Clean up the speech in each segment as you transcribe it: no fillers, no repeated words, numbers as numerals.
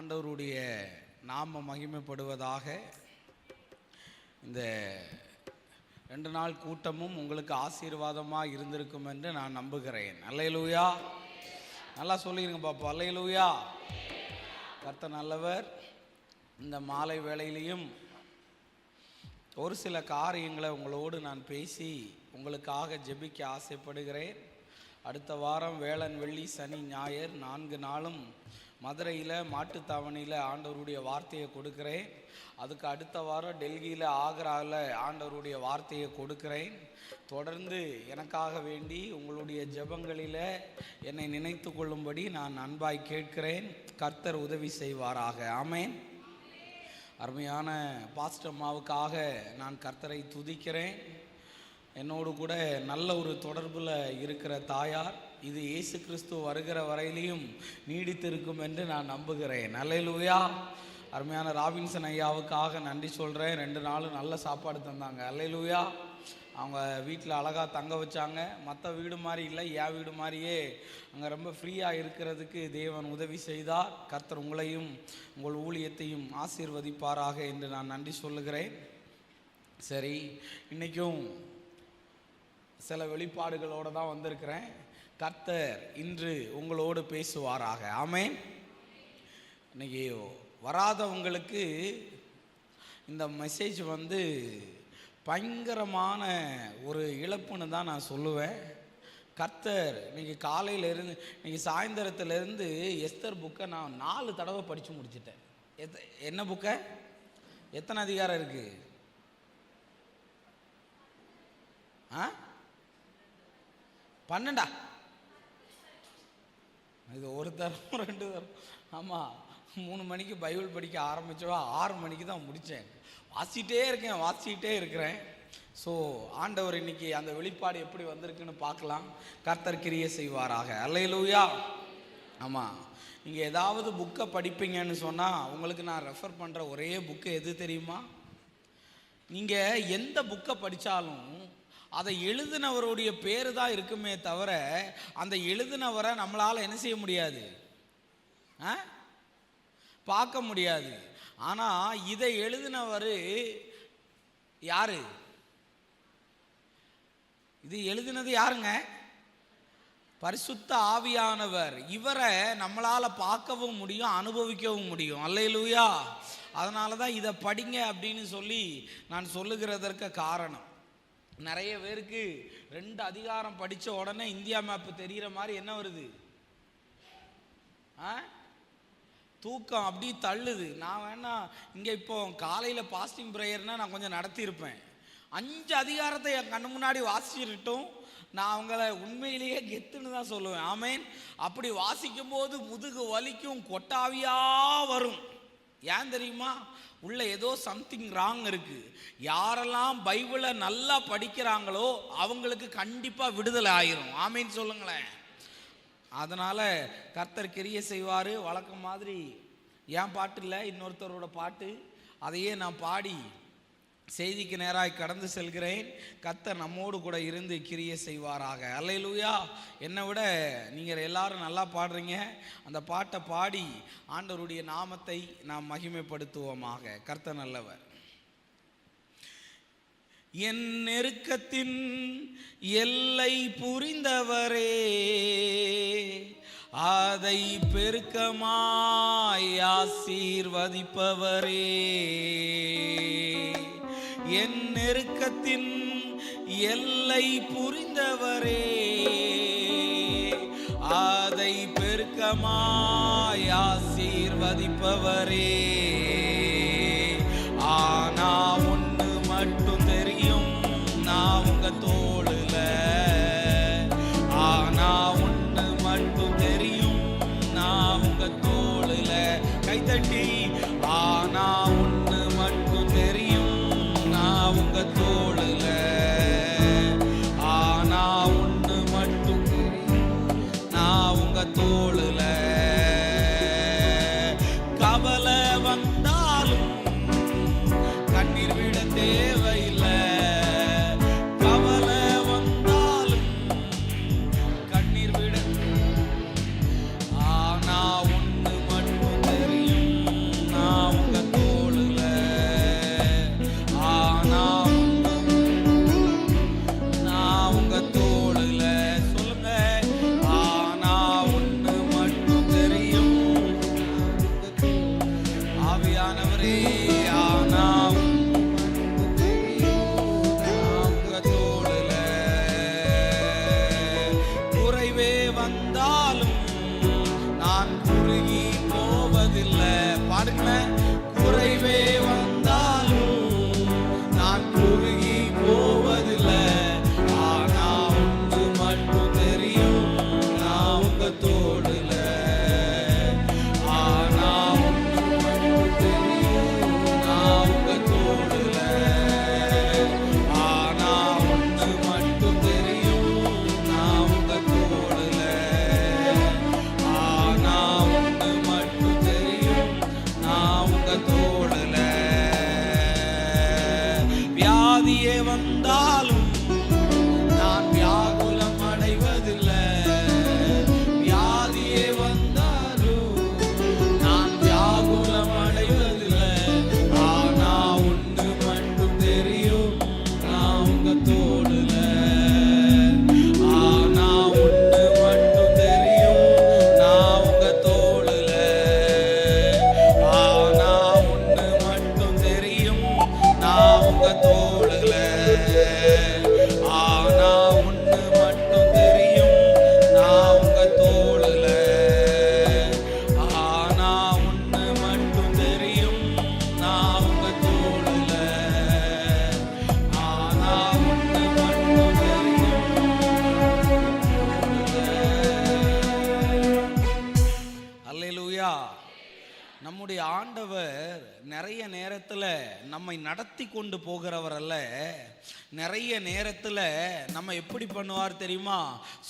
ஆண்டவருடைய நாம மகிமைப்படுவதாக. இந்த 2 நாள் கூட்டமும் உங்களுக்கு ஆசீர்வாதமாக இருந்திருக்கும் என்று நான் நம்புகிறேன். அல்லேலூயா. நல்லா சொல்லிடுங்க பாப்பா, அல்லேலூயா. கர்த்தர் நல்லவர். இந்த மாலை வேளையிலையும் ஒரு சில காரியங்களை உங்களோடு நான் பேசி உங்களுக்காக ஜெபிக்க ஆசைப்படுகிறேன். அடுத்த வாரம் வேளன், வெள்ளி, சனி, ஞாயிறு 4 நாளும் மதுரையில் மாட்டுத்தாவணியில் ஆண்டவருடைய வார்த்தையை கொடுக்கிறேன். அதுக்கு அடுத்த வாரம் டெல்லியில், ஆக்ராவில் ஆண்டவருடைய வார்த்தையை கொடுக்கிறேன். தொடர்ந்து எனக்காக வேண்டி உங்களுடைய ஜெபங்களில் என்னை நினைத்து கொள்ளும்படி நான் அன்பாய் கேட்கிறேன். கர்த்தர் உதவி செய்வாராக. ஆமென். அருமையான பாஸ்டர் அம்மாவுக்காக நான் கர்த்தரை துதிக்கிறேன். என்னோடு கூட நல்ல ஒரு தொடர்பில் இருக்கிற தாயார், இது இயேசு கிறிஸ்து வருகிற வரையிலையும் நீடித்திருக்கும் என்று நான் நம்புகிறேன். அல்லேலூயா. அருமையான ராபின்சன் ஐயாவுக்காக நன்றி சொல்கிறேன். 2 நாளும் நல்ல சாப்பாடு தந்தாங்க. அல்லேலூயா. அவங்க வீட்டில் அழகாக தங்க வச்சாங்க. மற்ற வீடு மாதிரி இல்லை, என் வீடு மாதிரியே அங்கே ரொம்ப ஃப்ரீயாக இருக்கிறதுக்கு தேவன் உதவி செய்தார். கர்த்தர் உங்களையும் உங்கள் ஊழியத்தையும் ஆசீர்வதிப்பாராக என்று நான் நன்றி சொல்லுகிறேன். சரி, இன்றைக்கும் சில வெளிப்பாடுகளோடு தான் வந்திருக்கிறேன். கர்த்தர் இன்று உங்களோடு பேசுவாராக. ஆமென். இன்னைக்கு வராதவங்களுக்கு இந்த மெசேஜ் பயங்கரமான ஒரு இழப்புன்னு தான் நான் சொல்லுவேன். கர்த்தர் இன்னைக்கு காலையிலேருந்து இன்னைக்கு சாயந்தரத்துலேருந்து எஸ்தர் புக்கை நான் 4 தடவை படித்து முடிச்சிட்டேன். என்ன புக்கை? எத்தனை அதிகாரம் இருக்குது? 12. இது ஒரு தரம் 2 தரம். ஆமாம், 3 மணிக்கு பைபிள் படிக்க ஆரம்பித்தவா 6 மணிக்கு தான் முடித்தேன். வாசிக்கிட்டே இருக்கிறேன். ஸோ ஆண்டவர் இன்னைக்கு அந்த வெளிப்பாடு எப்படி வந்திருக்குன்னு பார்க்கலாம். கர்த்தர் கிரியை செய்வாராக. அல்லேலூயா. ஆமாம், நீங்கள் ஏதாவது புக்கை படிப்பீங்கன்னு சொன்னால் உங்களுக்கு நான் ரெஃபர் பண்ணுற ஒரே புக்கு எது தெரியுமா? நீங்கள் எந்த புக்கை படித்தாலும் அதை எழுதினவருடைய பேர் தான் இருக்குமே தவிர அந்த எழுதினவரை நம்மளால் என்ன செய்ய முடியாது, பார்க்க முடியாது. ஆனால் இதை எழுதினவர் யாரு? இது எழுதினது யாருங்க? பரிசுத்த ஆவியானவர். இவரை நம்மளால் பார்க்கவும் முடியும், அனுபவிக்கவும் முடியும். அல்லேலூயா. அதனால தான் இதை படிங்க அப்படின்னு சொல்லி நான் சொல்லுகிறதற்கு காரணம். நிறைய பேருக்கு 2 அதிகாரம் படித்த உடனே இந்தியா மேப்பு தெரிகிற மாதிரி என்ன வருது? தூக்கம் அப்படி தள்ளுது. நான் வேணா இங்கே இப்போ காலையில் பாஸ்டிங் ப்ரேயர்னா நான் கொஞ்சம் நடத்தியிருப்பேன். 5 அதிகாரத்தை என் கண்ணு முன்னாடி வாசிச்சுட்டும் நான் அவங்கள உண்மையிலேயே கெத்துன்னு தான் சொல்லுவேன். ஆமேன். அப்படி வாசிக்கும் போது முதுகு வலிக்கும், கொட்டாவியாக வரும். ஏன் தெரியுமா? உள்ள ஏதோ சம்திங் ராங் இருக்குது. யாரெல்லாம் பைபிளை நல்லா படிக்கிறாங்களோ அவங்களுக்கு கண்டிப்பாக விடுதலை ஆயிரும். ஆமேன்னு சொல்லுங்களேன். அதனால் கர்த்தர் கிரியை செய்வார். வழக்கம் மாதிரி என் பாட்டு இல்லை, இன்னொருத்தரோட பாட்டு, அதையே நான் பாடி செய்திக்கு நேராக கடந்து செல்கிறேன். கர்த்தர் நம்மோடு கூட இருந்து கிரியை செய்வாராக. அல்லேலூயா. என்னை விட நீங்கள் எல்லாரும் நல்லா பாடுறீங்க. அந்த பாட்டை பாடி ஆண்டவருடைய நாமத்தை நாம் மகிமைப்படுத்துவோமாக. கர்த்தர் நல்லவர். என் நெருக்கத்தின் எல்லை புரிந்தவரே, அதை பெருக்கமாய் ஆசீர்வதிப்பவரே. என் நெருக்கத்தின் எல்லை புரிந்தவரே, அதை பெருக்கமாய் ஆசீர்வதிப்பவரே. ஆனா ஒன்று மட்டும் தெரியும், நான் உங்க தோளுல. ஆனா ஒன்று மட்டும் தெரியும், நான் உங்க தோளுல. கைத்தட்டி. ஆனா ஒன்று மட்டும் தெரியும், நான் உங்க தோளுல. ஆனா ஒன்று மட்டும் தெரியும், நான் உங்க தோளுல. கவலை வந்தா ஆண்டவர் நிறைய நேரத்தில் நம்மை நடத்தி கொண்டு போகிறவர் அல்ல. நிறைய நேரத்தில் நம்ம எப்படி பண்ணுவார் தெரியுமா?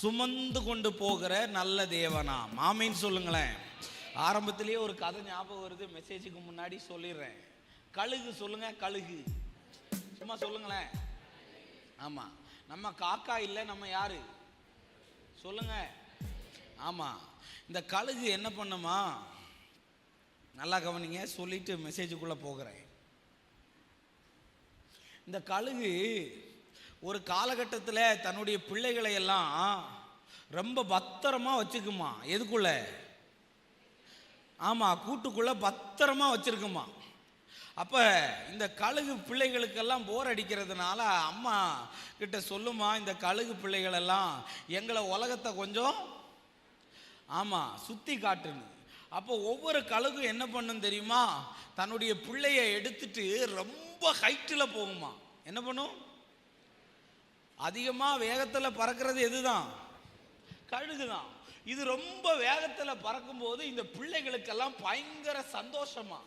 சுமந்து கொண்டு போகிற நல்ல தேவனாம். ஆமீன் சொல்லுங்களேன். ஆரம்பத்திலேயே ஒரு கதை ஞாபகம் வருது, மெசேஜுக்கு முன்னாடி சொல்லிடுறேன். கழுகு சொல்லுங்க, கழுகு சும்மா சொல்லுங்களேன். ஆமா, நம்ம காக்கா இல்லை, நம்ம யாரு சொல்லுங்க. ஆமா, இந்த கழுகு என்ன பண்ணுமா? நல்லா கவனிங்க, சொல்லிட்டு மெசேஜுக்குள்ள போகிறேன். இந்த கழுகு ஒரு காலகட்டத்தில் தன்னுடைய பிள்ளைகளை எல்லாம் ரொம்ப பத்திரமா வச்சுக்குமா. எதுக்குள்ள? ஆமா, கூட்டுக்குள்ள பத்திரமா வச்சிருக்குமா. அப்ப இந்த கழுகு பிள்ளைகளுக்கெல்லாம் போர் அடிக்கிறதுனால அம்மா கிட்ட சொல்லுமா, இந்த கழுகு பிள்ளைகள் எல்லாம் எங்களை உலகத்தை கொஞ்சம் ஆமா சுத்தி காட்டுன்னு. அப்போ ஒவ்வொரு கழுகு என்ன பண்ணும் தெரியுமா? தன்னுடைய பிள்ளைய எடுத்துட்டு ரொம்ப ஹைட்டில் போகுமா. என்ன பண்ணும்? அதிகமா வேகத்தில் பறக்கிறது எதுதான்? கழுகுதான். இது ரொம்ப வேகத்தில் பறக்கும் போது இந்த பிள்ளைகளுக்கெல்லாம் பயங்கர சந்தோஷமா.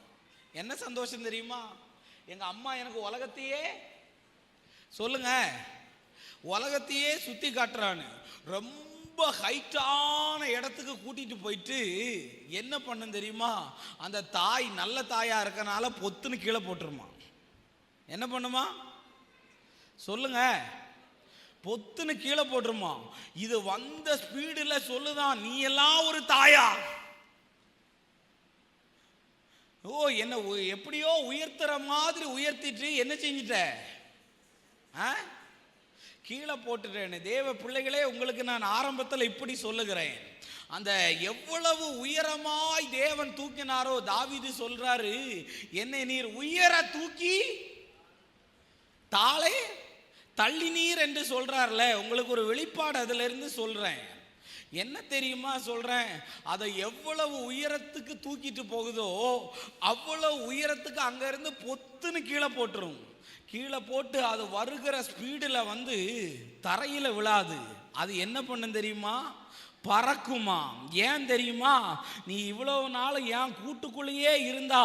என்ன சந்தோஷம் தெரியுமா? எங்க அம்மா எனக்கு உலகத்தையே சொல்லுங்க, உலகத்தையே சுத்தி காட்டுறான்னு ரொம்ப ஹைட்டான இடத்துக்கு கூட்டிட்டு போயிட்டு என்ன பண்ணும் தெரியுமா? அந்த தாய் நல்ல தாயா இருக்கனால பொத்துன்னு கீழே போட்டுருமா. என்ன பண்ணுமா சொல்லுங்க? பொத்துன்னு கீழே போட்டுருமா. இது வந்த ஸ்பீடுல சொல்லுதான், நீ எல்லாம் ஒரு தாயா? ஓ, என்ன எப்படியோ உயர்த்துற மாதிரி உயர்த்திட்டு என்ன செஞ்சிட்ட? கீழே போட்டுட்டேன்னு. தேவ பிள்ளைகளே, உங்களுக்கு நான் ஆரம்பத்தில் இப்படி சொல்லுகிறேன். அந்த எவ்வளவு உயரமாய் தேவன் தூக்கினாரோ, தாவீது சொல்றாரு, என்னை நீர் உயர தூக்கி தாளை தள்ளி நீர் என்று சொல்றார்ல. உங்களுக்கு ஒரு வெளிப்பாடு அதுல இருந்து சொல்றேன். என்ன தெரியுமா சொல்றேன்? அதை எவ்வளவு உயரத்துக்கு தூக்கிட்டு போகுதோ அவ்வளவு உயரத்துக்கு அங்க இருந்து பொத்துன்னு கீழே போட்டுரும். கீழே போட்டு அது வருகிற ஸ்பீடில் வந்து தரையில விழாது. அது என்ன பண்ணும் தெரியுமா? பறக்குமா. ஏன் தெரியுமா? நீ இவ்வளவு நாள் ஏன் கூட்டுக்குள்ளேயே இருந்தா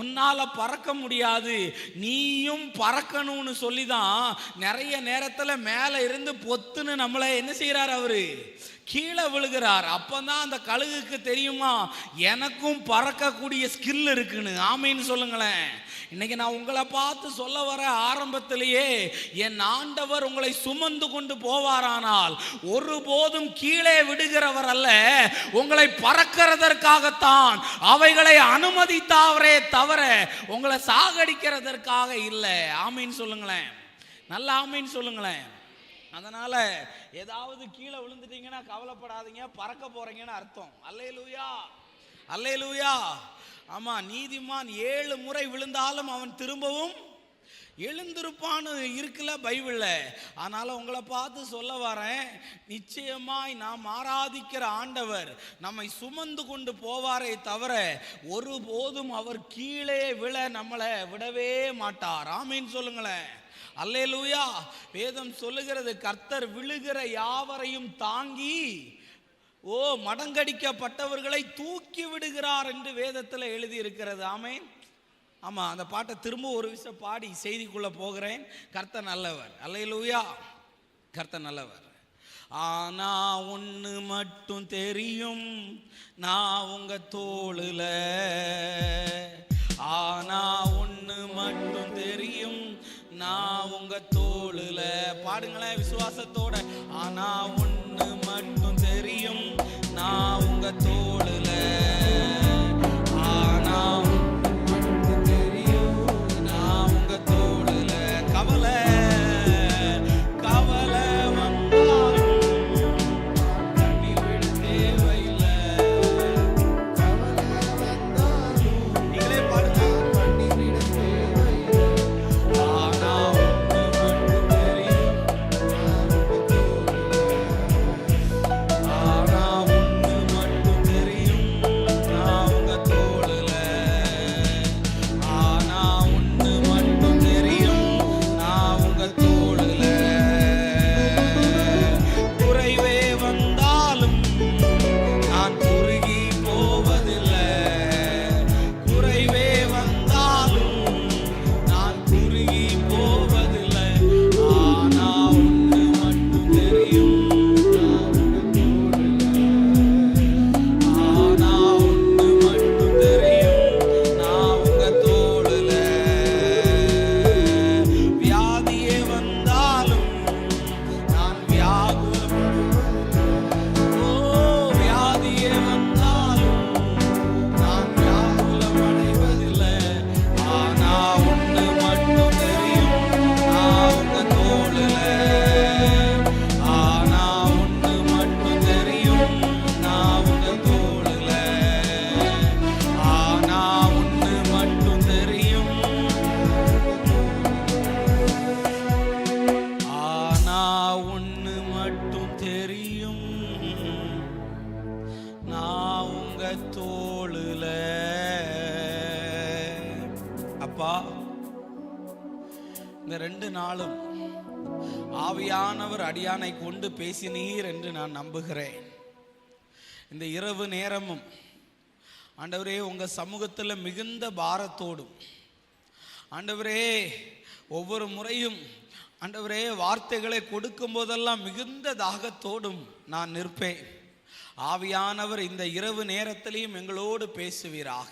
உன்னால பறக்க முடியாது, நீயும் பறக்கணும்னு சொல்லிதான் நிறைய நேரத்தில் மேலே இருந்து பொத்துன்னு நம்மளை என்ன செய்யறாரு? அவரு கீழே விழுகிறார். அப்பதான் அந்த கழுகுக்கு தெரியுமா, எனக்கும் பறக்கக்கூடிய ஸ்கில் இருக்குன்னு. ஆமீன்னு சொல்லுங்களேன். இன்னைக்கு நான் உங்களை பார்த்து சொல்ல வர ஆரம்பத்திலேயே, என் ஆண்டவர் உங்களை சுமந்து கொண்டு போவாரானால் ஒருபோதும் கீழே விடுகிறவர் அல்ல, உங்களை பறக்கிறதற்காகத்தான் அவைகளை அனுமதித்தாவரே தவிர உங்களை சாகடிக்கிறதற்காக இல்லை. ஆமீன்னு சொல்லுங்களேன். நல்ல ஆமீன்னு சொல்லுங்களேன். அதனால ஏதாவது கீழே விழுந்துட்டீங்கன்னா கவலைப்படாதீங்க, பறக்க போறீங்கன்னு அர்த்தம். அல்லேலூயா, அல்லேலூயா. ஆமா, நீதிமான் 7 முறை விழுந்தாலும் அவன் திரும்பவும் எழுந்திருப்பான்னு இருக்குல்ல பைபிள்ல. அதனால உங்களை பார்த்து சொல்ல வரேன், நிச்சயமாய் நாம் ஆராதிக்கிற ஆண்டவர் நம்மை சுமந்து கொண்டு போவாரே தவிர ஒருபோதும் அவர் கீழே விழ நம்மளை விடவே மாட்டார். ஆமீன் சொல்லுங்களேன். அல்லேலூயா. வேதம் சொல்லுகிறது, கர்த்தர் விழுகிற யாவரையும் தாங்கி மடங்கடிக்கப்பட்டவர்களை தூக்கி விடுகிறார் என்று வேதத்தில் எழுதி இருக்கிறது. ஆமேன். ஆமா, அந்த பாட்டை திரும்ப ஒரு விஷயம் பாடி செய்திக்குள்ள போகிறேன். கர்த்தர் நல்லவர். அல்லேலூயா. கர்த்தர் நல்லவர். ஆனா ஒண்ணு மட்டும் தெரியும், நான் உங்க தோளுல. ஆனா ஒண்ணு மட்டும் தெரியும், நான் உங்க தோளுல. பாடுங்களேன் விசுவாசத்தோட. ஆனா ஒண்ணு மட்டும் தெரியும், நான் உங்க தோளுல. ஆனா ஒண்ணு தெரியும், நான் உங்க தோளுல. கவலை கவலை வந்தாலும் தண்ணி விட தேவையில்லை. கவலை வந்தாலும் நீங்களே பாடுங்க. தண்ணி விட தேவையில்லை. ஆனா ஒண்ணு மட்டும் தெரியும், நான் உங்க தோளுல. ஆனா ஒண்ணு மட்டும் தெரியும், ஒண்ணு மட்டும் தெரியும், நான் உங்க தோளுல. அப்பா, இந்த 2 நாளும் ஆவியானவர் அடியானை கொண்டு பேசினீர் என்று நான் நம்புகிறேன். இந்த இரவு நேரமும் ஆண்டவரே உங்க சமூகத்தில் மிகுந்த பாரத்தோடும், ஆண்டவரே ஒவ்வொரு முறையும் ஆண்டவரே வார்த்தைகளை கொடுக்கும் போதெல்லாம் மிகுந்த தாகத்தோடும் நான் நிற்பேன். ஆவியானவர் இந்த இரவு நேரத்திலையும் எங்களோடு பேசுவீராக.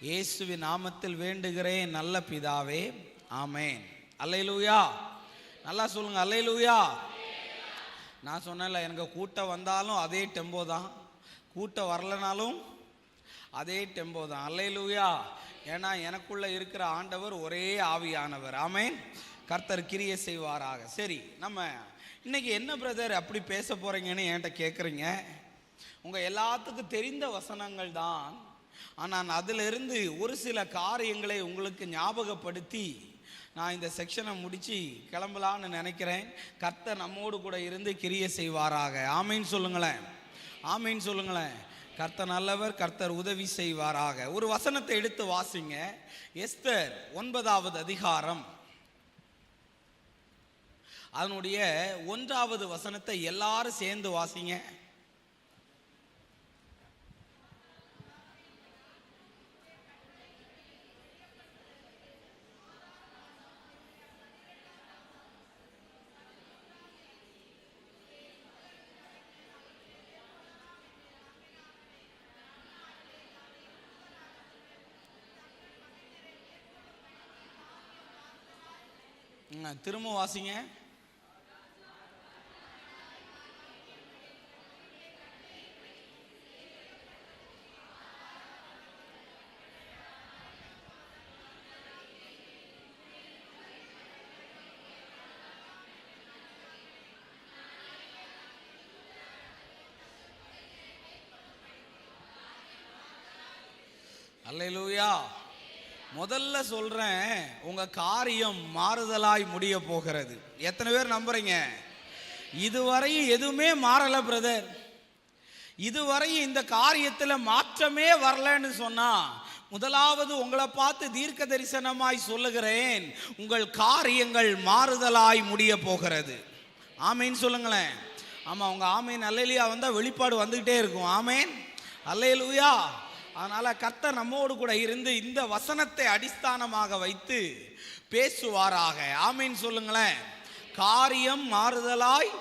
இயேசுவின் நாமத்தில் வேண்டுகிறேன் நல்ல பிதாவே, ஆமென். அல்லேலூயா. நல்லா சொல்லுங்க, அல்லேலூயா. நான் சொன்னேன்ல, எனக்கு கூட்டம் வந்தாலும் அதே டெம்போ தான், கூட்டம் வரலனாலும் அதே டெம்போ தான். அல்லேலூயா. ஏன்னா எனக்குள்ள இருக்கிற ஆண்டவர் ஒரே ஆவியானவர். ஆமென். கர்த்தர் கிரியை செய்வாராக. சரி, நம்ம இன்னைக்கு என்ன பிரதர் அப்படி பேச போறீங்கன்னு என்கிட்ட கேட்குறீங்க. உங்க எல்லாத்துக்கும் தெரிந்த வசனங்கள் தான், ஆனால் அதிலிருந்து ஒரு சில காரியங்களை உங்களுக்கு ஞாபகப்படுத்தி நான் இந்த செக்ஷனை முடிச்சு கிளம்பலான்னு நினைக்கிறேன். கர்த்தர் நம்மோடு கூட இருந்து கிரியை செய்வாராக. ஆமீன் சொல்லுங்களேன், ஆமீன் சொல்லுங்களேன். கர்த்தர் நல்லவர், கர்த்தர் உதவி செய்வாராக. ஒரு வசனத்தை எடுத்து வாசிங்க. எஸ்தர் 9வது அதிகாரம் அதனுடைய 1வது வசனத்தை எல்லாரும் சேர்ந்து வாசிங்க. திரும்ப வாசிங்க. அல்லேலூயா. முதல்ல சொல்றேன், உங்க காரியம் மாறுதலாய் முடிய போகிறது. எத்தனை பேர் நம்புறீங்க? இதுவரையும் எதுவுமே மாறல பிரதர், இதுவரையும் இந்த காரியத்தில் மாற்றமே வரலன்னு சொன்னா, முதலாவது உங்களை பார்த்து தீர்க்க தரிசனமாய் சொல்லுகிறேன், உங்கள் காரியங்கள் மாறுதலாய் முடிய போகிறது. ஆமீன் சொல்லுங்களேன். ஆமா, உங்க ஆமீன் அல்லேலூயா வந்தா வெளிப்பாடு வந்துகிட்டே இருக்கும். ஆமீன் அல்லேலூயா. அதனால கர்த்தர் நம்மோடு கூட இருந்து இந்த வசனத்தை அடிஸ்தானமாக வைத்து பேசுவாராக. ஆமீன் சொல்லுங்களேன். காரியம் மாறுதலாய்,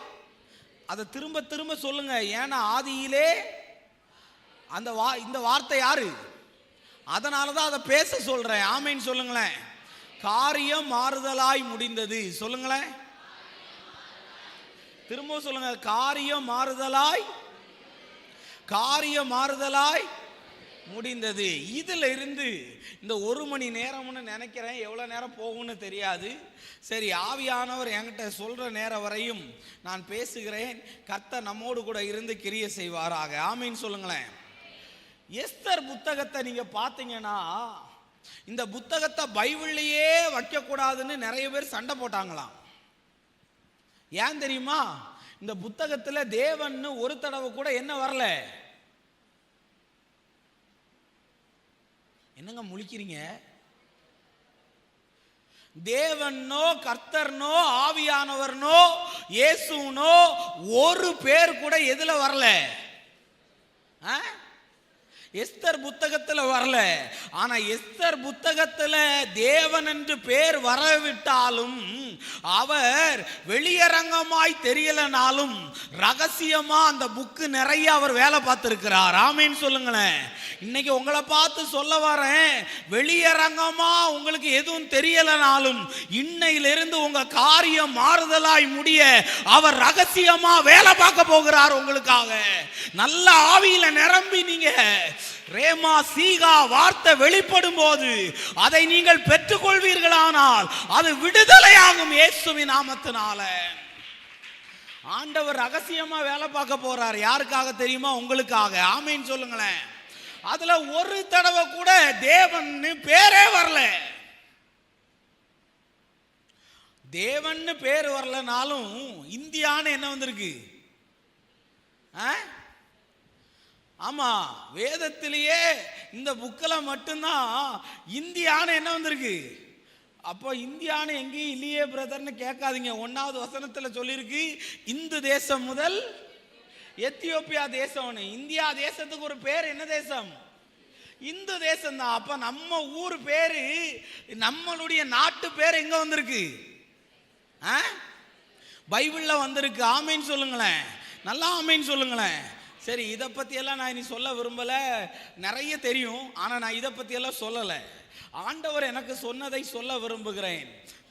அதை திரும்ப திரும்ப சொல்லுங்க. ஏன்னா ஆதியிலே இந்த வார்த்தை யாரு? அதனாலதான் அதை பேச சொல்றேன். ஆமீன் சொல்லுங்களேன். காரியம் மாறுதலாய் முடிந்தது. சொல்லுங்களேன், திரும்ப சொல்லுங்க. காரியம் மாறுதலாய், காரியம் மாறுதலாய் முடிந்தது. இதுல இருந்து இந்த 1 மணி நேரம்னு நினைக்கிறேன், எவ்வளவு நேரம் போகும்னு தெரியாது. சரி, ஆவியானவர் என்கிட்ட சொல்ற நேரம் வரையும் நான் பேசுகிறேன். கர்த்தர் நம்மோடு கூட இருந்து கிரியை செய்வாராக. ஆமீன் சொல்லுங்களேன். எஸ்தர் புத்தகத்தை நீங்க பார்த்தீங்கன்னா, இந்த புத்தகத்தை பைபிள்லயே வைக்க கூடாதுன்னு நிறைய பேர் சண்டை போட்டாங்களாம். ஏன் தெரியுமா? இந்த புத்தகத்துல தேவன் ஒரு தடவை கூட என்ன வரல. என்னங்க முழிக்கிறீங்க? தேவனோ கர்த்தர்னோ ஆவியானவர்னோ இயேசுனோ ஒரு பேர் கூட எதுல வரல? எஸ்தர் புத்தகத்துல வரல. ஆனா எஸ்தர் புத்தகத்துல தேவன் என்று பேர் வரவிட்டாலும், அவர் வெளியரங்கமாய் தெரியலனாலும் ரகசியமா அந்த புக்கு நிறைய அவர் வேலை பார்த்திருக்கிறார். ஆமீன் சொல்லுங்களேன். இன்னைக்கு உங்களை பார்த்து சொல்ல வரேன், வெளியரங்கமா உங்களுக்கு எதுவும் தெரியலனாலும் இன்னையிலிருந்து உங்க காரியம் மாறுதலாய் முடிய அவர் ரகசியமா வேலை பார்க்க போகிறார் உங்களுக்காக. நல்ல ஆவியில நிரம்பி நீங்க ரேமா சீகா வார்த்தை வெளிப்படும் போது அதை நீங்கள் பெற்றுக்கொள்வீர்களானால் அது விடுதலையாகும். இயேசுவின் நாமத்தினால ஆண்டவர் ரகசியமா வேலை பார்க்க போறார். யாருக்காக தெரியுமா? உங்களுக்காக. ஆமீன் சொல்லுங்களேன். அதுல ஒரு தடவை கூட தேவன் பேரே வரல. தேவன்னு பேர் வரலனாலும் இந்தியான்னு என்ன வந்திருக்கு? ஆமா, வேதத்திலேயே இந்த புக்கில் மட்டும்தான் இந்தியான்னு என்ன வந்திருக்கு. அப்போ இந்தியான்னு எங்கேயும் இல்லையே பிரதர்னு கேட்காதீங்க. 1வது வசனத்தில் சொல்லியிருக்கு, இந்து தேசம் முதல் எத்தியோப்பியா தேசம்னு. இந்தியா தேசத்துக்கு ஒரு பேர் என்ன தேசம்? இந்து தேசம் தான். அப்ப நம்ம ஊர் பேரு, நம்மளுடைய நாட்டு பேர் எங்க வந்திருக்கு? பைபிள்ல வந்திருக்கு. ஆமேன்னு சொல்லுங்களேன், நல்லா ஆமேன்னு சொல்லுங்களேன். சரி, இதை பற்றியெல்லாம் நான் இனி சொல்ல விரும்பலை, நிறைய தெரியும். ஆனால் நான் இதை பற்றியெல்லாம் சொல்லலை. ஆண்டவர் எனக்கு சொன்னதை சொல்ல விரும்புகிறேன்.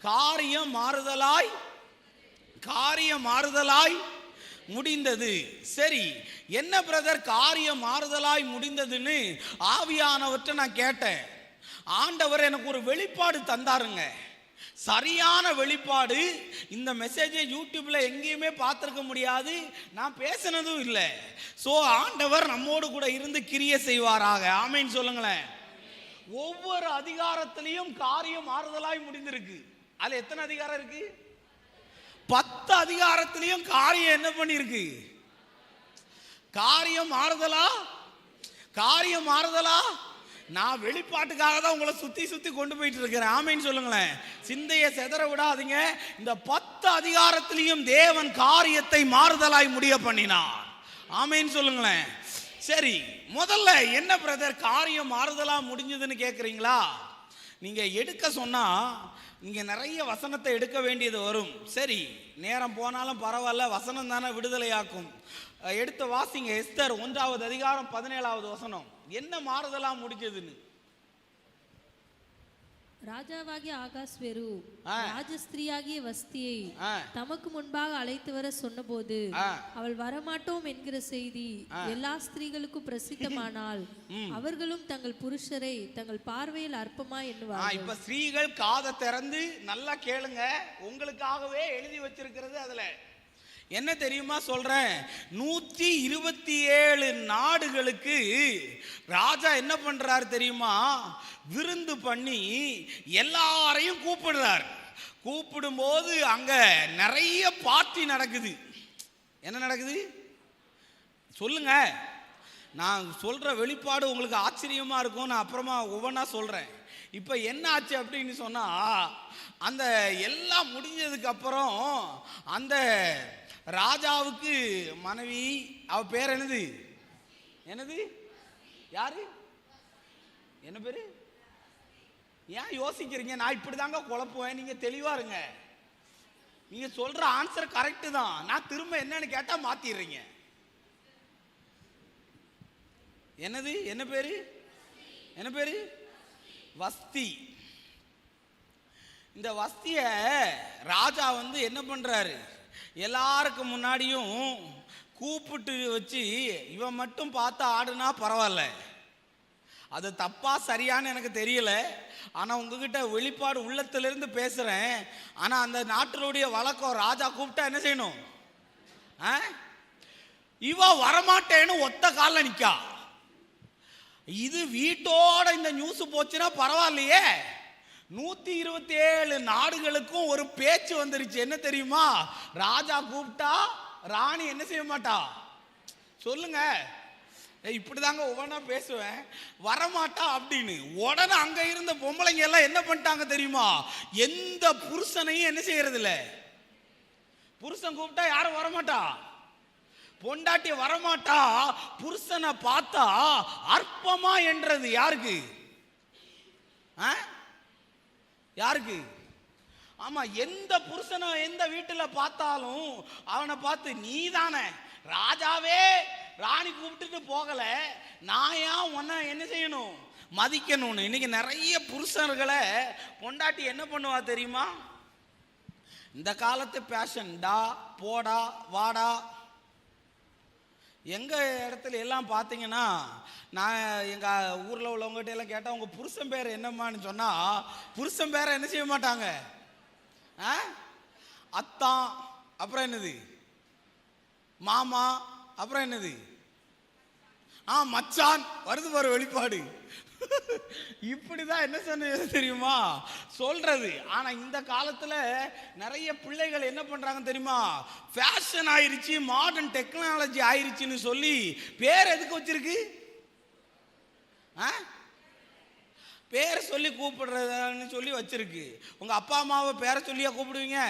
காரியம் மாறுதலாய் முடிந்தது. சரி, என்ன பிரதர் காரியம் மாறுதலாய் முடிந்ததுன்னு ஆவியானவற்றை நான் கேட்டேன். ஆண்டவர் எனக்கு ஒரு வெளிப்பாடு தந்தாருங்க, சரியான வெளிப்பாடு. இந்த மெசேஜை யூடியூப்ல எங்கேயுமே பார்த்திருக்க முடியாது, நான் பேசினதும் இல்லை. ஸோ ஆண்டவர் நம்மோடு கூட இருந்து கிரியை செய்வாராக. ஆமேன்னு சொல்லுங்களேன். ஒவ்வொரு அதிகாரத்திலையும் காரியம் மாறுதலாய் முடிந்திருக்கு. அதுல எத்தனை அதிகாரம் இருக்கு? 10 அதிகாரத்திலையும் காரியம் என்ன பண்ணிருக்கு? காரியம் மாறுதலா. நான் வெளிப்பாட்டுக்காக தான் உங்களை சுத்தி கொண்டு போயிட்டு இருக்கிறேன். ஆமேன்னு சொல்லுங்களேன். சிந்தையை செதற விடாதீங்க. இந்த 10 அதிகாரத்திலையும் தேவன் காரியத்தை மாறுதலாய் முடிய பண்ணினார். ஆமேன்னு சொல்லுங்களேன். சரி, முதல்ல என்ன பிரதர் காரியம் மாறுதலா முடிஞ்சதுன்னு கேட்குறீங்களா? நீங்க எடுக்க சொன்னா நீங்க நிறைய வசனத்தை எடுக்க வேண்டியது வரும். சரி, நேரம் போனாலும் பரவாயில்ல, வசனம் தானே விடுதலையாக்கும். எடுத்து வாசிங்க. எஸ்தர் 1வது அதிகாரம் 17வது வசனம். என்ன மாறுதலா முடிஞ்சதுன்னு? ராஜாவாகிய ஆகாஸ்வேரு ராஜஸ்திரியாகிய வஸ்தியை தமக்கு முன்பாக அழைத்து வர சொன்னபோது அவள் வரமாட்டோம் என்கிற செய்தி எல்லா ஸ்திரீகளுக்கும் பிரசித்தமானால் அவர்களும் தங்கள் புருஷரை தங்கள் பார்வையில் அற்பமா எண்ணுவார்கள். இப்ப ஸ்திரீகள் காதை திறந்து நல்லா கேளுங்க. உங்களுக்காகவே எழுதி வச்சிருக்கிறது. அதுல என்ன தெரியுமா சொல்றேன்? 127 நாடுகளுக்கு ராஜா என்ன பண்றாரு தெரியுமா? விருந்து பண்ணி எல்லாரையும் கூப்பிடுறார். கூப்பிடும்போது அங்க நிறைய பார்ட்டி நடக்குது. என்ன நடக்குது சொல்லுங்க. நான் சொல்ற வெளிப்பாடு உங்களுக்கு ஆச்சரியமா இருக்கும். நான் அப்புறமா ஒவ்வொன்றா சொல்றேன். இப்ப என்ன ஆச்சு அப்படின்னு சொன்னா, அந்த எல்லாம் முடிஞ்சதுக்கு அப்புறம் அந்த ராஜாவுக்கு மனைவி, அவ பேர் என்னது யாரு? என்ன பேரு? ஏன் யோசிக்கிறீங்க? நான் இப்படிதாங்க குழப்புவேன், நீங்க தெளிவா இருங்க. நீங்க சொல்ற ஆன்சர் கரெக்ட் தான், நான் திரும்ப என்னன்னு கேட்டா மாத்திடுறீங்க. என்னது? என்ன பேரு? வஸ்தி. இந்த வஸ்திய ராஜா என்ன பண்றாரு? எல்லாருக்கும் முன்னாடியும் கூப்பிட்டு வச்சு, இவன் மட்டும் பார்த்து ஆடுனா பரவாயில்ல, அது தப்பா சரியான்னு எனக்கு தெரியல. ஆனால் உங்ககிட்ட வெளிப்பாடு உள்ளத்திலிருந்து பேசுகிறேன். ஆனால் அந்த நாட்டினுடைய வழக்கம், ராஜா கூப்பிட்டா என்ன செய்யணும்? இவ வரமாட்டேன்னு ஒத்த காலில் நிற்கா. இது வீட்டோட இந்த நியூஸ் போச்சுன்னா பரவாயில்லையே. 127 நாடுகளுக்கும் ஒரு பேச்சு வந்துருச்சு. என்ன தெரியுமா? ராஜா கூப்பிட்டா ராணி என்ன செய்ய மாட்டா? சொல்லுங்க. இப்படிதாங்க ஒவ்வொன்றா பேசுவேன். வரமாட்டா அப்படின்னு. உடனே அங்க இருந்த பொம்பளைங்க எல்லாம் என்ன பண்ணிட்டாங்க தெரியுமா? எந்த புருஷனையும் என்ன செய்யறது இல்ல. புருஷன் கூப்பிட்டா யாரும் வரமாட்டா, பொண்டாட்டி வரமாட்டா. புருஷனை பார்த்தா அற்பமா என்றது யாருக்கு? யாருக்கு? ஆமா, எந்த புருஷனை எந்த வீட்டுல பார்த்தாலும் அவனை பார்த்து, நீ தானே ராஜாவே, ராணி கூப்பிட்டுட்டு போகல, நான் ஏன் உன்னை என்ன செய்யணும், மதிக்கணும்னு. இன்னைக்கு நிறைய புருஷர்களை பொண்டாட்டி என்ன பண்ணுவா தெரியுமா? இந்த காலத்து பேஷன், டா போடா வாடா. எங்கள் இடத்துல எல்லாம் பார்த்தீங்கன்னா, நான் எங்கள் ஊரில் உள்ளவங்ககிட்ட எல்லாம் கேட்டால் உங்கள் புருஷன் பேர் என்னம்மான்னு சொன்னால், புருஷன் பேரை என்ன செய்ய மாட்டாங்க. அத்தான், அப்புறம் என்னது மாமா, அப்புறம் என்னது மச்சான் வருது பாரு வெளிப்பாடு. இப்படிதான் என்ன சொன்ன தெரியுமா சொல்றது. ஆனா இந்த காலத்துல நிறைய பிள்ளைகள் என்ன பண்றாங்க தெரியுமா, ஃபேஷன் ஆயிருச்சு, மாடர்ன் டெக்னாலஜி ஆயிருச்சுன்னு சொல்லி பேர் எதுக்கு வச்சிருக்கு, பேரை சொல்லி கூப்பிடுறதுன்னு சொல்லி வச்சிருக்கு. உங்க அப்பா அம்மாவை பேரை சொல்லியா கூப்பிடுவீங்க?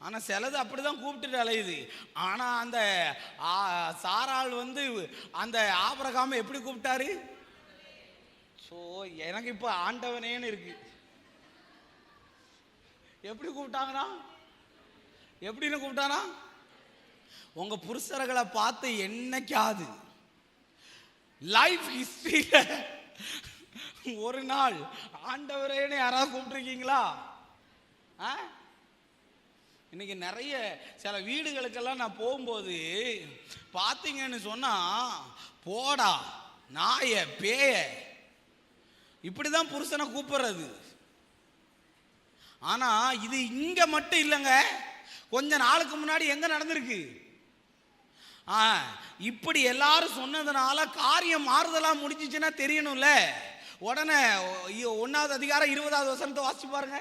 ஆனா சிலது அப்படிதான் கூப்பிட்டுட்டு அலையுது. ஆனா அந்த சாராள் அந்த ஆபிரகாமை எப்படி கூப்பிட்டாரு? சோ எனக்கு இப்ப ஆண்டவனேன்னு இருக்கு. எப்படி கூப்பிட்டாங்கன்னா, எப்படின்னு கூப்பிட்டானா, உங்க புருஷர்களை பார்த்து என்னைக்காது லைஃப் ஹிஸ்டரியில ஒரு நாள் ஆண்டவரேன்னு யாராவது கூப்பிட்டுருக்கீங்களா? இன்னைக்கு நிறைய சில வீடுகளுக்கெல்லாம் நான் போகும்போது பார்த்தீங்கன்னு சொன்னா, போடா நாய பேய இப்படிதான் புருஷனை கூப்பிடுறது. ஆனா இது இங்க மட்டும் இல்லைங்க, கொஞ்ச நாளுக்கு முன்னாடி எங்க நடந்திருக்கு. இப்படி எல்லாரும் சொன்னதுனால காரியம் மாறுதலா முடிஞ்சிச்சுன்னா தெரியணும்ல. உடனே 1வது அதிகாரம் 20வது வசனத்தை வாசிச்சு பாருங்க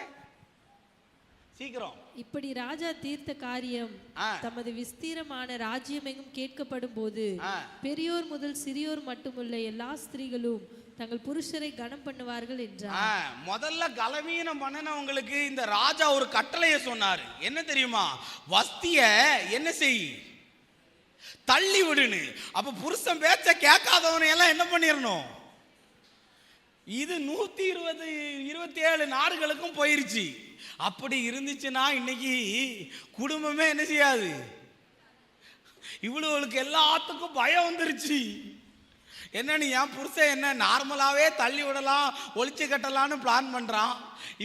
சீக்கிரம். இப்படி ராஜா தீர்த்த காரியம் தமது விஸ்தீரமான ராஜ்யம் எங்கும் கேட்கப்படும் போது பெரியோர் முதல் சிறியோர் மட்டுமுள்ள எல்லா ஸ்திரீகளும் தங்கள் புருஷரை கனம் பண்ணுவார்கள் என்றார். முதல்ல கலவீனம் பண்ணனவங்களுக்கு இந்த ராஜா ஒரு கட்டளையை சொன்னாரு. என்ன தெரியுமா, வஸ்திய என்ன செய், தள்ளி விடுன்னு. அப்ப புருஷன் பேச்ச கேட்காதவனை எல்லாம் என்ன பண்ணிடணும். இது 127 நாடுகளுக்கும் போயிருச்சு. அப்படி இருந்துச்சுன்னா இன்னைக்கு குடும்பமே என்ன செய்யாது. இவ்வளவுக்கு எல்லாத்துக்கும் பயம் வந்துருச்சு. என்ன நீ என் புருஷன் என்ன நார்மலாவே தள்ளி விடலாம், ஒளிச்சு கட்டலான்னு பிளான் பண்றான்.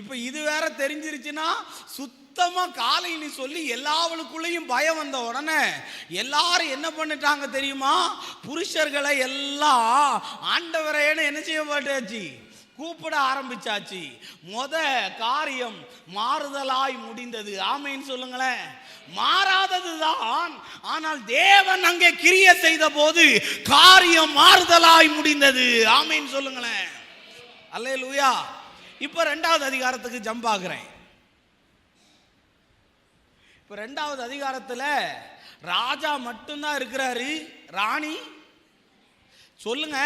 இப்ப இது வேற தெரிஞ்சிருச்சுன்னா சுத்தமா காலைன்னு சொல்லி எல்லாவளுக்குள்ளேயும் பயம் வந்த உடனே எல்லாரும் என்ன பண்ணிட்டாங்க தெரியுமா, புருஷர்களை எல்லாம் ஆண்டவரேன்னு என்ன செய்யப்பட்டாச்சு, கூப்பிட ஆரம்பிச்சாச்சு. காரியம் மாறுதலாய் முடிந்தது. ஆமேன்னு சொல்லுங்களேன். மாறாததுதான், ஆனால் தேவன் அங்கே கிரியை செய்த போது காரியம் மாறுதலாய் முடிந்தது. ஆமேன்னு சொல்லுங்களேன். அல்லேலூயா. இப்ப 2வது அதிகாரத்துக்கு ஜம்ப் ஆகுறேன். இப்ப 2வது அதிகாரத்துல ராஜா மட்டும்தான் இருக்கிறாரு, ராணி சொல்லுங்க.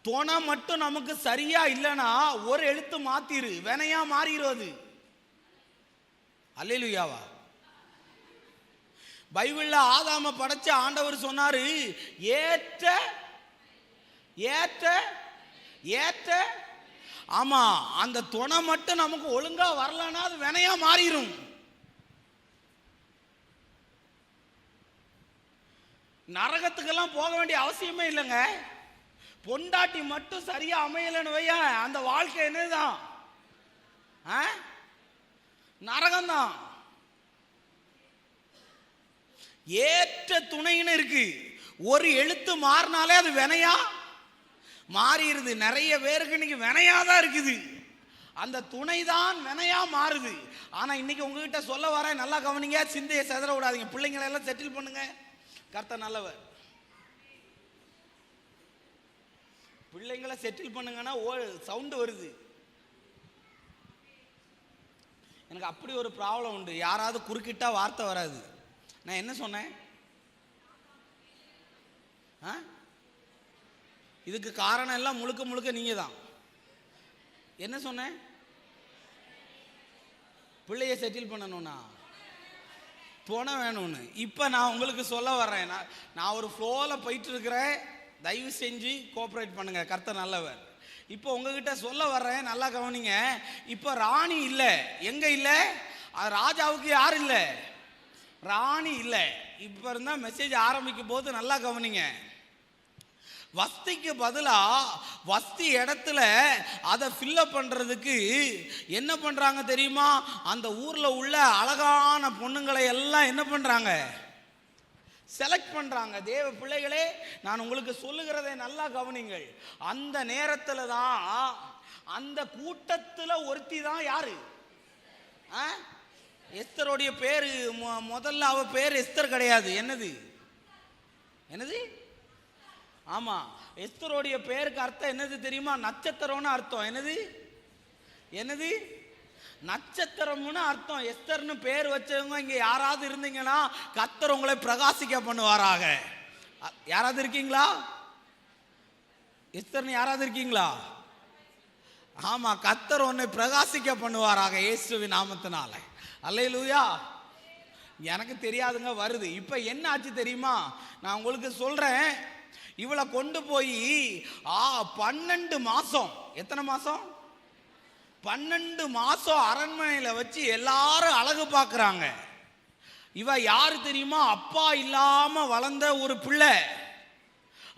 துணை மட்டும் நமக்கு சரியா இல்லைன்னா ஒரு எழுத்து மாத்திரு, வினையா மாறிடுவது. அல்லேலூயாவா. பைபிள்ல ஆதாம படைச்ச ஆண்டவர் சொன்னாரு, ஏற்ற ஏற்ற ஏற்ற. ஆமா, அந்த துணை மட்டும் நமக்கு ஒழுங்கா வரலன்னா அது வினையா மாறிடும். நரகத்துக்கெல்லாம் போக வேண்டிய அவசியமே இல்லைங்க. பொண்டாட்டி மட்டும் சரியா அமையலன்னு வையா, அந்த வாழ்க்கை என்னதான், நரகம்தான். ஏற்ற துணைன்னு இருக்கு. ஒரு எழுத்து மாறினாலே அது வினையா மாறிடுது. நிறைய பேருக்கு இன்னைக்கு வினையாதான் இருக்குது, அந்த துணை தான் வினையா மாறுது. ஆனா இன்னைக்கு உங்ககிட்ட சொல்ல வர, நல்லா கவனிங்க, சிந்தையை செதற விடாதீங்க. பிள்ளைங்களை எல்லாம் செட்டில் பண்ணுங்க, கர்த்தர் நல்லவர். பிள்ளைங்களை செட்டில் பண்ணுங்கன்னா சவுண்டு வருது. எனக்கு அப்படி ஒரு ப்ராப்ளம் உண்டு, யாராவது குறுக்கிட்டா வார்த்தை வராது. நான் என்ன சொன்னேன், இதுக்கு காரணம் எல்லாம் முழுக்க முழுக்க நீங்க தான். என்ன சொன்னேன், பிள்ளைய செட்டில் பண்ணணும்னா துணை வேணும்னு. இப்ப நான் உங்களுக்கு சொல்ல வர்றேன், நான் ஒரு ஃப்ளோல போயிட்டு இருக்கிறேன், தயவு செஞ்சு கோஆபரேட் பண்ணுங்க, கர்த்தர் நல்லவர். இப்போ உங்ககிட்ட சொல்ல வர்றேன், நல்லா கவனிங்க. இப்போ ராணி இல்லை, எங்க இல்லை, ராஜாவுக்கு யார் இல்லை, ராணி இல்லை. இப்போ இருந்தா மெசேஜ் ஆரம்பிக்கும் போது நல்லா கவனிங்க. வஸ்திக்கு பதிலா வஸ்தி இடத்துல அதை ஃபில்லப் பண்றதுக்கு என்ன பண்றாங்க தெரியுமா, அந்த ஊர்ல உள்ள அழகான பொண்ணுங்களை எல்லாம் என்ன பண்றாங்க, செலக்ட் பண்றாங்க. தேவ பிள்ளைகளே, நான் உங்களுக்கு சொல்லுகிறதை நல்லா கவனிங்கள். அந்த நேரத்துல தான், அந்த கூட்டத்துல ஒருத்தி தான் யாரு, எஸ்தருடைய பேரு முதல்ல அவ பேர் எஸ்தர் கிடையாது. என்னது என்னது? ஆமா, எஸ்தருடைய பேருக்கு அர்த்தம் என்னது தெரியுமா? நட்சத்திரம்னு அர்த்தம். என்னது என்னது? நட்சத்திரம்னு அர்த்தம். எஸ்தர்னு பேர் வச்சவங்க இங்க யாராவது இருந்தீங்கன்னா கர்த்தர் உங்களை பிரகாசிக்க பண்ணுவாராக. யாராவது இருக்கீங்களா? எஸ்தர்னு யாராவது இருக்கீங்களா? ஆமா, கர்த்தர் உன்னை பிரகாசிக்க பண்ணுவாராக இயேசுவின் நாமத்தினால. அல்லேலூயா. எனக்கு தெரியாதுங்க, வருது. இப்ப என்ன ஆச்சு தெரியுமா? நான் உங்களுக்கு சொல்றேன். இவளை கொண்டு போய் 12 மாசம், எத்தனை மாசம்? 12 மாசம் அரண்மனையில வச்சு எல்லாரும் அழகு பார்க்கறாங்க. இவ யாரு தெரியுமா? அப்பா இல்லாம வளர்ந்த ஒரு பிள்ளை.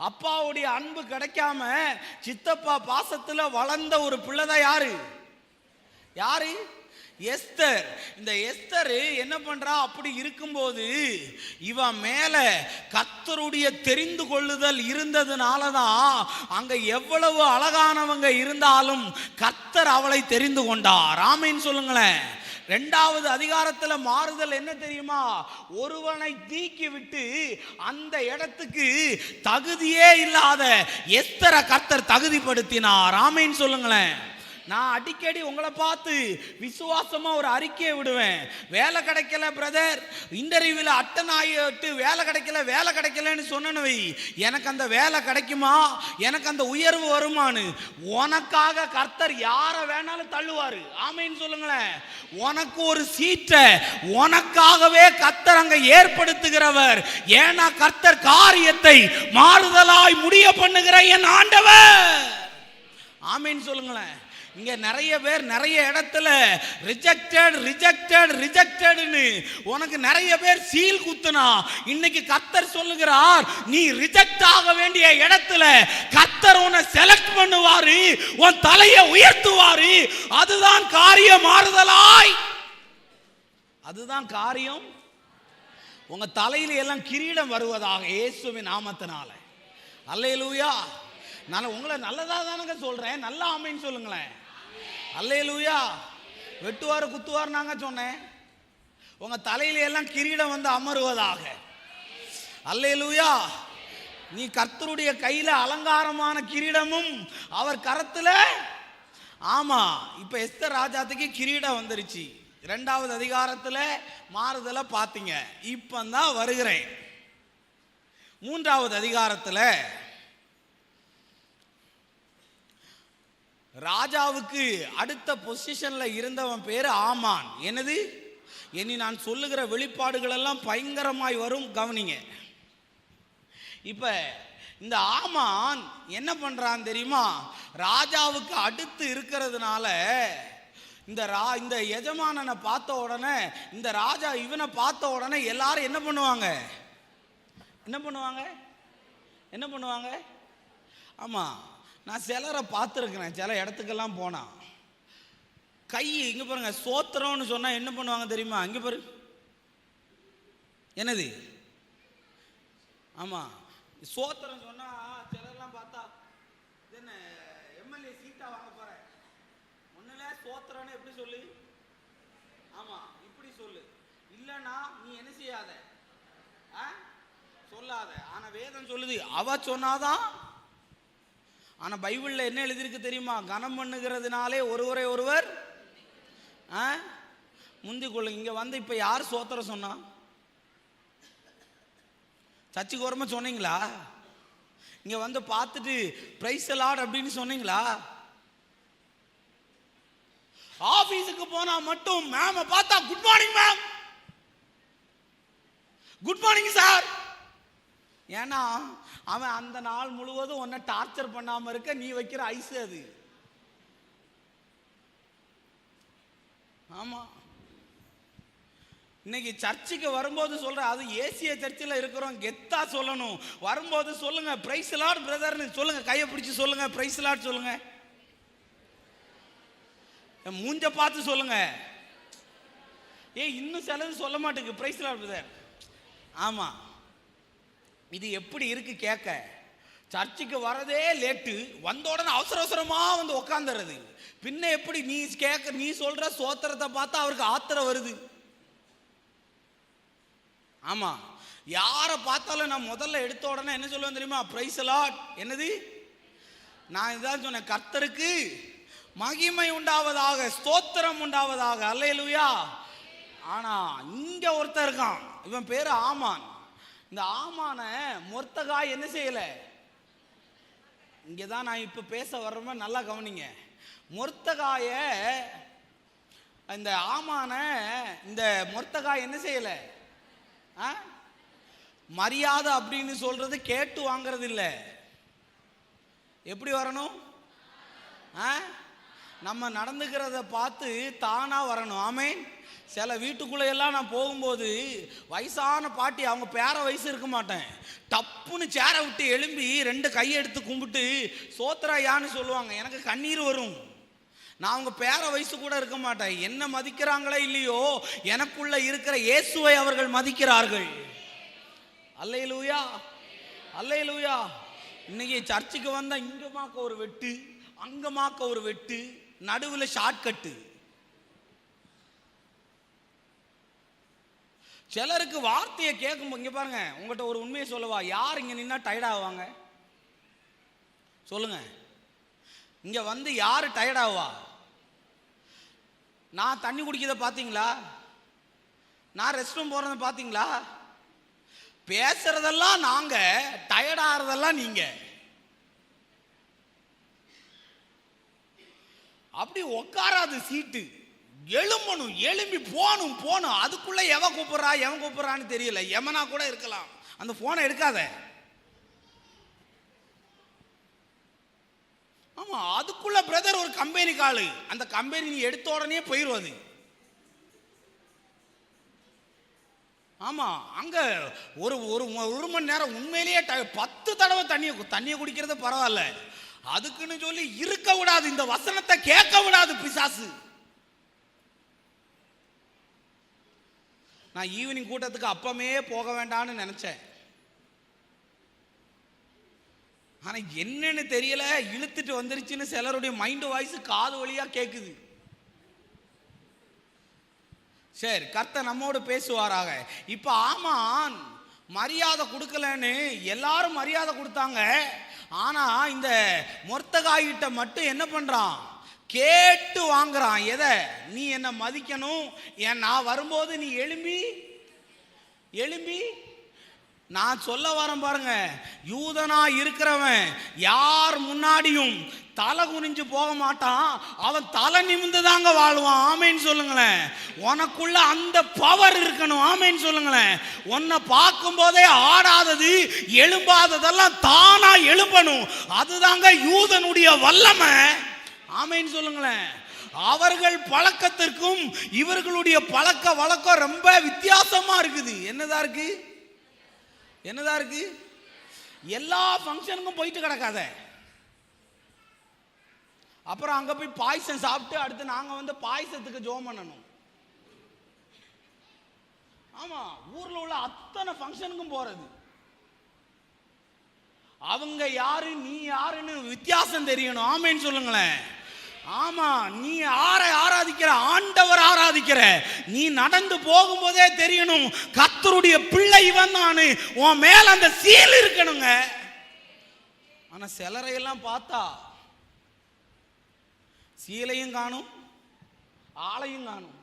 அப்பாவுடைய அன்பு கிடைக்காம சித்தப்பா பாசத்துல வளர்ந்த ஒரு பிள்ளைதான் யாரு? யாரு? எஸ்தர். இந்த எஸ்தர் என்ன பண்றா? அப்படி இருக்கும்போது இவ மேல கர்த்தருடைய தெரிந்து கொள்ளுதல் இருந்ததுனாலதான் அங்க எவ்வளவு அழகானவங்க இருந்தாலும் கர்த்தர் அவளை தெரிந்து கொண்டார். ஆமென் சொல்லுங்களேன். 2வது அதிகாரத்துல மாறுதல் என்ன தெரியுமா? ஒருவனை தீக்கி விட்டு அந்த இடத்துக்கு தகுதியே இல்லாத எஸ்தரை கர்த்தர் தகுதிப்படுத்தினார். ஆமென் சொல்லுங்களேன். நான் அடிக்கடி உங்களை பார்த்து விசுவாசமா ஒரு அறிக்கையை விடுவேன். வேலை கிடைக்கல பிரதர், இன்டர்வியூல அட்டன் ஆகிட்டு வேலை கிடைக்கலன்னு சொன்னேன்னு வை, எனக்கு அந்த வேலை கிடைக்குமா, எனக்கு அந்த உயர்வு வருமானு? உனக்காக கர்த்தர் யாரை வேணாலும் தள்ளுவாரு. ஆமென் சொல்லுங்களேன். உனக்கு ஒரு சீட்டை உனக்காகவே கர்த்தர் அங்க ஏற்படுத்துகிறவர். ஏன்னா கர்த்தர் காரியத்தை மாறுதலாய் முடிய பண்ணுகிற என் ஆண்டவர். ஆமென் சொல்லுங்களேன். இங்க நிறைய பேர் நிறைய இடத்துல ரிஜெக்டட்னு உனக்கு நிறைய பேர் சீல் குத்துனா, இன்னைக்கு கர்த்தர் சொல்லுகிறார், நீ ரிஜெக்ட் ஆக வேண்டிய இடத்துல கர்த்தர் உன்னை செலக்ட் பண்ணுவாரு, உன் தலையை உயர்த்துவாரு. அதுதான் காரியம் மாறுதலாய். அதுதான் காரியம். உங்க தலையில எல்லாம் கிரீடம் வருவதாக இயேசுவின் நாமத்தினால. அல்லேலூயா. நான் உங்களை நல்லதா தானங்க சொல்றேன். நல்ல ஆமென் சொல்லுங்களேன். அல்லேலூயா. வெட்டுவார் குத்துவார் நாங்க சொன்னேன். உங்க தலையில எல்லாம் கிரீடம் வந்து அமருவதாக. அல்லேலூயா. நீ கர்த்தருடைய கையில அலங்காரமான கிரீடமும் அவர் கரத்துல. ஆமா, இப்ப எஸ்தர் ராஜாத்துக்கு கிரீடம் வந்துருச்சு. 2வது அதிகாரத்துல மாறுதல பாத்தீங்க. இப்பதான் வருகிறேன் 3வது அதிகாரத்துல. ராஜாவுக்கு அடுத்த பொசிஷன்ல இருந்தவன் பேரு ஆமான். என்னது? இனி நான் சொல்லுகிற வெளிப்பாடுகள் எல்லாம் பயங்கரமாய் வரும், கவனிங்க. இப்ப இந்த ஆமான் என்ன பண்றான் தெரியுமா? ராஜாவுக்கு அடுத்து இருக்கிறதுனால இந்த எஜமானனை பார்த்த உடனே, இந்த ராஜா இவனை பார்த்த உடனே எல்லாரும் என்ன பண்ணுவாங்க? ஆமா, நான் சிலரை பார்த்துருக்கிறேன். சில இடத்துக்கெல்லாம் போனா கை இங்க பாருங்க, சோத்திரம்னு சொன்னா என்ன பண்ணுவாங்க தெரியுமா? இங்க பாரு, என்னது? ஆமா, சோத்திரம் சொன்னா சிலர்லாம் பார்த்தா என்ன எம்எல்ஏ சீட்டா வாங்க போற, ஒண்ணுல சோத்திரம்னு எப்படி சொல்லு? ஆமா, இப்படி சொல்லு. இல்லைன்னா நீ என்ன செய்யாத, சொல்லாத. ஆனா வேதம் சொல்லுது, அவ சொன்னாதான். ஆனா பைபிள்ல என்ன எழுதிருக்கு தெரியுமா? கனம் பண்ணுகிறதுனாலே ஒருவரை ஒருவர் முந்தி கொள்ளுங்க. இங்க வந்து இப்ப யார் சோத்திரம் சொன்னா? சர்ச்சுக்கு வரமா சொன்னீங்களா? இங்க வந்து பார்த்துட்டு பிரைஸ் லார்ட் அப்படின்னு சொன்னீங்களா? ஆபீஸுக்கு போனா மட்டும் மேம் பார்த்தா good morning ma'am, good morning sir. ஏன்னா அவன் அந்த நாள் முழுவதும் உன்னை டார்ச்சர் பண்ணாம இருக்க நீ வைக்கிற ஐஸ் அது. ஆமா, இன்னைக்கு சர்ச்சுக்கு வரும்போது சொல்ற, அது ஏசிய சர்ச்சில் இருக்கிறோம், கெத்தா சொல்லணும். வரும்போது சொல்லுங்க பிரைஸ் லார்ட் பிரதர்னு சொல்லுங்க, கையை பிடிச்சு சொல்லுங்க பிரைஸ் லார்ட் சொல்லுங்க, மூஞ்ச பார்த்து சொல்லுங்க. இன்னும் சிலது சொல்ல மாட்டேங்குது பிரைஸ் லார்ட் பிரதர். ஆமா, இது எப்படி இருக்கு கேட்க? சர்ச்சுக்கு வரதே லேட்டு, வந்த உடனே அவசர அவசரமா வந்து உக்காந்துறது. பின்ன எப்படி நீ சொல்ற சோத்திரத்தை பார்த்தா அவருக்கு ஆத்திரம் வருது. ஆமா, யாரை பார்த்தாலும் நான் முதல்ல எடுத்த உடனே என்ன சொல்லுவேன் தெரியுமா? Praise Lord. என்னது? நான் இதான் சொன்னேன், கர்த்தருக்கு மகிமை உண்டாவதாக, ஸ்தோத்திரம் உண்டாவதாக. அல்லேலூயா. ஆனா இங்க ஒருத்தர் இருக்கான், இவன் பேரு ஆமான். இந்த ஆமான மொர்தெகாய் என்ன செய்யல? இங்கதான் நான் இப்ப பேச வர்றோமே, நல்லா கவனிங்க. மொர்தெகாய, இந்த ஆமான இந்த மொர்தெகாய் என்ன செய்யல? மரியாதை அப்படின்னு சொல்றது கேட்டு வாங்கிறது இல்ல. எப்படி வரணும்? நம்ம நடந்துக்கிறத பார்த்து தானா வரணும். ஆமேன். சில வீட்டுக்குள்ள எல்லாம் நான் போகும்போது வயசான பாட்டி, அவங்க பேர வயசு இருக்க மாட்டேன், டப்புன்னு சேரை விட்டு எழும்பி 2 கையை எடுத்து கும்பிட்டு சோத்ராயான்னு சொல்லுவாங்க. எனக்கு கண்ணீர் வரும். நான் அவங்க பேர வயசு கூட இருக்க மாட்டேன். என்ன மதிக்கிறாங்களோ இல்லையோ, எனக்குள்ள இருக்கிற இயேசுவை அவர்கள் மதிக்கிறார்கள். அல்லேலூயா, அல்லேலூயா. இன்னைக்கு சர்ச்சுக்கு வந்தா இங்கமாக்க ஒரு வெட்டு, அங்கமாக்க ஒரு வெட்டு, நடுவில் ஷார்ட்கட்டு. சிலருக்கு வார்த்தையை கேட்கும். இங்க பாருங்க, உங்கள்கிட்ட ஒரு உண்மையை சொல்லவா? யார் இங்க நின்னா டயர்ட் ஆவாங்க? சொல்லுங்க. இங்க வந்து யாரு டயர்ட் ஆவா? நான் தண்ணி குடிக்கிறத பாத்தீங்களா? நான் ரெஸ்ட் ரூம் போறத பாத்தீங்களா? பேசுறதெல்லாம் நாங்க, டயர்ட் ஆறதெல்லாம் நீங்க. அப்படி உட்காராது சீட்டு, எழும்பணும், எழும்பி போகணும். அதுக்குள்ள எவன் கூப்பிடுறான்னு தெரியல. எமனா கூட இருக்கலாம். அந்த போனை எடுக்காத. ஆமா, அதுக்குள்ள பிரதர் ஒரு கம்பெனி காலு, அந்த கம்பெனி நீ எடுத்த உடனே போயிடுவது. ஆமா, அங்க ஒரு ஒரு மணி நேரம் உண்மையிலேயே 10 தடவை தண்ணியை குடிக்கிறது பரவாயில்ல, அதுக்குன்னு சொல்லி இருக்க விடாது. இந்த வசனத்தை கேட்க விடாது பிசாசு. நான் ஈவினிங் கூட்டத்துக்கு அப்பமே போக வேண்டாம்னு நினைச்சேன். ஆனா என்னன்னு தெரியல, இழுத்துட்டு வந்துருச்சுன்னு சிலருடைய மைண்ட் வாய்ஸ் காது வழியா கேக்குது. சரி, கர்த்தர் நம்மோடு பேசுவாராக. இப்ப ஆமான் மரியாதை கொடுக்கலன்னு எல்லாரும் மரியாதை கொடுத்தாங்க. ஆனா இந்த மொர்தெகாயிட்ட மட்டும் என்ன பண்றான்? கேட்டு வாங்குறான். எதை? நீ என்ன மதிக்கணும், நான் வரும்போது நீ எழும்பி நான் சொல்ல வரேன் பாருங்க. யூதனா இருக்கிறவன் யார் முன்னாடியும் தலை குனிஞ்சு போக மாட்டான். அவன் தலை நிமிந்து தாங்க வாழ்வான். ஆமேன்னு சொல்லுங்களேன். உனக்குள்ள அந்த பவர் இருக்கணும். ஆமேன்னு சொல்லுங்களேன். உன்னை பார்க்கும் போதே ஆடாதது, எழும்பாததெல்லாம் தானா எழும்பணும். அதுதாங்க யூதனுடைய வல்லமை. ஆமேன்னு சொல்லுங்களேன். அவர்கள் பழக்கத்திற்கும் இவர்களுடைய பழக்க வழக்கம் ரொம்ப வித்தியாசமா இருக்குது. என்னதா இருக்கு? எல்லா ஃபங்க்ஷனுக்கும் போயிட்டு கிடக்காத. அப்புறம் அங்க போய் பாயசம் சாப்பிட்டு அடுத்து நாங்க வந்து பாயசத்துக்கு ஜெபம் பண்ணணும். ஆமா, ஊர்ல உள்ள அத்தனை ஃபங்க்ஷனுக்கும் போறது. அவங்க யாரு நீ யாருன்னு வித்தியாசம் தெரியணும். ஆமேன்னு சொல்லுங்களேன். ஆமா, நீ யாரை ஆராதிக்கிற? ஆண்டவர் ஆராதிக்கிற. நீ நடந்து போகும்போதே தெரியணும் கர்த்தருடைய பிள்ளை இவன் தானு. உன் மேல அந்த சீல் இருக்கணுங்க. ஆனா சிலரையெல்லாம் பார்த்தா சீலையும் காணும், ஆளையும் காணும்.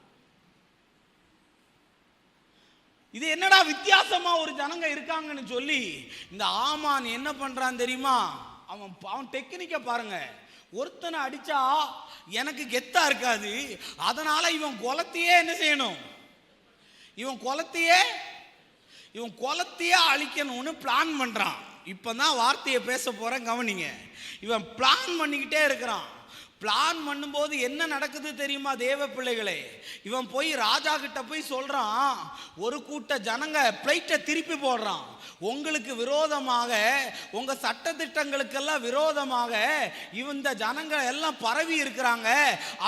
இது என்னடா வித்தியாசமா ஒரு ஜனங்க இருக்காங்கன்னு சொல்லி இந்த ஆமான் என்ன பண்றான் தெரியுமா? அவன் டெக்னிக்க பாருங்க. ஒருத்தனை அடிச்சா எனக்கு கெத்தா இருக்காது, அதனால இவன் குலத்தையே என்ன செய்யணும்? இவன் குலத்தையே அழிக்கணும்னு பிளான் பண்றான். இப்பதான் வார்த்தையை பேச போறேன், கவனிங்க. இவன் பிளான் பண்ணிக்கிட்டே இருக்கிறான். பிளான் பண்ணும்போது என்ன நடக்குது தெரியுமா தேவ பிள்ளைகளே? இவன் போய் ராஜா கிட்ட போய் சொல்றான். ஒரு கூட்ட ஜனங்க பிளைட்டை திருப்பி போடுறான். உங்களுக்கு விரோதமாக, உங்க சட்ட திட்டங்களுக்கெல்லாம் விரோதமாக இந்த ஜனங்க எல்லாம் பரவி இருக்கிறாங்க.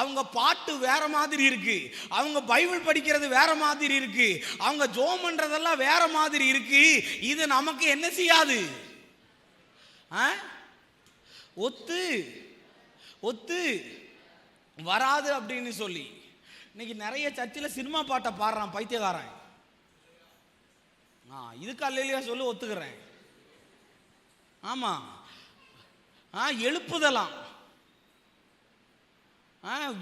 அவங்க பாட்டு வேற மாதிரி இருக்கு, அவங்க பைபிள் படிக்கிறது வேற மாதிரி இருக்கு, அவங்க ஜெபம் பண்றதெல்லாம் வேற மாதிரி இருக்கு. இது நமக்கு என்ன செய்யாது? ஒத்து வராது அப்படின்னு சொல்லி இன்னைக்கு நிறைய சர்ச்சில் சினிமா பாட்டை பாடுறான் பைத்தியக்காரன். இதுக்கு அல்லேலூயா சொல்லு, ஒத்துக்கிறேன். ஆமா, எழுப்புதலாம்.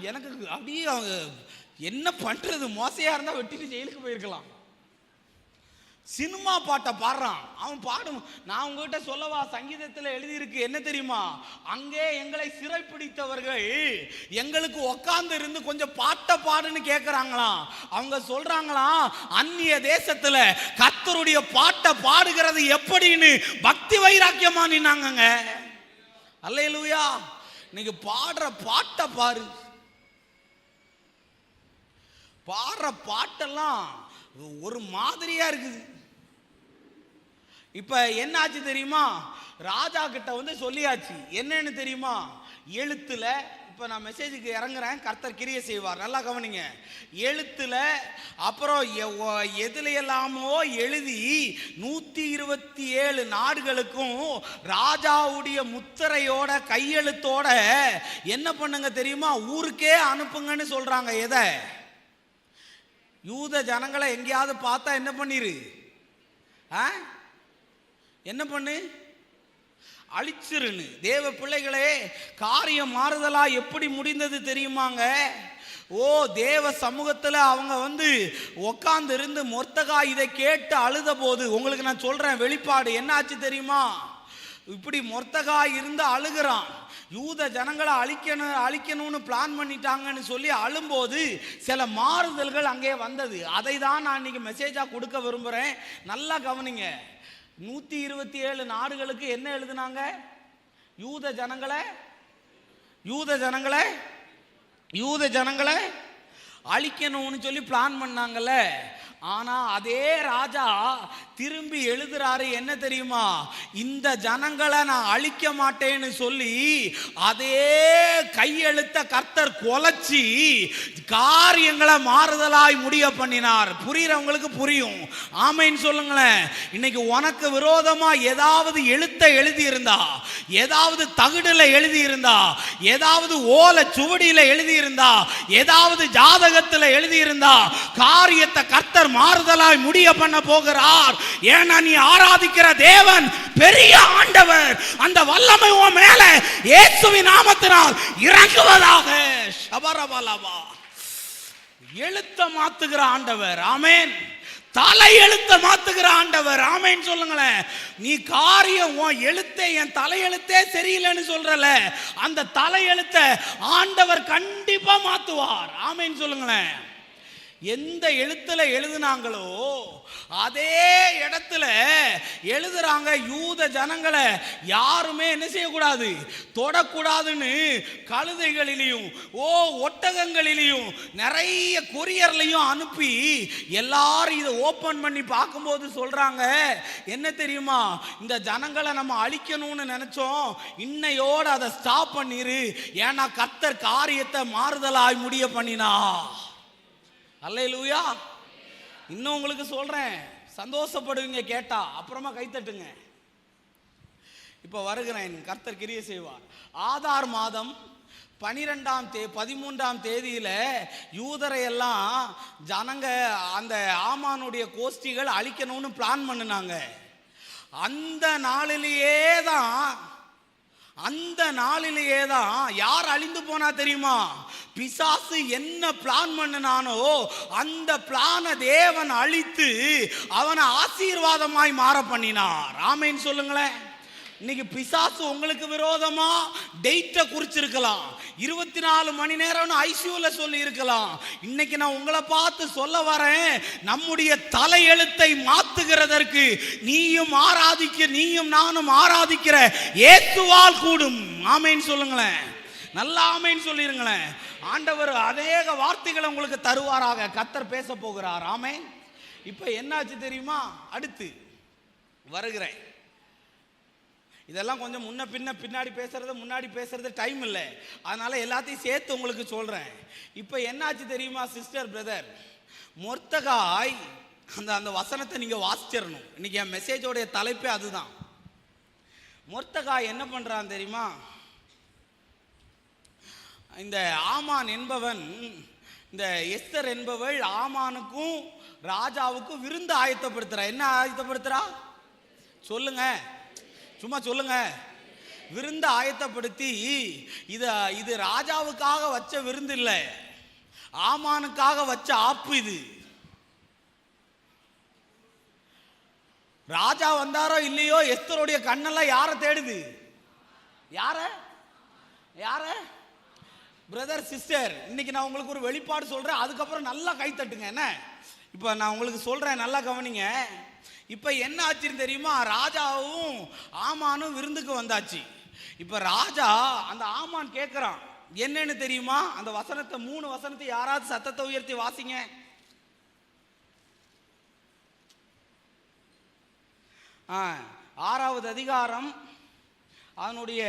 எனக்கு அப்படியே அவங்க என்ன பண்றது, மோசையா இருந்தா வெட்டிட்டு ஜெயிலுக்கு போயிருக்கலாம். சினிமா பாட்டை பாடுறான் அவன், பாடும். நான் உங்ககிட்ட சொல்லவா, சங்கீதத்தில் எழுதியிருக்கு என்ன தெரியுமா, அங்கே எங்களை சிறைப்பிடித்தவர்கள் எங்களுக்கு உக்காந்து இருந்து கொஞ்சம் பாட்டை பாடுன்னு கேட்குறாங்களாம். அவங்க சொல்றாங்களாம், அந்நிய தேசத்துல கர்த்தருடைய பாட்டை பாடுகிறது எப்படின்னு பக்தி வைராக்கியமா நின்னாங்க. அல்லேலூயா. இன்னைக்கு பாடுற பாட்டை பாரு, பாடுற பாட்டெல்லாம் ஒரு மாதிரியா இருக்குது. இப்ப என்ன ஆச்சு தெரியுமா, ராஜா கிட்ட சொல்லியாச்சு. என்னன்னு தெரியுமா, எழுத்துல, இப்ப நான் மெசேஜுக்கு இறங்குறேன், கர்த்தர் கிரியை செய்வார், நல்லா கவனிங்க. எழுத்துல அப்புறம் எதுல எல்லாமோ எழுதி 127 நாடுகளுக்கும் ராஜாவுடைய முத்திரையோட கையெழுத்தோட என்ன பண்ணுங்க தெரியுமா, ஊருக்கே அனுப்புங்கன்னு சொல்றாங்க. எதை? யூத ஜனங்களை எங்கேயாவது பார்த்தா என்ன பண்ணிரு, என்ன பண்ணு, அழிச்சிருன்னு. தேவ பிள்ளைகளே, காரியம் மாறுதலா எப்படி முடிந்தது தெரியுமாங்க? தேவ சமூகத்தில் அவங்க உட்கார்ந்து இருந்து மொர்தகா இதை கேட்டு அழுத போது, உங்களுக்கு நான் சொல்றேன் வெளிப்பாடு என்ன ஆச்சு தெரியுமா, இப்படி மொர்தகா இருந்து அழுகிறான். யூத ஜனங்களை அழிக்கணும்னு பிளான் பண்ணிட்டாங்கன்னு சொல்லி அழும்போது சில மாறுதல்கள் அங்கே வந்தது. அதை தான் நான் இன்னைக்கு மெசேஜா கொடுக்க விரும்புறேன். நல்லா கவனிங்க. 127 நாடுகளுக்கு என்ன எழுதுனாங்க? யூத ஜனங்களை அழிக்கணும்னு சொல்லி பிளான் பண்ணாங்கல்ல. ஆனா அதே ராஜா திரும்பி எழுதுறாரு, என்ன தெரியுமா, இந்த ஜனங்களை நான் அழிக்க மாட்டேன்னு சொல்லி அதே கையெழுத்த கர்த்தர் கொலைச்சி காரியங்களை மாறுதலாய் முடிய பண்ணினார். புரியுறவங்களுக்கு புரியும், ஆமைன்னு சொல்லுங்களேன். இன்னைக்கு உனக்கு விரோதமா ஏதாவது எழுத்தை எழுதி இருந்தா, ஏதாவது தகுடுல எழுதி இருந்தா, ஏதாவது ஓலை சுவடியில எழுதி இருந்தா, ஏதாவது ஜாதகத்தில் எழுதி இருந்தா, காரியத்தை கர்த்தர் மாறுதலாய் முடிய பண்ண போகிறார். ஏன்னா நீ ஆராதிக்கிற தேவன் பெரிய ஆண்டவர். அந்த வல்லமை உன் மேல இயேசுவின் நாமத்தினால் இறங்குவதாக. ஷபரபலவா. எழுத்த மாத்துகிற ஆண்டவர். ஆமென். தலை எழுத்த மாத்துகிற ஆண்டவர். ஆமென் சொல்லுங்களேன். நீ காரியம் உன் எழுத்தே, என் தலையெழுத்தே சரியில்லைன்னு சொல்றல, அந்த தலையெழுத்த ஆண்டவர் கண்டிப்பா மாத்துவார். ஆமென் சொல்லுங்களேன். எந்த எழுத்துல எழுதுனாங்களோ அதே இடத்துல எழுதுறாங்க. யூத ஜனங்களை யாருமே என்ன செய்யக்கூடாது, தொடக்கூடாதுன்னு கழுதைகளிலையும் ஒட்டகங்களிலையும் நிறைய கொரியர்லையும் அனுப்பி எல்லாரும் இதை ஓபன் பண்ணி பார்க்கும்போது சொல்றாங்க, என்ன தெரியுமா, இந்த ஜனங்களை நம்ம அழிக்கணும்னு நினைச்சோம், இன்னையோட அதை ஸ்டாப் பண்ணிரு. ஏன்னா கர்த்தர் காரியத்தை மாறுதலாய் முடிய பண்ணினா. அல்லேலூயா. இன்னும் உங்களுக்கு சொல்றேன், சந்தோஷப்படுவீங்க கேட்டா, அப்புறமா கைத்தட்டுங்க. இப்ப வருகிறேன், கர்த்தர் கிரியை செய்வார். ஆதார் மாதம் 13ஆம் தேதியில யூதரை எல்லாம் ஜனங்க அந்த ஆமானுடைய கோஷ்டிகள் அழிக்கணும்னு பிளான் பண்ணினாங்க. அந்த நாளிலேயே தான் யார் அழிந்து போனா தெரியுமா, பிசாசு என்ன பிளான் பண்ணினானோ அந்த பிளானை தேவன் அழித்து அவனை ஆசீர்வாதமாய் மாற பண்ணினார். ஆமென் சொல்லுங்களேன். இன்னைக்கு பிசாசு உங்களுக்கு விரோதமா டேட்டை குறிச்சிருக்கலாம், 24 மணி நேரம் ஐசியூல சொல்லி இருக்கலாம். இன்னைக்கு நான் உங்களை பார்த்து சொல்ல வரேன், நம்முடைய தலையெழுத்தை மாத்துகிறதற்கு நீயும் நானும் ஆராதிக்கிற இயேசுவால் கூடும். ஆமென் சொல்லுங்களேன். நல்ல ஆமென் சொல்லிருங்களேன். ஆண்டவர் அநேக வார்த்தைகளை உங்களுக்கு தருவாராக. கர்த்தர் பேச போகிறார். ஆமென். இப்ப என்னாச்சு தெரியுமா, அடுத்து வருகிறேன். இதெல்லாம் கொஞ்சம் பின்னாடி பேசுறது டைம் இல்லை, அதனால எல்லாத்தையும் சேர்த்து உங்களுக்கு சொல்றேன். இப்ப என்னாச்சு தெரியுமா சிஸ்டர், பிரதர், மொர்தகாய் அந்த வசனத்தை நீங்க வாசிச்சிடணும். இன்னைக்கு என் மெசேஜோடைய தலைப்பே அதுதான். மொர்தகாய் என்ன பண்றான் தெரியுமா, இந்த ஆமான் என்பவன் இந்த எஸ்தர் என்பவள் ஆமானுக்கும் ராஜாவுக்கும் விருந்து ஆயத்தப்படுத்துறா. என்ன ஆயத்தப்படுத்துறா சொல்லுங்க, சும்மா சொல்லுங்க. விருந்து ஆயத்தப்படுத்தி இது ராஜாவுக்காக வச்ச விருந்து இல்லை, ஆமானுக்காக வச்ச ஆப்பு. இது ராஜா வந்தாரோ இல்லையோ எஸ்தருடைய கண்ணெல்லாம் யாரை தேடுது? யார பிரதர் சிஸ்டர், இன்னைக்கு நான் உங்களுக்கு ஒரு வெளிப்பாடு சொல்றேன், அதுக்கப்புறம் நல்லா கை தட்டுங்க. என்ன இப்போ நான் உங்களுக்கு சொல்றேன், நல்லா கவனிங்க. இப்போ என்ன ஆச்சுன்னு தெரியுமா? ராஜாவும் ஆமானும் விருந்துக்கு வந்தாச்சு. இப்போ ராஜா அந்த ஆமான் கேட்குறான், என்னன்னு தெரியுமா? அந்த வசனத்தை 3 வசனத்தை யாராவது சத்தத்தை உயர்த்தி வாசிங்க. ஆறாவது அதிகாரம் அதனுடைய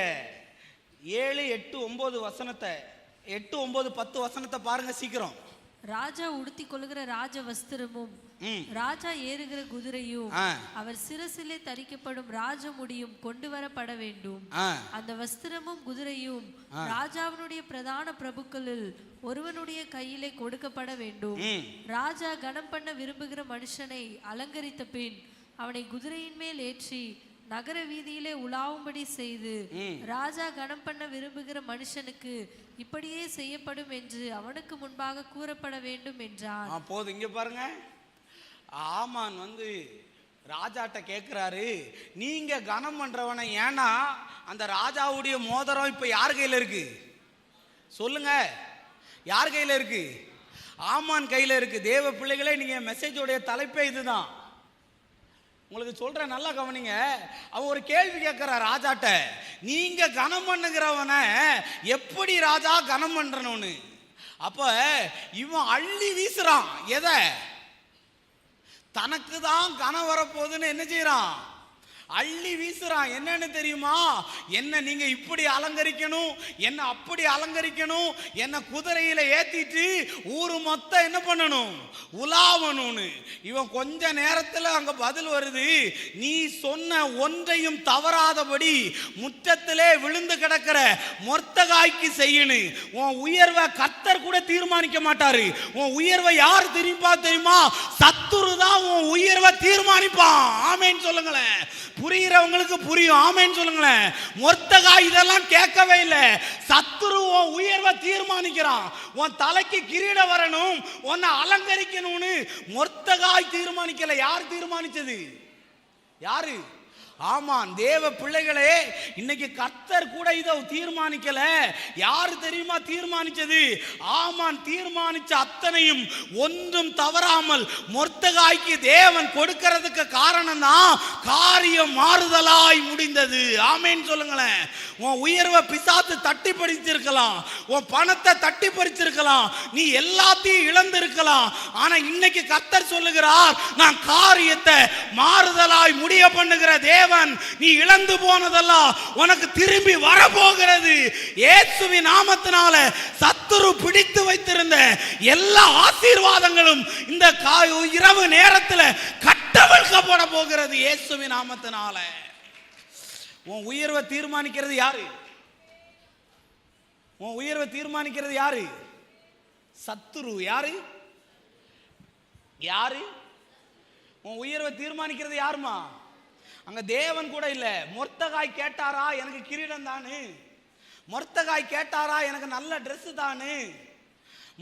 7, 8, 9 வசனத்தை, 8, 9, 10 வசனத்தை பாருங்க சீக்கிரம். ராஜா உடுத்தி கொள்கிற ராஜ வஸ்திரமும் ராஜா ஏறுகிற குதிரையும் அவர் சிரசிலே தரிக்கப்படும் ராஜ முடியும் கொண்டு வரப்பட வேண்டும். அந்த வஸ்திரமும் குதிரையும் ராஜாவினுடைய பிரதான பிரபுக்களில் ஒருவனுடைய கையிலே கொடுக்கப்பட வேண்டும். ராஜா கனம் பண்ண விரும்புகிற மனுஷனை அலங்கரித்த பின் அவனை குதிரையின் மேல் ஏற்றி நகர வீதியிலே உலாவும்படி செய்து, ராஜா கனம் பண்ண விரும்புகிற மனுஷனுக்கு இப்படியே செய்யப்படும் என்று அவனுக்கு முன்பாக கூறப்பட வேண்டும் என்றான். போதும், இங்க பாருங்க. ஆமான் ராஜாட்ட கேட்கிறாரு, நீங்க கனம் பண்றவனை, ஏன்னா அந்த ராஜாவுடைய மோதிரம் இப்ப யார் கையில இருக்கு சொல்லுங்க? யார் கையில இருக்கு? ஆமான் கையில இருக்கு. தேவ பிள்ளைகளே, நீங்க மெசேஜோடைய தலைப்பே இதுதான். உங்களுக்கு சொல்றேன், நல்லா கவனிங்க. அவன் ஒரு கேள்வி கேட்கிற ராஜாட்ட, நீங்க கனம் பண்ணுகிறவனை எப்படி ராஜா கனம் பண்றணும்னு. அப்ப இவன் அள்ளி வீசுறான். எதை? தனக்கு தான் கனம் வரப்போகுதுன்னு என்ன செய்யறான்? அள்ளி வீசுறான். என்னன்னு தெரியுமா? என்ன நீங்க இப்படி அலங்கரிக்கணும், என்ன அப்படி அலங்கரிக்கணும், என்ன குதிரையில ஏத்திட்டு ஊரு மொத்தம் என்ன பண்ணணும்? உலாவணும்னு. இவன் கொஞ்ச நேரத்துல அங்க பதில் வருது, நீ சொன்ன ஒன்றையும் தவறாதபடி முற்றத்திலே விழுந்து கிடக்கிற மொர்தகாய்க்கு செய்யணும். உன் உயர்வை கர்த்தர் கூட தீர்மானிக்க மாட்டாரு. உன் உயர்வை யார் தெரியுமா? சத்துரு தான் உன் உயர்வை தீர்மானிப்பான். ஆமேன்னு சொல்லுங்களேன். புரிகிறவங்களுக்கு புரியும். ஆமேன்னு சொல்லுங்களேன். மொர்தகாய் இதெல்லாம் கேட்கவே இல்லை. சத்துரு உன் உயர்வை தீர்மானிக்கிறான். உன் தலைக்கு கிரீடம் வரணும், உன்னை அலங்கரிக்கணும்னு மொர்தகாய் தீர்மானிக்கல. யார் தீர்மானிச்சது? யாரு? ஆமான். தேவ பிள்ளைகளே, இன்னைக்கு கர்த்தர் கூட இதை தீர்மானிக்கல. யாரு தெரியுமா தீர்மானிச்சது? ஆமான் தீர்மானிச்ச அத்தனையும் ஒன்றும் தவறாமல் மொர்தகாய்க்கு தேவன் கொடுக்கிறதுக்கு காரணம் தான் காரியம் மாறுதலாய் முடிந்தது. ஆமேன்னு சொல்லுங்களேன். உன் உயர்வை பிசாசு தட்டி பறிச்சிருக்கலாம், உன் பணத்தை தட்டி பறிச்சிருக்கலாம், நீ எல்லாத்தையும் இழந்திருக்கலாம். ஆனா இன்னைக்கு கர்த்தர் சொல்லுகிறார், நான் காரியத்தை மாறுதலாய் முடிய பண்ணுகிற தேவன். நீ இழந்து போனதெல்லாம் உனக்கு திரும்பி வரப்போகிறது. இயேசுவின் நாமத்தினால சத்துரு பிடித்து வைத்திருந்த எல்லா ஆசீர்வாதங்களும் இந்த இரவு நேரத்தில் கட்டவிழ்க்கப்பட போகிறது இயேசுவின் நாமத்தினால. உன் உயர்வை தீர்மானிக்கிறது யாரு? உன் உயர்வை தீர்மானிக்கிறது யாரு? சத்துரு. யாரு? யாரு? உன் உயர்வை தீர்மானிக்கிறது யாருமா? அங்க தேவன் கூட இல்ல. மொர்தகாய் கேட்டாரா எனக்கு கிரீடம் தானு? மொர்தகாய் கேட்டாரா எனக்கு நல்ல ட்ரெஸ் தானு?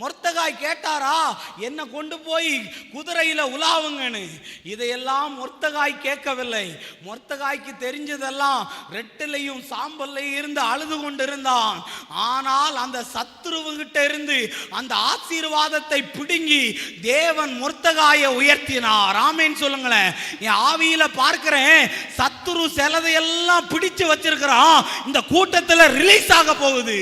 மொர்தகாய் கேட்டாரா என்ன கொண்டு போய் குதிரையில உலாவுங்கன்னு? இதையெல்லாம் மொர்தகாய் கேட்கவில்லை. மொர்தகாய்க்கு தெரிஞ்சதெல்லாம் ரெட்டிலையும் சாம்பல்லையும் இருந்து அழுது கொண்டிருந்தான். ஆனால் அந்த சத்துருவுகிட்ட இருந்து அந்த ஆசீர்வாதத்தை பிடுங்கி தேவன் மொர்தகாயை உயர்த்தினார். ஆமேன்னு சொல்லுங்களேன். என் ஆவியில பார்க்கிறேன், சத்துரு சிலதையெல்லாம் பிடிச்சு வச்சிருக்கிறான். இந்த கூட்டத்தில் ரிலீஸ் ஆக போகுது.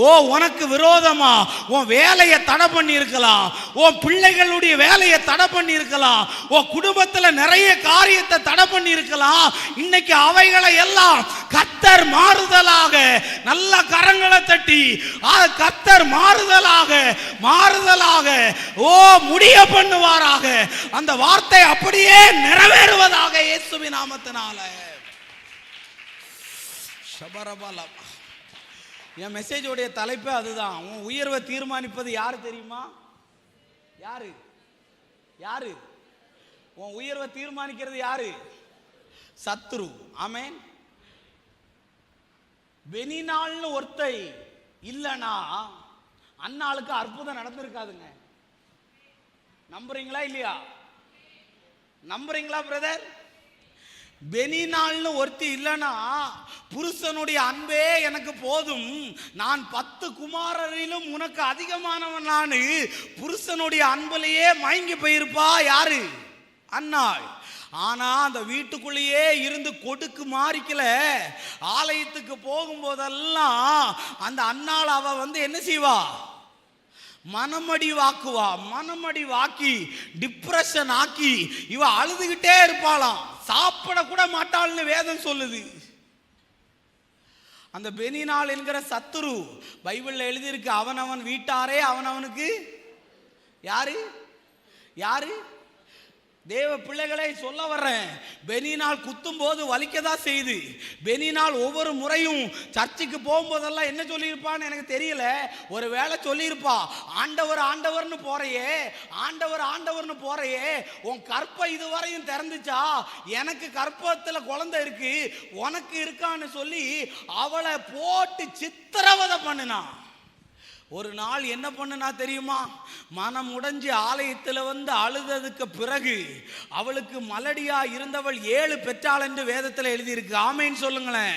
ஓ, உனக்கு விரோதமா உன் வேலையை தடை பண்ணி இருக்கலாம், உன் பிள்ளைகளுடைய வேலையை தடை பண்ணி இருக்கலாம், உன் குடும்பத்தில் நிறைய காரியத்தை தடை பண்ணி இருக்கலாம். இன்னைக்கு அவைகளை எல்லாம் கர்த்தர் மாறுதலாக, நல்ல கரங்களை தட்டி கர்த்தர் மாறுதலாக மாறுதலாக ஓ முடிய பண்ணுவாராக. அந்த வார்த்தை அப்படியே நிறைவேறுவதாக இயேசுவின் நாமத்தினால. ஷபரபலம். என் மெசேஜோடைய தலைப்பு அதுதான். உன் உயர்வை தீர்மானிப்பது யாரு தெரியுமா? யாரு? யாரு? உன் உயர்வை தீர்மானிக்கிறது யாரு? சத்துரு. ஆமென். பெனினாள்னு ஒருத்தை இல்லைன்னா அன்னாளுக்கு அற்புதம் நடந்திருக்காதுங்க. நம்புறீங்களா இல்லையா? நம்புறீங்களா பிரதர்? பெனினாள்னு ஒருத்தி இல்லைன்னா புருஷனுடைய அன்பே எனக்கு போதும், நான் 10 குமாரரிலும் உனக்கு அதிகமானவன் நான், புருஷனுடைய அன்புலையே மயங்கி போயிருப்பா. யாரு? அன்னாள். ஆனா அந்த வீட்டுக்குள்ளேயே இருந்து கொடுக்கு மாறிக்கல. ஆலயத்துக்கு போகும்போதெல்லாம் அந்த அன்னாள் அவ என்ன செய்வா? மனமடி வாக்குவா. மனமடி வாக்கி டிப்ரெஷன் ஆக்கி இவ அழுதுகிட்டே இருப்பாளாம். சாப்பிட கூட மாட்டாள்னு வேதம் சொல்லுது. அந்த பெனினாள் என்கிற சத்துரு பைபிள்ல எழுதியிருக்கு, அவனவன் வீட்டாரே அவனவனுக்கு யாரு? யாரு? தேவ பிள்ளைகளை சொல்ல வர்றேன். பெனினாள் குத்தும் போது வலிக்கதான் செய்யுது. பெனினாள் ஒவ்வொரு முறையும் சர்ச்சுக்கு போகும்போதெல்லாம் என்ன சொல்லியிருப்பான்னு எனக்கு தெரியல. ஒரு வேளை சொல்லியிருப்பா, ஆண்டவர் ஆண்டவர்னு போறையே, ஆண்டவர் ஆண்டவர்னு போறையே, உன் கற்பை இதுவரையும் திறந்துச்சா? எனக்கு கற்பத்தில் குழந்தை இருக்கு, உனக்கு இருக்கான்னு சொல்லி அவளை போட்டு சித்திரவதை பண்ணினான். ஒரு நாள் என்ன பண்ணுனா தெரியுமா? மனம் உடைஞ்சு ஆலயத்தில் அழுததுக்கு பிறகு அவளுக்கு மலடியா இருந்தவள் 7 பெற்றாள் என்று வேதத்தில் எழுதியிருக்கு. ஆமேன்னு சொல்லுங்களேன்.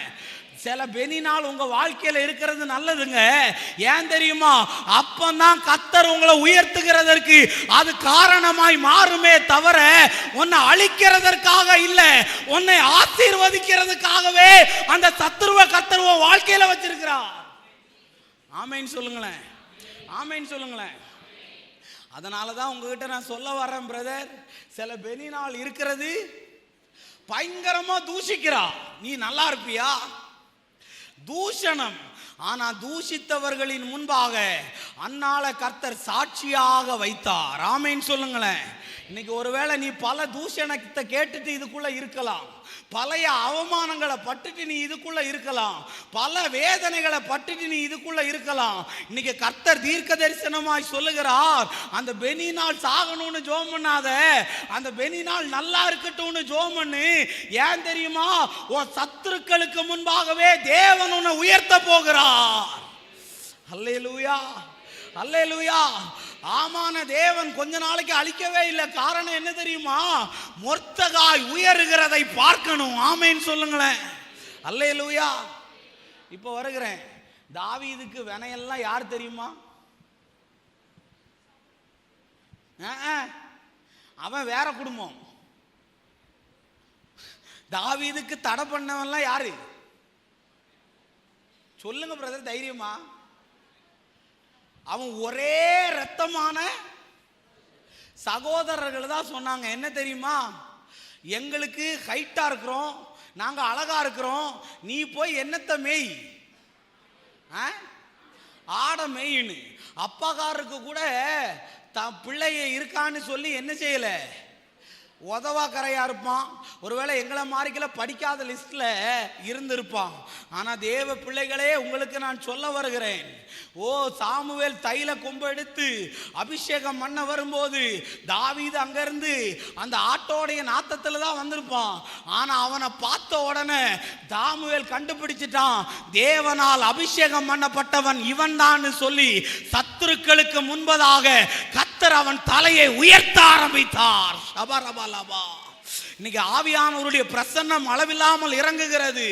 சில பெனினாள் உங்க வாழ்க்கையில இருக்கிறது நல்லதுங்க. ஏன் தெரியுமா? அப்பதான் கர்த்தர் உங்களை உயர்த்துகிறதற்கு அது காரணமாய் மாறுமே தவிர உன்னை அழிக்கிறதற்காக இல்ல, உன்னை ஆசீர்வதிக்கிறதுக்காகவே அந்த சத்துருவ கர்த்தர் உன் வாழ்க்கையில வச்சிருக்கிறார். ஆமேன்னு சொல்லுங்களேன். ஆமேன்னு சொல்லுங்களேன். அதனாலதான் உங்ககிட்ட நான் சொல்ல வர்றேன் பிரதர், சில பெனினாள் இருக்கிறது பயங்கரமா தூஷிக்கிறா. நீ நல்லா இருப்பியா? தூஷணம். ஆனா தூஷித்தவர்களின் முன்பாக அன்னால கர்த்தர் சாட்சியாக வைத்தார். ஆமேன்னு சொல்லுங்களேன். இன்னைக்கு ஒருவேளை நீ பல தூஷணத்தை கேட்டுட்டு இதுக்குள்ள இருக்கலாம், பழைய அவமானங்களை பட்டுட்டு நீ இதுக்குள்ள இருக்கலாம், பல வேதனைகளை பட்டுட்டு நீ இதுக்குள்ள இருக்கலாம். இன்னைக்கு கர்த்தர் தீர்க்க தரிசனமாய் சொல்லுகிறார், அந்த பெனினாள் சாகணும்னு ஜெபம் பண்ணாத, அந்த பெனினாள் நல்லா இருக்கட்டும்னு ஜெபம் பண்ணு. ஏன் தெரியுமா? உன் சத்துருக்களுக்கு முன்பாகவே தேவன் உன்னை உயர்த்த போகிறார். அல்லேலூயா, அல்லேலூயா. ஆமான தேவன் கொஞ்ச நாளைக்கு அழிக்கவே இல்லை. காரணம் என்ன தெரியுமா? மொர்தெகாய் உயர்கிறதை பார்க்கணும். ஆமேன்னு சொல்லுங்களேன். அல்லேலூயா. இப்போ வருகிறேன். தாவீதுக்கு வினையெல்லாம் யார் தெரியுமா? அவன் வேற குடும்பம். தாவீதுக்கு தடை பண்ணவன்லாம் யாரு? சொல்லுங்க பிரதர் தைரியமா. அவன் ஒரே ரத்தமான சகோதரர்கள் தான் சொன்னாங்க. என்ன தெரியுமா? எங்களுக்கு ஹைட்டா இருக்கிறோம், நாங்க அழகா இருக்கிறோம், நீ போய் என்னத்த மேய், ஆட மேயின்னு. அப்பாக்காருக்கு கூட பிள்ளைய இருக்கான்னு சொல்லி என்ன செய்யல, உதவா கரையா இருப்பான். ஒருவேளை எங்களை மாறிக்கல படிக்காத லிஸ்ட்ல இருந்திருப்பான். ஆனா தேவ பிள்ளைகளே, உங்களுக்கு நான் சொல்ல வருகிறேன், ஓ சாமுவேல் தைல கொம்பு எடுத்து அபிஷேகம் பண்ண வரும்போது தாவீது அங்கிருந்து அந்த ஆட்டோடைய நாத்தத்துல தான் வந்திருப்பான். ஆனா அவனை பார்த்த உடனே சாமுவேல் கண்டுபிடிச்சிட்டான், தேவனால் அபிஷேகம் பண்ணப்பட்டவன் இவன் தான் சொல்லி சத்துருக்களுக்கு முன்பதாக கர்த்தர் அவன் தலையை உயர்த்த ஆரம்பித்தார். இன்னைக்கு ஆவியானவருடைய பிரசன்னம் அளவில்லாமல் இறங்குகிறது,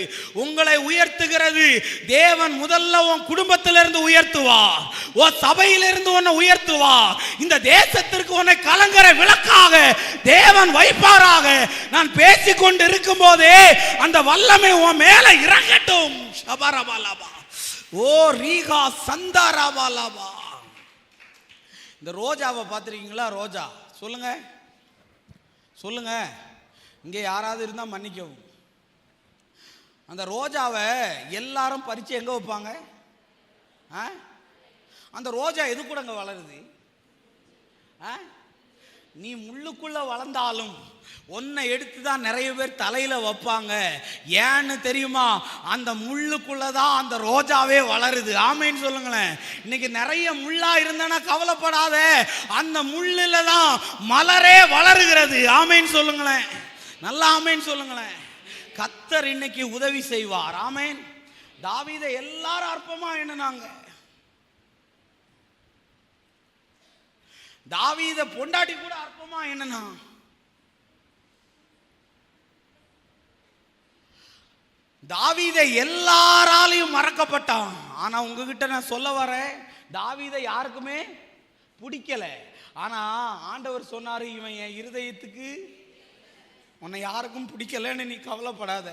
உங்களை உயர்த்துகிறது. தேவன் முதல்ல உன் குடும்பத்திலிருந்து உயர்த்துவா, உன் சபையிலிருந்து உன்னை உயர்த்துவா, இந்த தேசத்திற்கு உன்னை கலங்கர விளக்காக தேவன் வைப்பாராக. நான் பேசிக்கொண்டு இருக்கும் போதே அந்த வல்லமை உன் மேல இறங்கட்டும். ஓ ரீகா சந்தாராபாலாபா. இந்த ரோஜாவை பார்த்துருக்கீங்களா? ரோஜா சொல்லுங்க, சொல்லுங்க. இங்கே யாராவது இருந்தால் மன்னிக்கவும். அந்த ரோஜாவை எல்லாரும் பறித்து எங்கே வைப்பாங்க? அந்த ரோஜா எது கூட அங்கே வளருது? நீ முள்ளுக்குள்ள வளர்ந்தாலும் உன்னை எடுத்து தான் நிறைய பேர் தலையில வைப்பாங்க. ஏன்னு தெரியுமா? அந்த முள்ளுக்குள்ளதான் அந்த ரோஜாவே வளருது. ஆமேன்னு சொல்லுங்களேன். இன்னைக்கு நிறைய முள்ளா இருந்தானா கவலைப்படாத, அந்த முள்ளுல தான் மலரே வளருகிறது. ஆமேன்னு சொல்லுங்களேன். நல்லா ஆமேன்னு சொல்லுங்களேன். கர்த்தர் இன்னைக்கு உதவி செய்வார். ஆமேன். தாவீதை எல்லாரும் அற்பமா எண்ணுனாங்க. தாவீதை பொண்டாட்டி கூட அற்பமா என்னன்னா, தாவீதை எல்லாராலையும் மறக்கப்பட்டான். ஆனா உங்ககிட்ட நான் சொல்ல வரேன், தாவீதை யாருக்குமே பிடிக்கல. ஆனா ஆண்டவர் சொன்னாரு, இவன் என் இருதயத்துக்கு, உன்னை யாருக்கும் பிடிக்கலன்னு நீ கவலைப்படாத,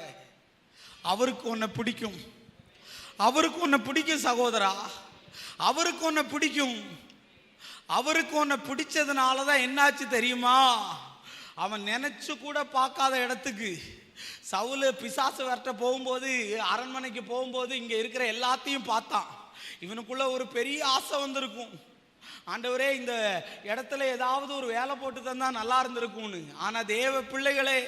அவருக்கு உன்னை பிடிக்கும். அவருக்கு உன்னை பிடிக்கும் சகோதரா, அவருக்கு உன்னை பிடிக்கும். அவருக்கு உன்னை பிடிச்சதுனால தான் என்னாச்சு தெரியுமா? அவன் நினைச்சு கூட பார்க்காத இடத்துக்கு சவுல் பிசாசு வரட்ட போகும்போது, அரண்மனைக்கு போகும்போது இங்க இருக்கிற எல்லாத்தையும் பார்த்தான். இவனுக்குள்ள ஒரு பெரிய ஆசை வந்திருக்கும், ஆண்டவரே இந்த இடத்துல ஏதாவது ஒரு வேலை போட்டு தந்தா நல்லா இருந்திருக்கும்னு. ஆனா தேவ பிள்ளைகளே,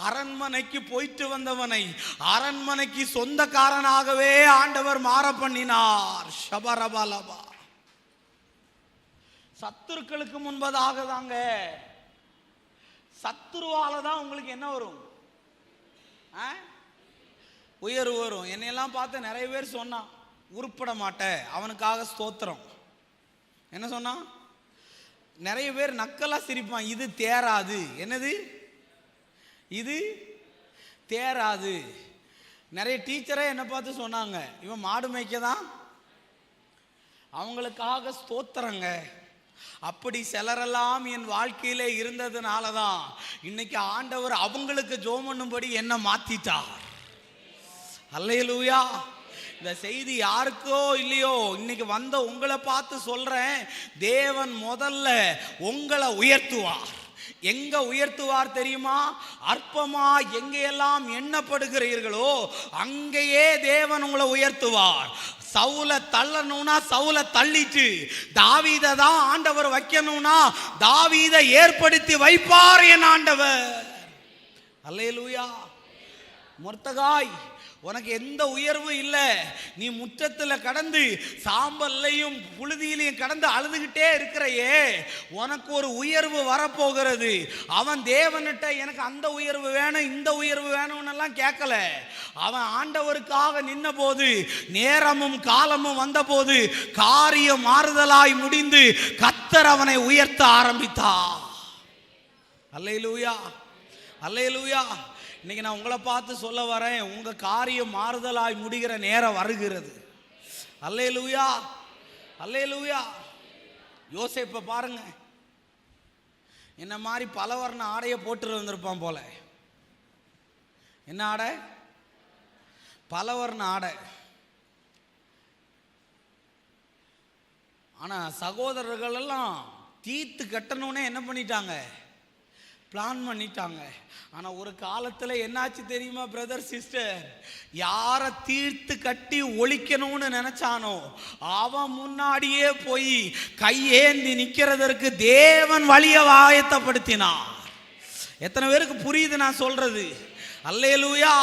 அரண்மனைக்கு போயிட்டு வந்தவனை அரண்மனைக்கு சொந்தக்காரனாகவே ஆண்டவர் மாற பண்ணினார். ஷபரபலபா. சத்துருக்களுக்கு முன்பதாக தாங்க. சத்துருவால தான் உங்களுக்கு என்ன வரும்? உயர்வு வரும். என்னையெல்லாம் பார்த்து நிறைய பேர் சொன்னான், உருப்பட மாட்டேன், அவனுக்காக ஸ்தோத்திரம். என்ன சொன்னா? நிறைய பேர் நக்கலா சிரிப்பான், இது தேராது. என்னது இது தேராது? நிறைய டீச்சரே என்ன பார்த்து சொன்னாங்க, இவன் மாடு மேய்க்க தான். அவங்களுக்காக ஸ்தோத்திரங்க. அப்படி சிலரெல்லாம் என் வாழ்க்கையில இருந்ததுனால தான் இன்னைக்கு ஆண்டவர் அவங்களுக்கு ஜெபம் பண்ணும்படி என்ன மாத்திட்டார். அல்லேலூயா. இந்த செய்தி யாருக்கோ இல்லையோ, இன்னைக்கு வந்த உங்களை பார்த்து சொல்றேன், தேவன் முதல்ல உங்களை உயர்த்துவார். எங்க உயர்த்துவார் தெரியுமா? அற்பமா எங்கெல்லாம் எண்ணப்படுகிறீர்களோ அங்கேயே தேவன் உங்களை உயர்த்துவார். சவுலை தள்ளணும்னா சவுலை தள்ளிட்டு தாவீதை தான் ஆண்டவர் வைக்கணும்னா தாவீதை ஏற்படுத்தி வைப்பார் என் ஆண்டவர். அல்லேலூயா. மொர்தகாய், உனக்கு எந்த உயர்வு இல்லை. நீ முற்றத்துல கடந்து சாம்பல்லையும் புழுதியிலையும் கடந்து அழுதுகிட்டே இருக்கிறையே, உனக்கு ஒரு உயர்வு வரப்போகிறது. அவன் தேவன்கிட்ட எனக்கு அந்த உயர்வு வேணும் இந்த உயர்வு வேணும்னு எல்லாம் கேட்கல. அவன் ஆண்டவருக்காக நின்ன போது, நேரமும் காலமும் வந்த போது காரியம் மாறுதலாய் முடிந்து கர்த்தர் அவனை உயர்த்த ஆரம்பித்தார். அல்லேலூயா. அல்லேலூயா. இன்னைக்கு நான் உங்களை பார்த்து சொல்ல வரேன், உங்க காரியம் மாறுதலாய் முடிகிற நேரம் வருகிறது. அல்லேலூயா. அல்லேலூயா. யோசேப்பை பாருங்க, என்ன மாதிரி பலவர்ண ஆடையை போட்டு வந்திருப்பான் போல. என்ன ஆடை? பலவர்ண ஆடை. ஆனா சகோதரர்கள் எல்லாம் தீர்த்து கட்டணும்னே என்ன பண்ணிட்டாங்க? பிளான் பண்ணிட்டாங்க. ஆனா ஒரு காலத்துல என்னாச்சு தெரியுமா பிரதர் சிஸ்டர்? யார தீர்த்து கட்டி ஒழிக்கணும்னு நினைச்சானோ அவன் முன்னாடியே போய் கையேந்தி நிக்கிறதற்கு தேவன் வழியை ஆயத்தப்படுத்தினார். எத்தனை பேருக்கு புரியுது நான் சொல்றது? அல்லேலூயா.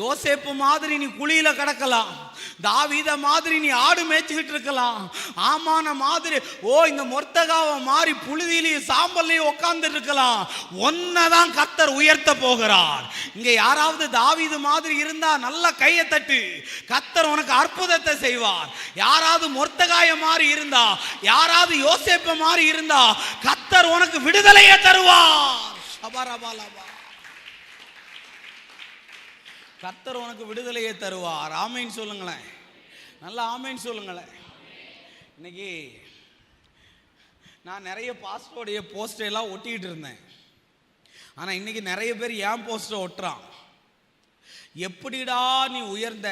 யோசேப்பு மாதிரி நீ குழியில கிடக்கலாம், தாவீத மாதிரி நீ ஆடு மேய்ச்சிக்கிட்டு இருக்கலாம், ஆமான மாதிரி இந்த மொர்தகாவை மாதிரி புழுதியிலையும் சாம்பல்லையும் உட்கார்ந்து இருக்கலாம். ஒன்னதான் கர்த்தர் உயர்த்த போகிறார். இங்க யாராவது தாவீது மாதிரி இருந்தா நல்ல கையை தட்டு, கர்த்தர் உனக்கு அற்புதத்தை செய்வார். யாராவது மொர்தகாய மாதிரி இருந்தா, யாராவது யோசேப்பு மாதிரி இருந்தா கர்த்தர் உனக்கு விடுதலையை தருவார். ஷபரபலபா. கர்த்தர் உனக்கு விடுதலையை தருவார். ஆமேன் சொல்லுங்களேன். நல்லா ஆமேன் சொல்லுங்களேன். இன்னைக்கு நான் நிறைய பாஸ்டருடைய போஸ்டர் எல்லாம் ஒட்டிக்கிட்டு இருந்தேன். ஆனால் இன்னைக்கு நிறைய பேர் ஏன் போஸ்டர் ஒட்டுறான்? எப்படிடா நீ உயர்ந்த,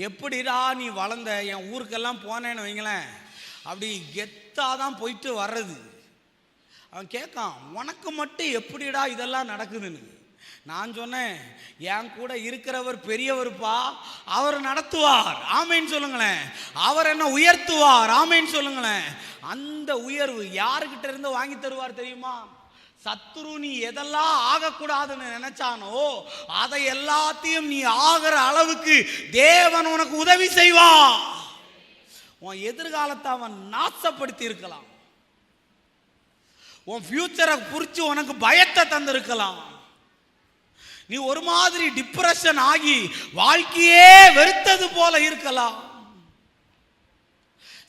எப்படிடா நீ வளர்ந்த. என் ஊருக்கெல்லாம் போனேன்னு வைங்களேன், அப்படி கெத்தாதான் போயிட்டு வர்றது. அவன் கேட்கான், உனக்கு மட்டும் எப்படிடா இதெல்லாம் நடக்குதுன்னு. நான் சொன்னேன், என் கூட இருக்கிறவர் பெரியவர்ப்பா, அவர் நடத்துவார். ஆமேன்னு சொல்லுங்களேன். அவர் என்ன உயர்த்துவார். ஆமேன்னு சொல்லுங்களேன். அந்த உயர்வு யாருக்கிட்ட இருந்து வாங்கி தருவார் தெரியுமா? சத்துரு நீ எதெல்லாம் ஆகக்கூடாதுன்னு நினைச்சானோ அதை எல்லாத்தையும் நீ ஆகிற அளவுக்கு தேவன் உனக்கு உதவி செய்வா. உன் எதிர்காலத்தை அவன் நாசப்படுத்தி இருக்கலாம். உன் ஃபியூச்சரை குறித்து உனக்கு பயத்தை தந்திருக்கலாம். நீ ஒரு மாதிரி டிப்ரெஷன் ஆகி வாழ்க்கையே வெறுத்தது போல இருக்கலாம்.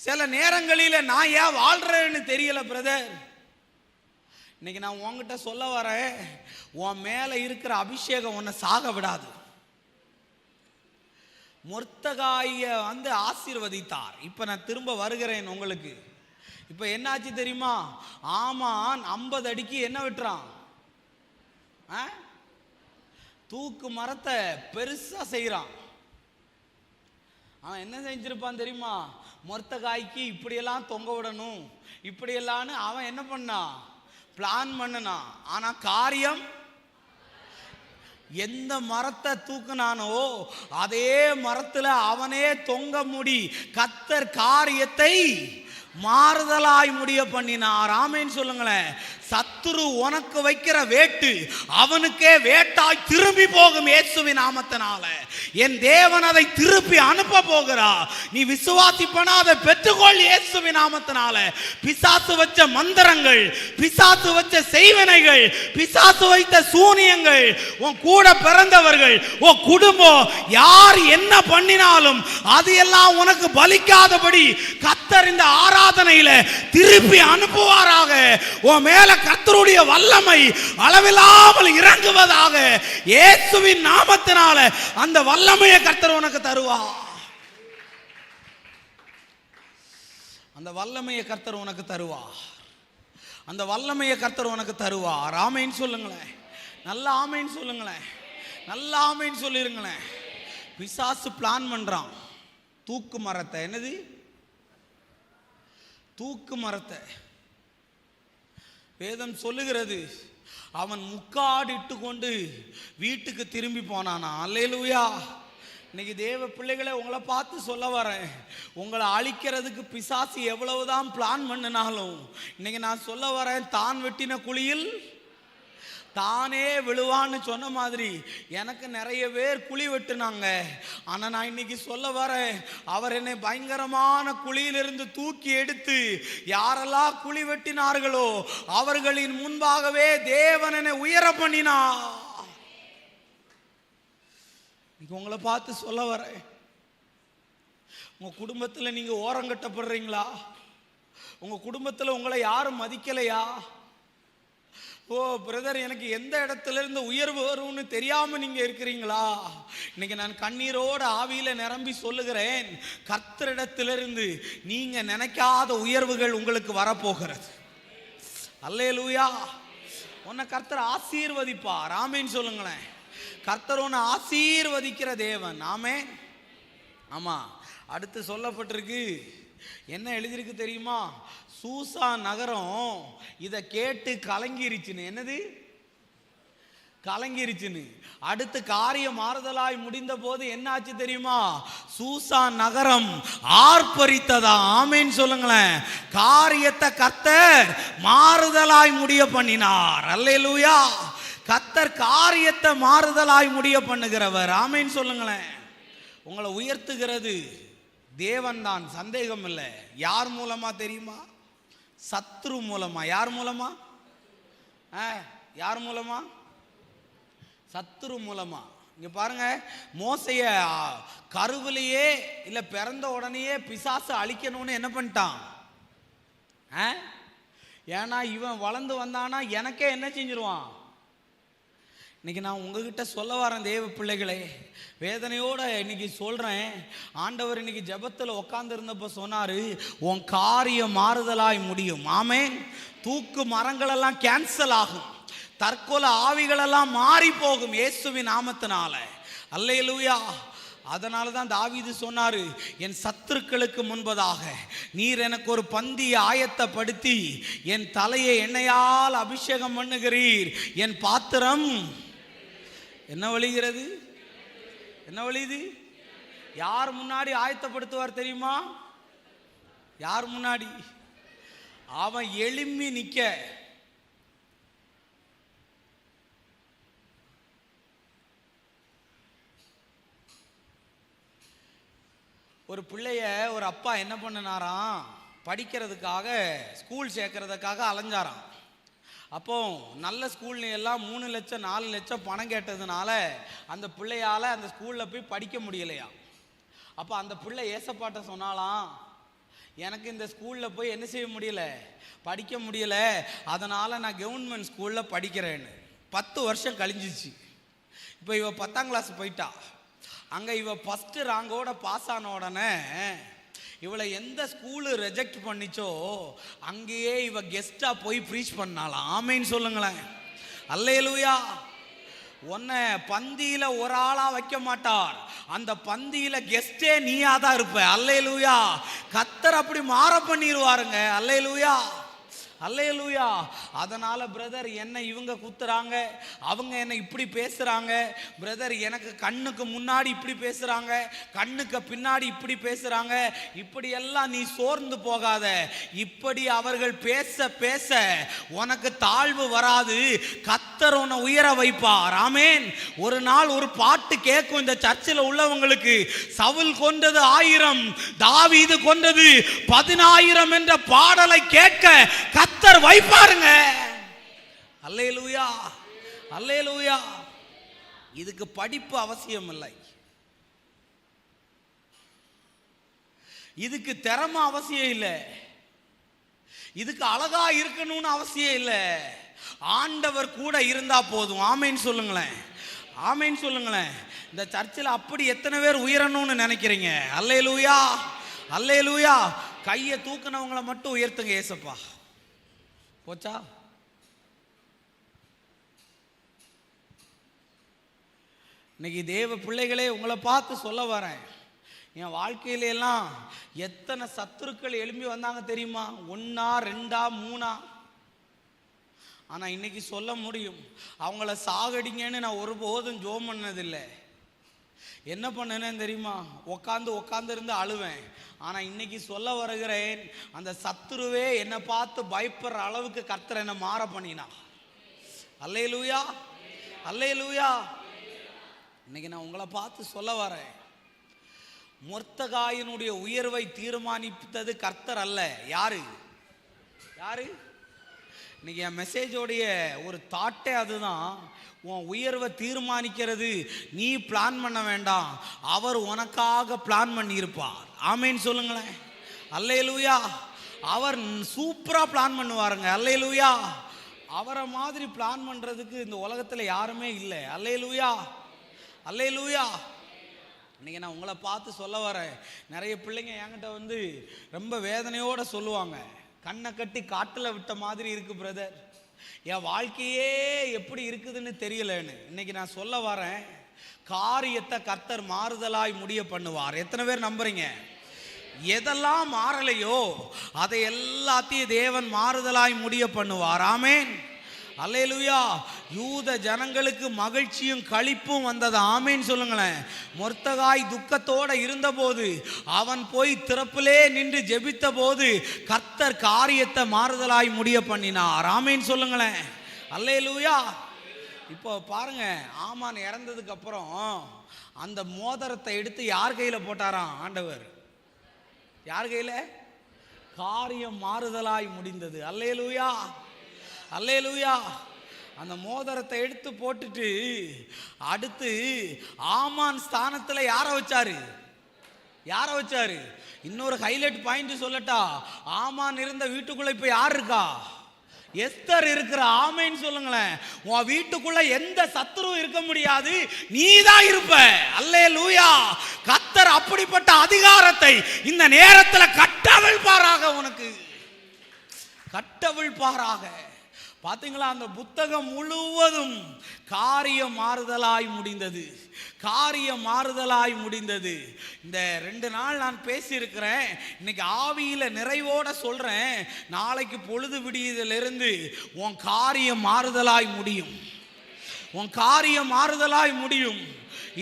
சில நேரங்களில் நான் ஏன் வாழ்றேன்னு தெரியல பிரதர். இன்னைக்கு நான் உன்கிட்ட சொல்ல வரேன், உன் மேல இருக்கிற அபிஷேகம் உன்னை சாக விடாது. மொர்தகாய ஆசீர்வதித்தார். இப்ப நான் திரும்ப வருகிறேன் உங்களுக்கு. இப்ப என்னாச்சு தெரியுமா? ஆமான் 50 அடிக்கு என்ன விட்டுறான்? தூக்கு மரத்தை பெருசா செய்யறான். அவன் என்ன செஞ்சிருப்பான் தெரியுமா? மொர்தகாய்க்கு இப்படியெல்லாம் தொங்க விடணும், இப்படியெல்லாம் அவன் என்ன பண்ணான்? பிளான் பண்ணனான். ஆனா காரியம், எந்த மரத்தை தூக்குனானோ அதே மரத்துல அவனே தொங்க முடி கர்த்தர் காரியத்தை மாறுதலாய் முடிய பண்ணினார். ஆமேன்னு சொல்லுங்களேன். சத்துரு உனக்கு வைக்கிற வேட்டு அவனுக்கே வேட்டாய் திரும்பி போகும் இயேசுவின் நாமத்தினால. என் தேவன் அதை திருப்பி அனுப்ப போகிறார். நீ விசுவாசிப்பனா அதை பெற்றுக்கொள் இயேசுவின் நாமத்தினால. பிசாசு வச்ச மந்திரங்கள், பிசாசு வச்ச செய்வனைகள், பிசாசு வைத்த சூனியங்கள், உன் கூட பிறந்தவர்கள், உன் குடும்பம் யார் என்ன பண்ணினாலும் அது எல்லாம் உனக்கு பலிக்காதபடி கர்த்தர் இந்த ஆராதனையில திருப்பி அனுப்புவாராக. உன் மேல கர்த்தருடைய வல்லமை அளவில்லாமல் இறங்குவதாக. இயேசுவின் நாமத்தினால அந்த வல்லமையை கர்த்தர் உனக்கு தருவார். அந்த வல்லமையை கர்த்தர் உனக்கு தருவார். அந்த வல்லமையை கர்த்தர் உனக்கு தருவார். ஆமேன்னு சொல்லுங்களேன். நல்ல ஆமேன்னு சொல்லுங்களேன். நல்ல ஆமேன்னு சொல்லிருங்களேன். பிசாசு பிளான் பண்றான். தூக்கு மரத்தை, என்னது தூக்கு மரத்தை, வேதம் சொல்லுகிறது அவன் முக்காடிட்டு கொண்டு வீட்டுக்கு திரும்பி போனானா. அல்லேலூயா. இன்னைக்கு தேவ பிள்ளைகளை உங்களை பார்த்து சொல்ல வரேன், உங்களை அழிக்கிறதுக்கு பிசாசு எவ்வளவுதான் பிளான் பண்ணினாலும் இன்னைக்கு நான் சொல்ல வரேன், தான் வெட்டின குழியில் தானே விழுவான்னு சொன்ன மாதிரி எனக்கு நிறைய பேர் குழி வெட்டுனாங்க. ஆனா நான் இன்னைக்கு சொல்ல வரேன், அவர் என்னை பயங்கரமான குழியிலிருந்து தூக்கி எடுத்து யாரெல்லாம் குழி வெட்டினார்களோ அவர்களின் முன்பாகவே தேவன் என்னை உயர பண்ணினார். உங்களை பார்த்து சொல்ல வரேன், உங்க குடும்பத்தில் நீங்க ஓரங்கட்டப்படுறீங்களா? உங்க குடும்பத்தில் உங்களை யாரும் மதிக்கலையா? ஓ பிரதர், எனக்கு எந்த இடத்துல இருந்து உயர்வு வரும்னு தெரியாம நீங்க இருக்கிறீங்களா? இன்னைக்கு நான் கண்ணீரோட ஆவியில நிரம்பி சொல்லுகிறேன், கர்த்தரிடத்திலிருந்து நீங்க நினைக்காத உயர்வுகள் உங்களுக்கு வரப்போகிறது. அல்லேலூயா. உன்னை கர்த்தர் ஆசீர்வதிப்பார். ஆமேன்னு சொல்லுங்களேன். கர்த்தர் உன்னை ஆசீர்வதிக்கிற தேவன். ஆமேன். ஆமா. அடுத்து சொல்லப்பட்டிருக்கு, என்ன எழுதியிருக்கு தெரியுமா? சூசா நகரம் இதை கேட்டு கலங்கிருச்சுன்னு. என்னது கலங்கிருச்சுன்னு? அடுத்து காரியம் மாறுதலாய் முடிந்த போது என்ன ஆச்சு தெரியுமா? சூசா நகரம் ஆர்ப்பரித்ததா. ஆமேன்னு சொல்லுங்களேன். காரியத்தை கர்த்தர் மாறுதலாய் முடிய பண்ணினார். அல்லேலூயா. கர்த்தர் காரியத்தை மாறுதலாய் முடிய பண்ணுகிறவர். ஆமேன்னு சொல்லுங்களேன். உங்களை உயர்த்துகிறது தேவன் தான், சந்தேகம் இல்லை. யார் மூலமா தெரியுமா? சத்ரு மூலமா. யார் மூலமா? யார் மூலமா? சத்ரு மூலமா. இங்க பாருங்க, மோசைய கருவிலேயே இல்ல பிறந்த உடனேயே பிசாசு அழிக்கணும்னு என்ன பண்ணிட்டான்? ஏன்னா இவன் வளர்ந்து வந்தானா எனக்கே என்ன செஞ்சிருவான்? இன்னைக்கு நான் உங்ககிட்ட சொல்ல வரேன் தேவ பிள்ளைகளே, வேதனையோட இன்னைக்கு சொல்றேன். ஆண்டவர் இன்னைக்கு ஜெபத்தில் உட்கார்ந்து இருந்தப்ப சொன்னாரு, உன் காரியம் மாறுதலாய் முடியும். ஆமேன். தூக்கு மரங்களெல்லாம் கேன்சல் ஆகும். தற்கொலை ஆவிகளெல்லாம் மாறி போகும் இயேசுவின் நாமத்தினால. அல்லேலூயா. அதனால தான் தாவீது சொன்னாரு, என் சத்துருக்களுக்கு முன்பதாக நீர் எனக்கு ஒரு பந்தியை ஆயத்தப்படுத்தி என் தலையை எண்ணெயால் அபிஷேகம் பண்ணுகிறீர், என் பாத்திரம் என்ன வழிகிறது? என்ன வழியுது? யார் முன்னாடி ஆயத்தப்படுத்துவார் தெரியுமா? யார் முன்னாடி? அவன் எழும்பி நிற்க. ஒரு பிள்ளைய ஒரு அப்பா என்ன பண்ணினாராம், படிக்கிறதுக்காக ஸ்கூல் சேர்க்கறதுக்காக அலைஞ்சாராம். அப்போ நல்ல ஸ்கூல்ல எல்லாம் 3 லட்சம் 4 லட்சம் பணம் கேட்டதுனால அந்த பிள்ளையால் அந்த ஸ்கூலில் போய் படிக்க முடியலையா. அப்போ அந்த பிள்ளை ஏசப்பாட்ட சொன்னாலாம், எனக்கு இந்த ஸ்கூலில் போய் என்ன செய்ய முடியல, படிக்க முடியல, அதனால் நான் கவர்மெண்ட் ஸ்கூலில் படிக்கிறேன்னு. 10 வருஷம் கழிஞ்சிச்சு. இப்போ இவ 10ஆம் கிளாஸ் போயிட்டா. அங்கே இவ ஃபஸ்ட்டு ரேங்கோட பாஸ் ஆன உடனே இவளை எந்த ஸ்கூலு ரெஜெக்ட் பண்ணிச்சோ அங்கேயே இவ கெஸ்டா போய் ப்ரீச் பண்ணாலாம். ஆமேன்னு சொல்லுங்களேன். அல்லேலூயா. உன்னை பந்தியில ஒரு ஆளா வைக்க மாட்டார், அந்த பந்தியில கெஸ்டே நீயா தான் இருப்ப. அல்லேலூயா. கர்த்தர் அப்படி மாற பண்ணிடுவாருங்க. அல்லேலூயா, அல்லேலூயா. அதனால பிரதர் என்னை இவங்க குத்துறாங்க, அவங்க என்னை இப்படி பேசுறாங்க, பிரதர் எனக்கு கண்ணுக்கு முன்னாடி இப்படி பேசுறாங்க, கண்ணுக்கு பின்னாடி இப்படி பேசுறாங்க, இப்படி எல்லாம் நீ சோர்ந்து போகாத. இப்படி அவர்கள் பேச பேச உனக்கு தாழ்வு வராது, கர்த்தர் உன்னை உயர வைப்பார். ஆமென். ஒரு நாள் ஒரு பாட்டு கேட்கும் இந்த சர்ச்சில் உள்ளவங்களுக்கு, சவுல் கொண்டது 1000, தாவீது கொண்டது 10000 என்ற பாடலை கேட்க கர்த்தர் வைப்பாருங்க. அல்லேலூயா, அல்லேலூயா. இதுக்கு படிப்பு அவசியம் இல்லை, இதுக்கு திறமை அவசியம் இல்லை, இதுக்கு அழகா இருக்கணும்னு அவசியம் இல்லை. ஆண்டவர் கூட இருந்தா போதும். ஆமேன்னு சொல்லுங்களேன், ஆமேன்னு சொல்லுங்களேன். இந்த சர்ச்சில் அப்படி எத்தனை பேர் உயரணும்னு நினைக்கிறீங்க? அல்லேலூயா, அல்லேலூயா. கையை தூக்குனவங்களை மட்டும் உயர்த்துங்க. ஏசப்பா போச்சா? இன்னைக்கு தேவ பிள்ளைகளே உங்களை பார்த்து சொல்ல வரேன், என் வாழ்க்கையில எல்லாம் எத்தனை சத்துருக்கள் எழும்பி வந்தாங்க தெரியுமா? 1 2 3. ஆனா இன்னைக்கு சொல்ல முடியும், அவங்கள சாகடிங்கன்னு நான் ஒருபோதும் ஜோம் பண்ணதில்லை. என்ன பண்ணேன்னு தெரியுமா? உட்காந்து இருந்து அழுவேன். ஆனா இன்னைக்கு சொல்ல வருகிறேன், அந்த சத்துருவே என்னை பார்த்து பயப்படுற அளவுக்கு கர்த்தர் என்னை மாற பண்ணினா. அல்லேலூயா, அல்லேலூயா. இன்னைக்கு நான் உங்களை பார்த்து சொல்ல வரேன், மொர்தெகாயினுடைய உயர்வை தீர்மானித்தது கர்த்தர் அல்ல. யாரு? யாரு? இன்னைக்கு என் மெசேஜோடைய ஒரு தாட்டே அதுதான். உன் உயர்வை தீர்மானிக்கிறது நீ பிளான் பண்ண வேண்டாம், அவர் உனக்காக பிளான் பண்ணி இருப்பார். ஆமேன்னு சொல்லுங்களேன். அல்லேலூயா. அவர் சூப்பரா பிளான் பண்ணுவாருங்க. அல்லேலூயா. அவரை மாதிரி பிளான் பண்றதுக்கு இந்த உலகத்துல யாருமே இல்லை. அல்லேலூயா, அல்லேலூயா. இன்னைக்கு நான் உங்களை பார்த்து சொல்ல வரேன், நிறைய பிள்ளைங்க என்கிட்ட வந்து ரொம்ப வேதனையோட சொல்லுவாங்க, கண்ணை கட்டி காட்டில் விட்ட மாதிரி இருக்கு பிரதர், என் வாழ்க்கையே எப்படி இருக்குதுன்னு தெரியலன்னு. இன்னைக்கு நான் சொல்ல வரேன், காரியத்தை கர்த்தர் மாறுதலாய் முடிய பண்ணுவார். எத்தனை பேர் நம்புறீங்க? எதெல்லாம் மாறலையோ அதை எல்லாத்தையும் தேவன் மாறுதலாய் முடிய பண்ணுவார். ஆமேன், அல்லேலூயா. யூத ஜனங்களுக்கு மகிழ்ச்சியும் களிப்பும் வந்தது. ஆமேன் சொல்லுங்களேன். மொர்தெகாய் துக்கத்தோட இருந்தபோது, அவன் போய் திறப்பிலே நின்று ஜெபித்த போது கர்த்தர் காரியத்தை மாறுதலாய் முடிய பண்ணினார். ஆமேன் சொல்லுங்களேன். அல்லேலூயா. இப்போ பாருங்க, ஆமான் இறந்ததுக்கு அப்புறம் அந்த மோதிரத்தை எடுத்து யார் கையில போட்டாராம்? ஆண்டவர். யார் கையில? காரியம் மாறுதலாய் முடிந்தது. அல்லேலூயா, அல்லேலூயா. அந்த மோதிரத்தை எடுத்து போட்டுட்டு அடுத்து ஆமான் ஸ்தானத்துல யாரை வச்சாரு? யாரை வச்சாரு? இன்னொரு ஹைலைட் பாயிண்ட் சொல்லட்டா, ஆமான் இருந்த வீட்டுக்குள்ள இப்ப யார் இருக்கா? எஸ்தர் இருக்கிற. ஆமேன்னு சொல்லுங்களேன். உன் வீட்டுக்குள்ள எந்த சத்துருவும் இருக்க முடியாது, நீதான் இருப்ப. அல்லேலூயா. கர்த்தர் அப்படிப்பட்ட அதிகாரத்தை இந்த நேரத்தில் கட்டவிழ்ப்பாராக, உனக்கு கட்டவிழ்ப்பாராக. பாத்தீங்களா? அந்த புத்தகம் முழுவதும் காரியம் மாறுதலாய் முடிந்தது, காரியம் மாறுதலாய் முடிந்தது. இந்த 2 நாள் நான் பேசியிருக்கிறேன். இன்னைக்கு ஆவியில நிறைவோட சொல்றேன், நாளைக்கு பொழுது விடியதிலிருந்து உன் காரியம் மாறுதலாய் முடியும். உன் காரியம் மாறுதலாய் முடியும்.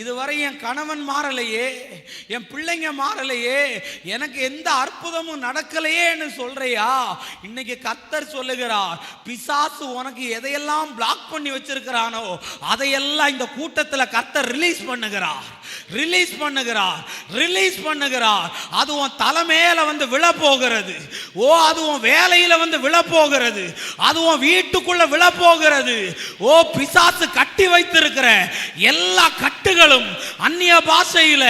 இதுவரை என் கணவன் மாறலையே, என் பிள்ளைங்க மாறலையே, எனக்கு எந்த அற்புதமும் நடக்கலையேன்னு சொல்றியா? இன்னைக்கு கர்த்தர் சொல்லுகிறார், பிசாசு உனக்கு எதையெல்லாம் பிளாக் பண்ணி வச்சிருக்கிறானோ அதையெல்லாம் இந்த கூட்டத்தில் கர்த்தர் ரிலீஸ் பண்ணுகிறார், ரிலீஸ் பண்ணுகிறார், ரிலீஸ் பண்ணுகிறார். அது உன் தலைமையில வந்து விழப்போகிறது. ஓ, அது உன் வேலையில வந்து விழப்போகிறது. அது உன் வீட்டுக்குள்ள விழப்போகிறது. ஓ, பிசாசு கட்டி வைத்திருக்கிற எல்லா கட்டுகளும் அந்நிய பாஷையில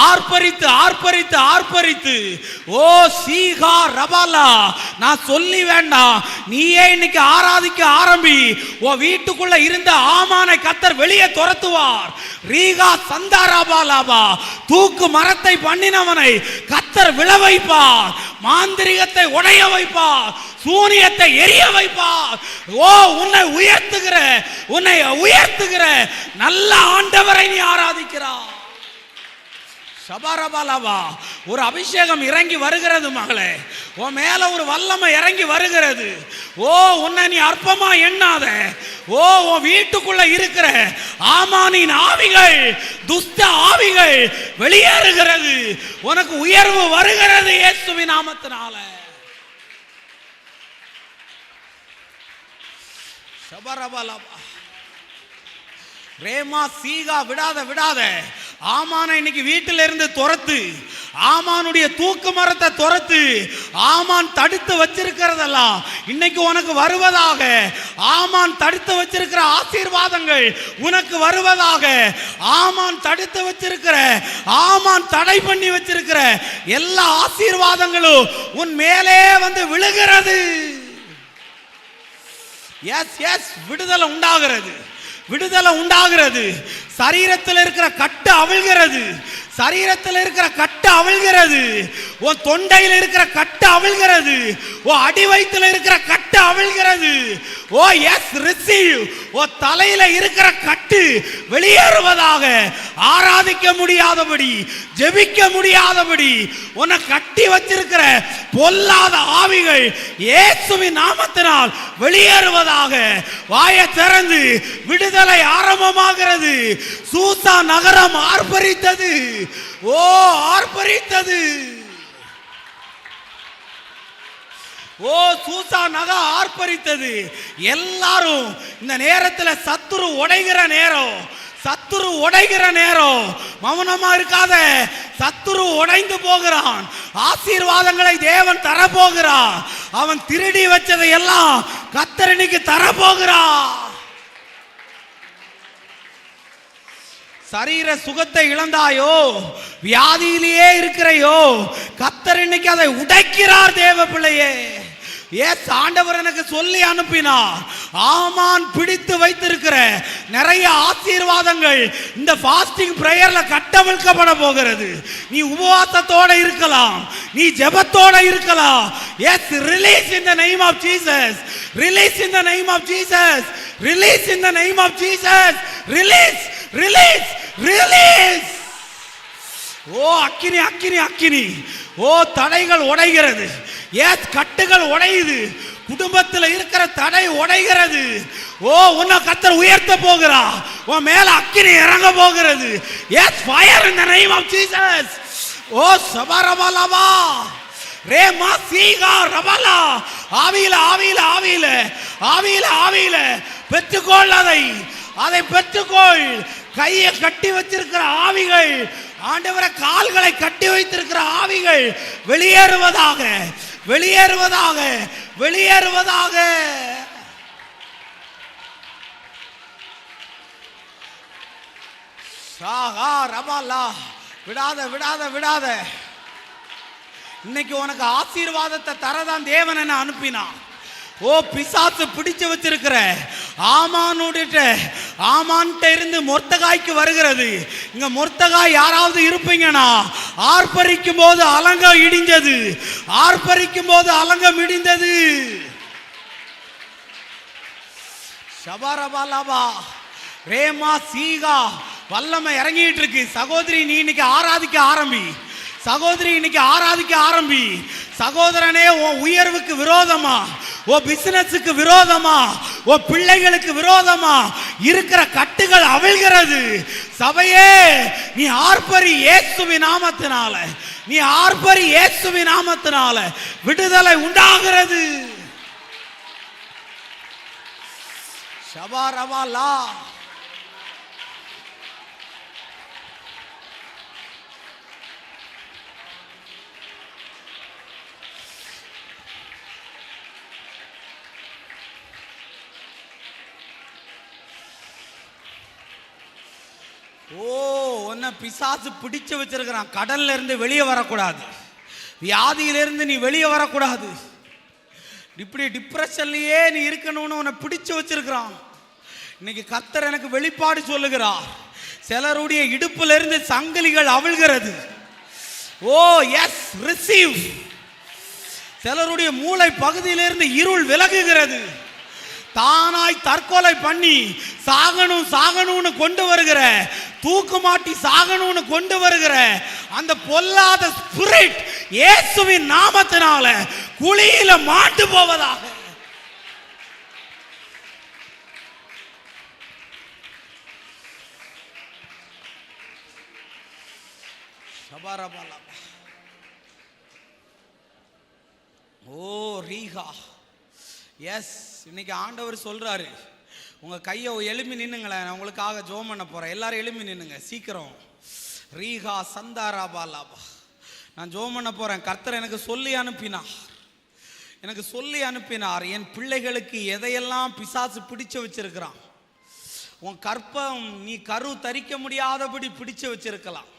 ஆர்ப்பரித்து ஆர்ப்பரித்து ஆர்ப்பரித்து, ஓ சீகா ரபாலா, நான் சொல்லி வேண்டாம், நீயே இன்னைக்கு ஆராதிக்க ஆரம்பி. உன் வீட்டுக்குள்ள இருந்த ஆமானை கர்த்தர் வெளியே துரத்துவார். ரீகா சந்தாராபாலாபா, தூக்கு மரத்தை பண்ணினவனை கர்த்தர் விழ வைப்பார், மாந்திரிகத்தை உடைய வைப்பார், சூனியத்தை எரிய வைப்பார். ஓ, உன்னை உயர்த்துகிற, உன்னை உயர்த்துகிற நல்ல ஆண்டவரை நீ ஆராதிக்கிறார். சபாரபாலாவா, ஒரு அபிஷேகம் இறங்கி வருகிறது மகளே, உன் மேல ஒரு வல்லமை இறங்கி வருகிறது. ஓ, உன்னை நீ அற்பமா எண்ணாத. ஓ, உன் வீட்டுக்குள்ள இருக்கிற ஆமானின் ஆவிகள், துஷ்ட ஆவிகள் வெளியேறுகிறது. உனக்கு உயர்வு வருகிறது இயேசுவின் நாமத்தினால. சபாரபாலாவா, ரேமா சீகா, விடாத விடாத. ஆமானை இன்னைக்கு வீட்டில இருந்து துரத்து. ஆமானுடைய தூக்கு மரத்தை துரத்து. ஆமான் தடுத்து வச்சிருக்கிறதெல்லாம் இன்னைக்கு உனக்கு வருவதாக. ஆமான் தடுத்து வச்சிருக்கிற ஆசீர்வாதங்கள் உனக்கு வருவதாக. ஆமான் தடுத்து வச்சிருக்கிற, ஆமான் தடை பண்ணி வச்சிருக்கிற எல்லா ஆசீர்வாதங்களும் உன் மேலே வந்து விழுகிறது. எஸ் எஸ், விடுதலை உண்டாகிறது, விடுதலை உண்டாகிறது. சரீரத்தில் இருக்கிற கட்டு அவிழ்கிறது, சரீரத்தில் இருக்கிற கட்டு அவிழ்கிறது. உன் தொண்டையில் இருக்கிற கட்டு அவிழ்கிறது, உன் அடி வயிற்றில் இருக்கிற கட்டு அவிழ்கிறது. ஓ எஸ், ரிசீவ். உன் தலையில இருக்கிற கட்டு வெளியேறுவதாக. ஆராதிக்க முடியாதபடி, ஜெபிக்க முடியாதபடி உன்னை கட்டி வச்சிருக்கிற பொல்லாத ஆவிகள் இயேசுவின் நாமத்தினால் வெளியேறுவதாக. வாயை திறந்து விடுதலை ஆரம்பமாகிறது. சூசா நகரம் ஆர்ப்பரித்தது. ஓ, ஆர்ப்பரித்தது. ஓ, சூசா நகர் ஆர்ப்பரித்தது. எல்லாரும் இந்த நேரத்தில் சத்துரு உடைகிற நேரம், சத்துரு உடைகிற நேரம். மௌனமா இருக்காத. சத்துரு உடைந்து போகிறான். ஆசீர்வாதங்களை தேவன் தரப்போகிறான். அவன் திருடி வச்சதை எல்லாம் கர்த்தர் இன்னைக்கு தரப்போகிறான். சரீர சுகத்தை இழந்தாயோ, வியாதியிலேயே இருக்கிறையோ, கர்த்தர் இன்னைக்கு அதை உடைக்கிறார் தேவ பிள்ளையே. எஸ், ஆண்டவர் எனக்கு சொல்லி அனுப்பினார். ஆமான் பிடித்து வைத்திருக்கிற நிறைய ஆசீர்வாதங்கள் இந்த ஃபாஸ்டிங் பிரேயர்ல கட்டவிழ்க்கப்பட போகிறது. நீ உபவாசத்தோட இருக்கலாம், நீ ஜெபத்தோட இருக்கலாம். Yes, release in the name of Jesus, release in the name of Jesus, release in the name of Jesus, release, release, release. ஓ, அக்கினி அக்கினி அக்கினி. ஓ, தடைகள் உடைகிறது. எஸ், கட்டுகள் உடையுது. குடும்பத்தில் இருக்கிற தடை உடைகிறது. ஓ, உன்னை கர்த்தர் உயர்த்த போகிறார். உன் மேல அக்கினி இறங்க போகிறது. Yes, fire in the name of Jesus. ஓ, சபரபலவா, ரேமா சீகா ரபலா. ஆவியில ஆவியில ஆவியில ஆவியில ஆவியில பெற்றுக்கொள். அதை பெற்றுக்கொள். கையை கட்டி வச்சிருக்கிற ஆவிகள், ஆண்டவரை கால்களை கட்டி வைத்திருக்கிற ஆவிகள் வெளியேறுவதாக, வெளியேறுவதாக, வெளியேறுவதாக. சாகா ரபாலா, விடாத விடாத விடாத. இன்னைக்கு உனக்கு ஆசீர்வாதத்தை தரதான் தேவன் என்ன அனுப்பினான். ஓ, பிசாசு பிடிச்சு வச்சிருக்கிற ஆமானுடைய, ஆமான்ட்ட இருந்து மொர்தகாய்க்கு வருகிறது. இங்க மொர்தகாய் யாராவது இருப்பீங்கன்னா, ஆர்ப்பரிக்கும் போது அலங்கம் இடிஞ்சது, ஆர்ப்பரிக்கும் போது அலங்கம் இடிந்தது. ஷபாரபாலாபா, ரேமா சீகா, வல்லமை இறங்கிட்டு இருக்கு. சகோதரி, நீ இன்னைக்கு ஆராதிக்க ஆரம்பி. சகோதரி, இன்னைக்கு ஆராதிக்க ஆரம்பி. சகோதரனே, உன் உயர்வுக்கு விரோதமா, உன் பிசினஸுக்கு விரோதமா, உன் பிள்ளைகளுக்கு விரோதமா இருக்கிற கட்டுகள் அவிழ்கிறது. சபையே, நீ ஆர்ப்பரி இயேசுவின் நாமத்தினால, நீ ஆர்ப்பரி இயேசுவின் நாமத்தினால விடுதலை உண்டாகிறது. ஷபாரபாலா. உன்னை பிசாசு பிடிச்சு வச்சிருக்கிறான். கடல்ல இருந்து வெளியே வரக்கூடாது, வியாதியிலிருந்து நீ வெளியே வரக்கூடாது, இப்படி டிப்ரெஷன்லயே நீ இருக்கணும்னு உன்னை பிடிச்சு வச்சிருக்கிறான். இன்னைக்கு கர்த்தர் எனக்கு வெளிப்பாடு சொல்லுகிறார். சிலருடைய இடுப்புல இருந்து சங்கிலிகள் அவிழ்கிறது. ஓ எஸ், ரிசீவ். சிலருடைய மூளை பகுதியிலிருந்து இருள் விலகுகிறது. தானாய் தற்கொலை பண்ணி சாகணும் சாகணும்னு கொண்டு வருகிற, தூக்கு மாட்டி சாகணும்னு கொண்டு வருகிற அந்த பொல்லாத ஸ்பிரிட் இயேசுவின் நாமத்தினால குழியில மாண்டு போவதாக. ஓ ரீகா. எஸ், இன்னைக்கு ஆண்டவர் சொல்றாரு, உங்க கையை எழுப்பி நின்னுங்களேன், நான் உங்களுக்காக ஜெபம் பண்ண போறேன். எல்லாரும் எழுப்பி நின்னுங்க சீக்கிரம். ரீகா சந்தாராபாலாபா, நான் ஜெபம் பண்ண போறேன். கர்த்தர் எனக்கு சொல்லி அனுப்பினார், என் பிள்ளைகளுக்கு எதையெல்லாம் பிசாசு பிடிச்சு வச்சிருக்கிறான். உன் கற்பம் நீ கரு தரிக்க முடியாதபடி பிடிச்சு வச்சிருக்கலாம்.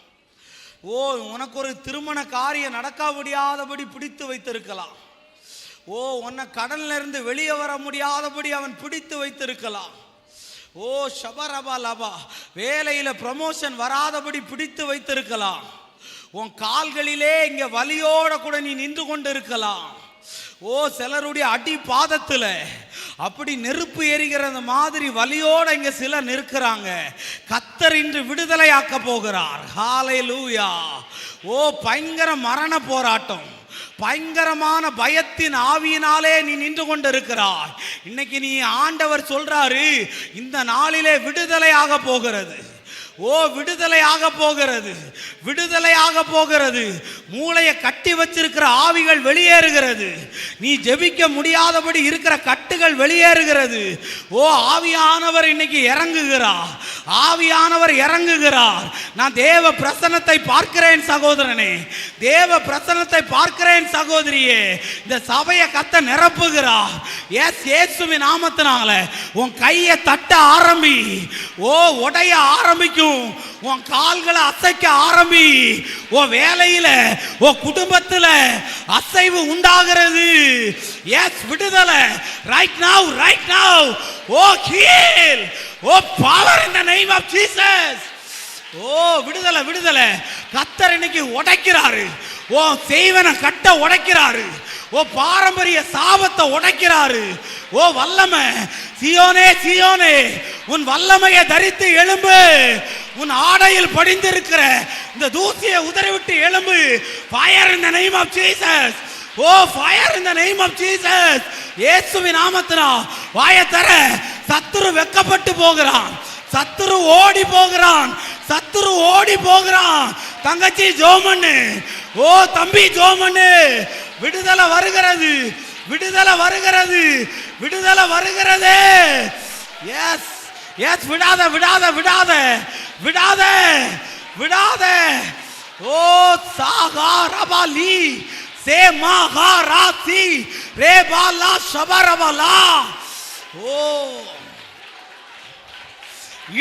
ஓ, உனக்கு ஒரு திருமண காரியம் நடக்க முடியாதபடி பிடித்து வைத்திருக்கலாம். ஓ, உன்னை கடல்ல இருந்து வெளியே வர முடியாதபடி அவன் பிடித்து வைத்திருக்கலாம். ஓ ஷபரபா லபா, வேலையில ப்ரமோஷன் வராதபடி பிடித்து வைத்திருக்கலாம். உன் கால்களிலே இங்க வலியோட கூட நீ நின்று கொண்டு இருக்கலாம். ஓ, சிலருடைய அடி பாதத்துல அப்படி நெருப்பு எரிகிறது மாதிரி வலியோட இங்க சிலர் நிற்கிறாங்க. கர்த்தர் இன்று விடுதலை ஆக்க போகிறார். ஹல்லேலூயா. ஓ, பயங்கர மரண போராட்டம், பயங்கரமான பயத்தின் ஆவியினாலே நீ நின்று கொண்டு இருக்கிறாய். இன்னைக்கு நீ ஆண்டவர் சொல்றாரு, இந்த நாளிலே விடுதலையாக போகிறது. ஓ, விடுதலையாக போகிறது, விடுதலையாக போகிறது. மூளையை கட்டி வச்சிருக்கிற ஆவிகள் வெளியேறுகிறது. நீ ஜெபிக்க முடியாதபடி இருக்கிற கட்டுகள் வெளியேறுகிறது. ஓ, ஆவியானவர் இன்னைக்கு இறங்குகிறார், ஆவியானவர் இறங்குகிறார். நான் தேவ பிரசன்னத்தை பார்க்கிறேன் சகோதரனே, தேவ பிரசன்னத்தை பார்க்கிறேன் சகோதரியே. இந்த சபையை கத்த நிரப்புகிறார். எஸ், இயேசுவின் நாமத்தினால உன் கையை தட்ட ஆரம்பி. ஓ, உடைய ஆரம்பிக்கும். உன் கால்களை அசைக்க ஆரம்பி. உன் வேலையில, உன் குடும்பத்துல அசைவு உண்டாகிறது. எஸ், விடுதலை. Right now, right now. ஓ, ஹீல். ஓ, power in the name of Jesus. ஓ, விடுதலை, விடுதலை. கர்த்தர் இன்னைக்கு உடைக்கிறாரு. ஓ, செய்வன கட்ட உடைக்கிறாரு. ஓ, பாரம்பரிய சாபத்தை உடைக்கிறாரு. ஓ, வல்லமை. சீயோனே, சீயோனே, உன் வல்லமையை தரித்து எழும்பு. உன் ஆடையில் படிந்திருக்கிற இந்த தூசியை உதறிவிட்டு எழும்பு. Fire in the name of Jesus. Oh, fire in the name of Jesus. இயேசுவின் நாமத்தினால் வாயை தர. சத்துரு வெட்கப்பட்டு போகிறான், சத்துரு ஓடி போகிறான், சத்துரு ஓடி போகிறான். தங்கச்சி ஜோமண்ணு, ஓ தம்பி ஜோமண்ணு, விடுதலை வருகிறது, விடுதலை வருகிறது, விடுதலை வருகிறது. எஸ் எஸ், விடாத விடாத விடாத விடாத விடாத. ஓ சாகாரபாலி சே மகாராசி ரேபாலா ஷபரபலா. ஓ,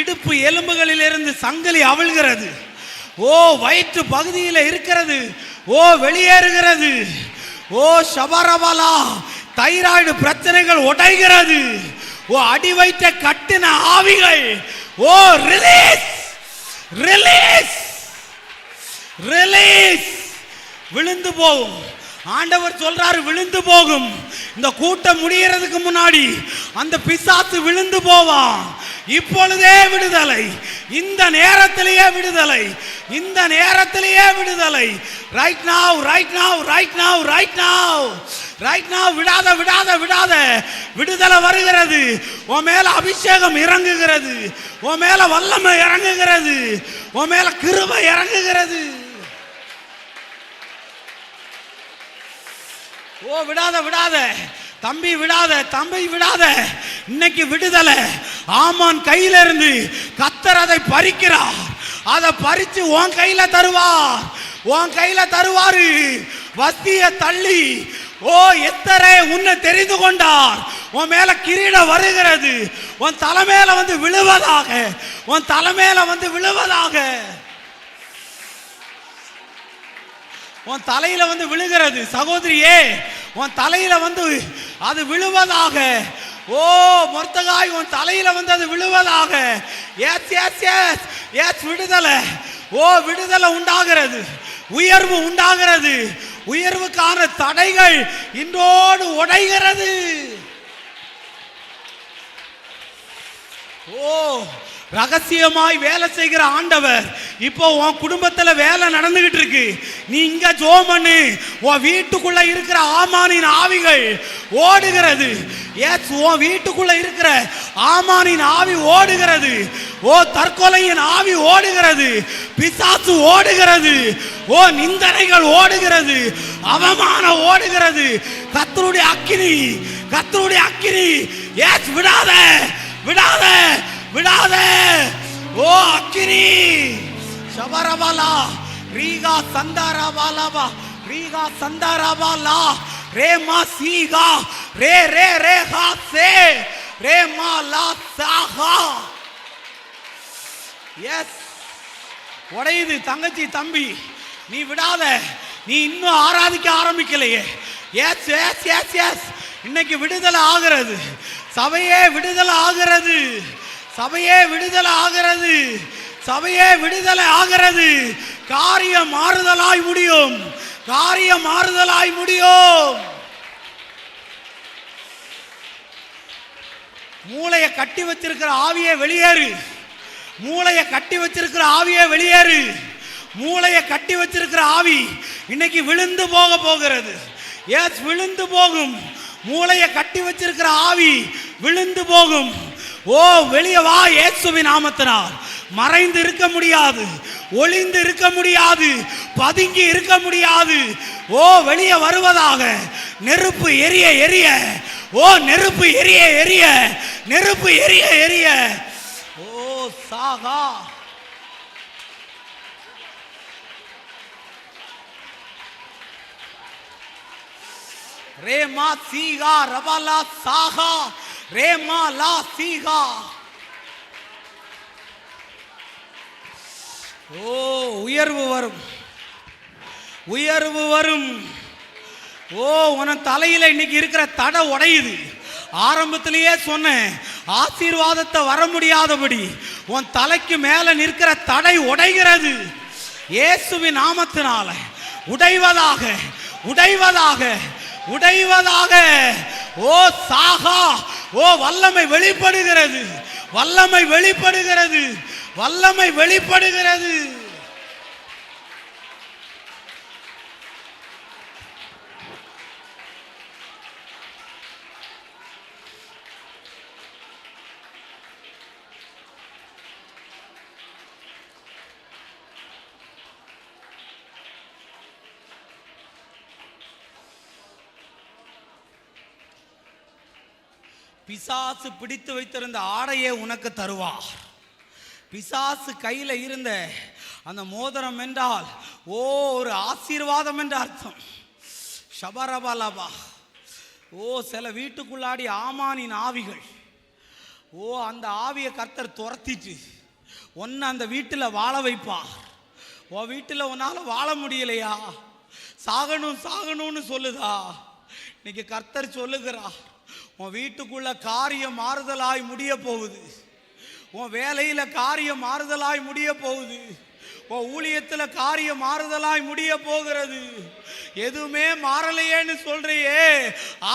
இடுப்பு எலும்புகளிலிருந்து சங்கிலி அவிழ்கிறது. ஓ, வயிற்று பகுதியில் இருக்கிறது. ஓ, வெளியேறுகிறது. ஓ ஷபரபலா, தைராய்டு பிரச்சனைகள் உடைகிறது. ஓ, அடி வயிற்றை கட்டின ஆவிகள், ஓ ரிலீஸ், ரிலீஸ், ரிலீஸ். விழுந்து போகும். ஆண்டவர் சொல்றாரு, விழுந்து போகும். இந்த கூட்டம் முடியறதுக்கு முன்னாடி அந்த பிசாசு விழுந்து போவான். இப்பொழுதே விடுதலை, இந்த நேரத்திலேயே விடுதலை, இந்த நேரத்திலேயே விடுதலை. Right now, right now, right now, right now. Right now. விடாத விடாத விடாத. விடுதலை வருகிறது. உன் மேல அபிஷேகம் இறங்குகிறது. உன் மேல வல்லமை இறங்குகிறது. உன் மேல கிருபை இறங்குகிறது. ஓ விடாத விடாத தம்பி, விடாத தம்பி, விடாத. இன்னைக்கு விடுதலை. ஆமான் கையில இருந்து கர்த்தர் அதை பறிக்கிறார். அதை பறிச்சு உன் கையில தருவார். உன் கையில தருவாரு. வஸ்திய தள்ளி, ஓ எத்தரை உன்னை தெரிந்து கொண்டார். உன் மேல கிரீடம் வருகிறது. உன் தலைமையில வந்து விழுவதாக. உன் தலைமையில வந்து விழுவதாக. உன் தலையில வந்து விழுகிறது சகோதரியே. உன் தலையில வந்து அது விழுவதாக. ஓ மொர்தகாய், உன் தலையில வந்து அது விழுவதாக. Yes yes yes yes. விடுதலை. ஓ விடுதலை உண்டாகிறது. உயர்வு உண்டாகிறது. உயர்வுக்கான தடைகள் இன்றோடு உடைகிறது. ஓ ரகசியமாய் வேலை செய்கிற ஆண்டவர் இப்போ உன் குடும்பத்துல வேலை நடந்துகிட்டு இருக்கு. நீ இங்க ஜெபம் பண்ணு. உன் வீட்டுக்குள்ள இருக்கிற ஆமானின் ஆவிகள் ஓடுகிறது. எஸ், உன் வீட்டுக்குள்ள இருக்கிற ஆமானின் ஆவி ஓடுகிறது. ஓ தற்கொலையின் ஆவி ஓடுகிறது. பிசாசு ஓடுகிறது. ஓ நிந்தனைகள் ஓடுகிறது. அவமானம் ஓடுகிறது. கர்த்தருடைய அக்கினி, கர்த்தருடைய அக்கினி. எஸ், விடாத விடாத விடாத. ஓ அக்கினி. ஷபரபாலா ரீகா சந்தாரபாலாபா ரீகா சந்தாரபாலா ரே மா சீகா ரே ரே ரே ஹா சே ரே மா லா சாஹா. எஸ், உடையுது தங்கச்சி தம்பி. நீ விடாத. நீ இன்னும் ஆராதிக்க ஆரம்பிக்கலையே. Yes yes yes yes. இன்னைக்கு விடுதலை ஆகிறது. சபையே விடுதலை ஆகிறது. சபையே விடுதலை ஆகிறது. சபையே விடுதலை ஆகிறது. காரியம் மாறுதலாய் முடியும். காரியம் மாறுதலாய் முடியும். மூளையை கட்டி வச்சிருக்கிற ஆவியே வெளியேறு. மூளையை கட்டி வச்சிருக்கிற ஆவியே வெளியேறு. மூளையை கட்டி வச்சிருக்கிற ஆவி இன்னைக்கு விழுந்து போக போகிறது. எஸ், விழுந்து போகும். மூளையை கட்டி வச்சிருக்கிற ஆவி விழுந்து போகும். ஓ வெளியே வா இயேசுவின் நாமத்தினால். மறைந்து இருக்க முடியாது. ஒளிந்து இருக்க முடியாது. பதுங்கி இருக்க முடியாது. ஓ வெளியே வருவதாக. நெருப்பு எரிய எரிய. ஓ நெருப்பு எரிய எரிய. நெருப்பு எரிய எரிய. ஓ சாகா. ரேமா சீகா ரபாலா சாகா ரேமா லா சீகா. ஓ உயர்வு வரும். உயர்வு வரும். ஓ உன தலையில இன்னைக்கு இருக்கிற தடை உடையுது. ஆரம்பத்திலேயே சொன்னேன், ஆசீர்வாதத்தை வர முடியாதபடி உன் தலைக்கு மேல நிற்கிற தடை உடைகிறது. இயேசுவின் நாமத்தினால உடைவதாக, உடைவதாக, உடைவதாக. ஓ சாகா. ஓ வல்லமை வெளிப்படுகிறது. வல்லமை வெளிப்படுகிறது. வல்லமை வெளிப்படுகிறது. பிசாசு பிடித்து வைத்திருந்த ஆடையே உனக்கு தருவார். பிசாசு கையில் இருந்த அந்த மோதிரம் என்றால் ஓ ஒரு ஆசீர்வாதம் என்ற அர்த்தம். ஷபரபாலபா. ஓ சில வீட்டுக்குள்ளாடி ஆமானின் ஆவிகள். ஓ அந்த ஆவியை கர்த்தர் துரத்திட்டு ஒன்று அந்த வீட்டில் வாழ வைப்பார். உன் வீட்டில் உன்னால் வாழ முடியலையா? சாகணும் சாகணும்னு சொல்லுதா? இன்னைக்கு கர்த்தர் சொல்லுகிறார், உன் வீட்டுக்குள்ள காரியம் மாறுதலாய் முடிய போகுது. உன் வேலையில காரியம் மாறுதலாய் முடிய போகுது. உன் ஊழியத்துல காரியம் மாறுதலாய் முடிய போகிறது. எதுவுமே மாறலையேன்னு சொல்றியே,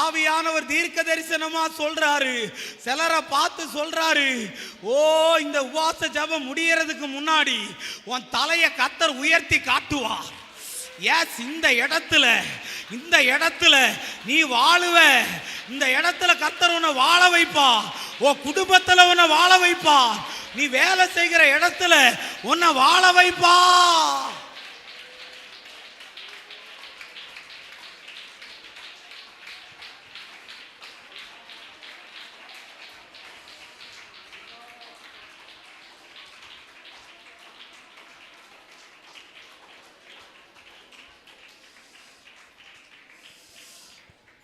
ஆவியானவர் தீர்க்க தரிசனமா சொல்றாரு. சிலரை பார்த்து சொல்றாரு, ஓ இந்த உபவாச ஜெபம் முடியறதுக்கு முன்னாடி உன் தலையை கர்த்தர் உயர்த்தி காட்டுவார். எஸ், இந்த இடத்துல இந்த இடத்துல நீ வாழுவ. இந்த இடத்துல கர்த்தர் உன்னை வாழ வைப்பா. உன் குடும்பத்துல உன்னை வாழ வைப்பா. நீ வேலை செய்கிற இடத்துல உன்னை வாழ வைப்பா.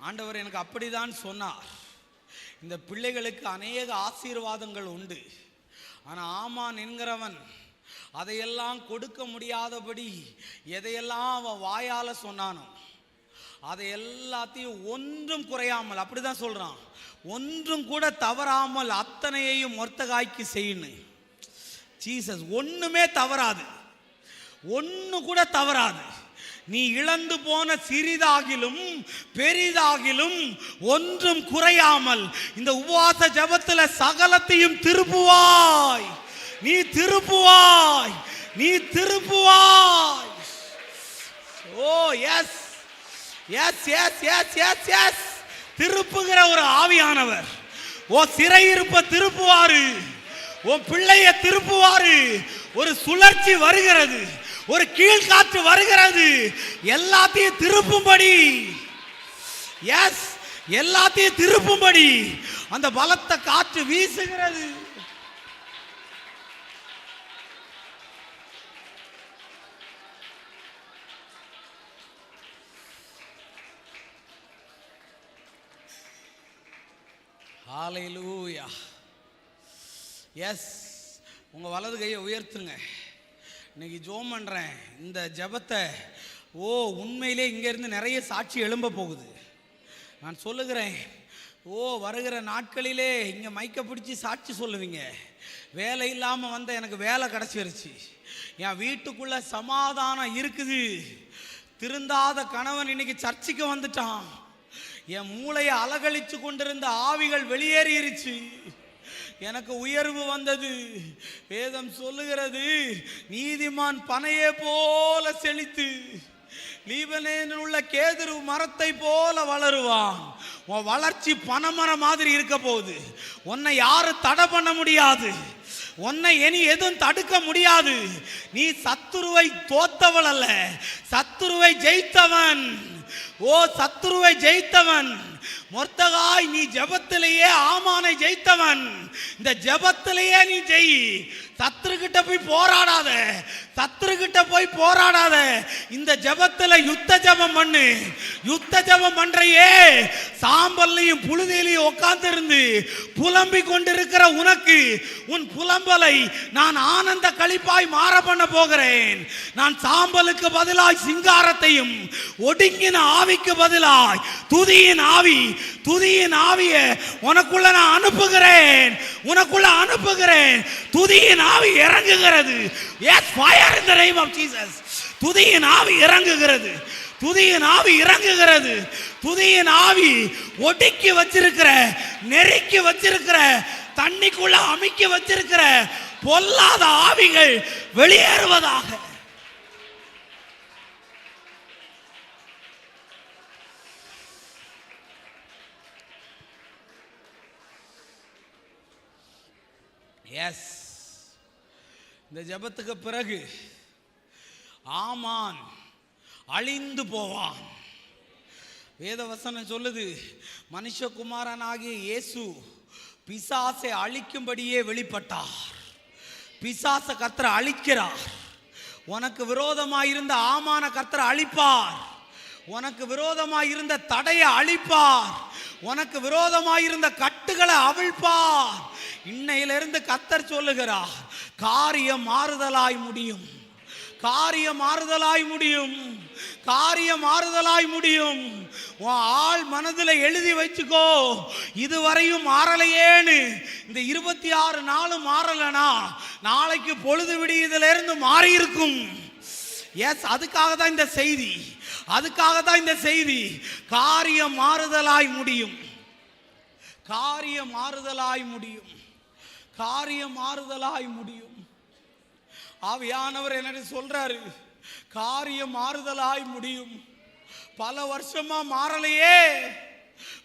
ஆண்டவர் எனக்கு அப்படிதான் சொன்னார். இந்த பிள்ளைகளுக்கு அநேக ஆசீர்வாதங்கள் உண்டு. ஆனால் ஆமான் என்கிறவன் அதையெல்லாம் கொடுக்க முடியாதபடி எதையெல்லாம் அவன் வாயால் சொன்னானோ அதை எல்லாத்தையும் ஒன்றும் குறையாமல், அப்படிதான் சொல்றான், ஒன்றும் கூட தவறாமல் அத்தனையையும் மொர்தகாய்க்கு செய்யணும். ஜீசஸ் ஒண்ணுமே தவறாது, ஒன்று கூட தவறாது. நீ இழந்து போன சிறிதாகிலும் பெரிதாகிலும் ஒன்றும் குறையாமல் இந்த உபவாச ஜெபத்தில் சகலத்தையும் திருப்புவாய். நீ திருப்புவாய், நீ திருப்புவாய். ஓ yes yes yes yes yes yes திருப்புகிற ஒரு ஆவியானவர். ஓ சிறையிருப்ப திருப்புவாரு, உன் பிள்ளைய திருப்புவாரு. ஒரு சுழற்சி வருகிறது, ஒரு கீழ்காற்று வருகிறது, எல்லாத்தையும் திருப்பும்படி. எஸ், எல்லாத்தையும் திருப்பும்படி அந்த பலத்த காற்று வீசுகிறது. ஹல்லேலூயா. எஸ், உங்க வலது கையை உயர்த்துங்க. இன்னைக்கு ஜெபம் பண்ணுறேன். இந்த ஜெபத்தை உண்மையிலே இங்கேருந்து நிறைய சாட்சி எழும்ப போகுது. நான் சொல்லுகிறேன், வருகிற நாட்களிலே இங்கே மைக்க பிடிச்சி சாட்சி சொல்லுவீங்க. வேலை இல்லாமல் வந்த எனக்கு வேலை கிடச்சிருச்சு, என் வீட்டுக்குள்ளே சமாதானம் இருக்குது, திருந்தாத கணவன் இன்னைக்கு சர்ச்சுக்கு வந்துட்டான், என் மூளையை அலகழித்து கொண்டிருந்த ஆவிகள் வெளியேறிருச்சு, எனக்கு உயர்வு வந்தது. வேதம் சொல்லுகிறது, நீதிமான் பனையே போல செழித்து லீபனோனில் உள்ள கேதுரு மரத்தை போல வளருவான். உன் வளர்ச்சி பனைமரம் மாதிரி இருக்க போகுது. உன்னை யாரும் தடை பண்ண முடியாது, உன்னை இனி எதுவும் தடுக்க முடியாது. நீ சத்துருவை தோத்தவள் அல்ல, சத்துருவை ஜெயித்தவன். சத்துருவை ஜெயித்தவன் மொர்தகாய். நீ ஜெபத்திலேயே ஆமானை ஜெயித்தவன். இந்த ஜெபத்திலேயே நீ ஜெயி. சத்துருகிட்ட போய் போராடாத, சத்துருகிட்ட போய் போராடாத. இந்த ஜெபத்துல யுத்த ஜெபம் பண்ணு. யுத்த ஜெபம் பண்றையே சாம்பல்லையும் புழுதியிலையும் உட்கார்ந்து இருந்து புலம்பி கொண்டிருக்கிற உனக்கு உன் புலம்பலை நான் ஆனந்த களிப்பாய் மாற பண்ண போகிறேன். நான் சாம்பலுக்கு பதிலாய் சிங்காரத்தையும் ஒடுங்கின ஆவிக்கு பதிலாய் துதியின் ஆவி, துதியின் ஆவியை உனக்குள்ள நான் அனுப்புகிறேன், உனக்குள்ள அனுப்புகிறேன். துதியின் ஆவி இறங்குகிறது. Yes, fire in the name of Jesus. துதியின் ஆவி இறங்குகிறது, துதியின் ஆவி இறங்குகிறது. துதியின் ஆவி ஒடுக்கி வச்சிருக்கிற, நெருக்கி வச்சிருக்கிற, தண்ணிக்குள்ள அமுக்கி வச்சிருக்கிற பொல்லாத ஆவிகள் வெளியேறுவதாக. எஸ், இந்த ஜெபத்துக்கு பிறகு ஆமான் அழிந்து போவான். வேதவசனம் சொல்லுது, மனுஷகுமாரனாகிய இயேசு பிசாசை அழிக்கும்படியே வெளிப்பட்டார். பிசாசை கர்த்தர் அழிக்கிறார். உனக்கு விரோதமாயிருந்த ஆமான கர்த்தர் அழிப்பார். உனக்கு விரோதமாயிருந்த தடையை அழிப்பார். உனக்கு விரோதமாயிருந்த கட்டுகளை அவிழ்ப்பார். இன்னையிலிருந்து கர்த்தர் சொல்லுகிறார், காரியம் மாறுதலாய் முடியும், காரியம் மாறுதலாய் முடியும், காரியம் மாறுதலாய் முடியும். உன் ஆள் மனதில் எழுதி வச்சுக்கோ, இதுவரையும் மாறலையேன்னு. இந்த 26 நாளும் மாறலனா நாளைக்கு பொழுது விடியதிலிருந்து மாறி இருக்கும். எஸ், அதுக்காக தான் இந்த செய்தி, அதுக்காக தான் இந்த செய்தி. காரியம் மாறுதலாய் முடியும், காரியம் மாறுதலாய் முடியும், காரியம் மாறுதலாய் முடியும். ஆவியானவர் என்ன சொல்றாரு? காரியம் மாறுதலாய் முடியும். பல வருஷமா மாறலையே,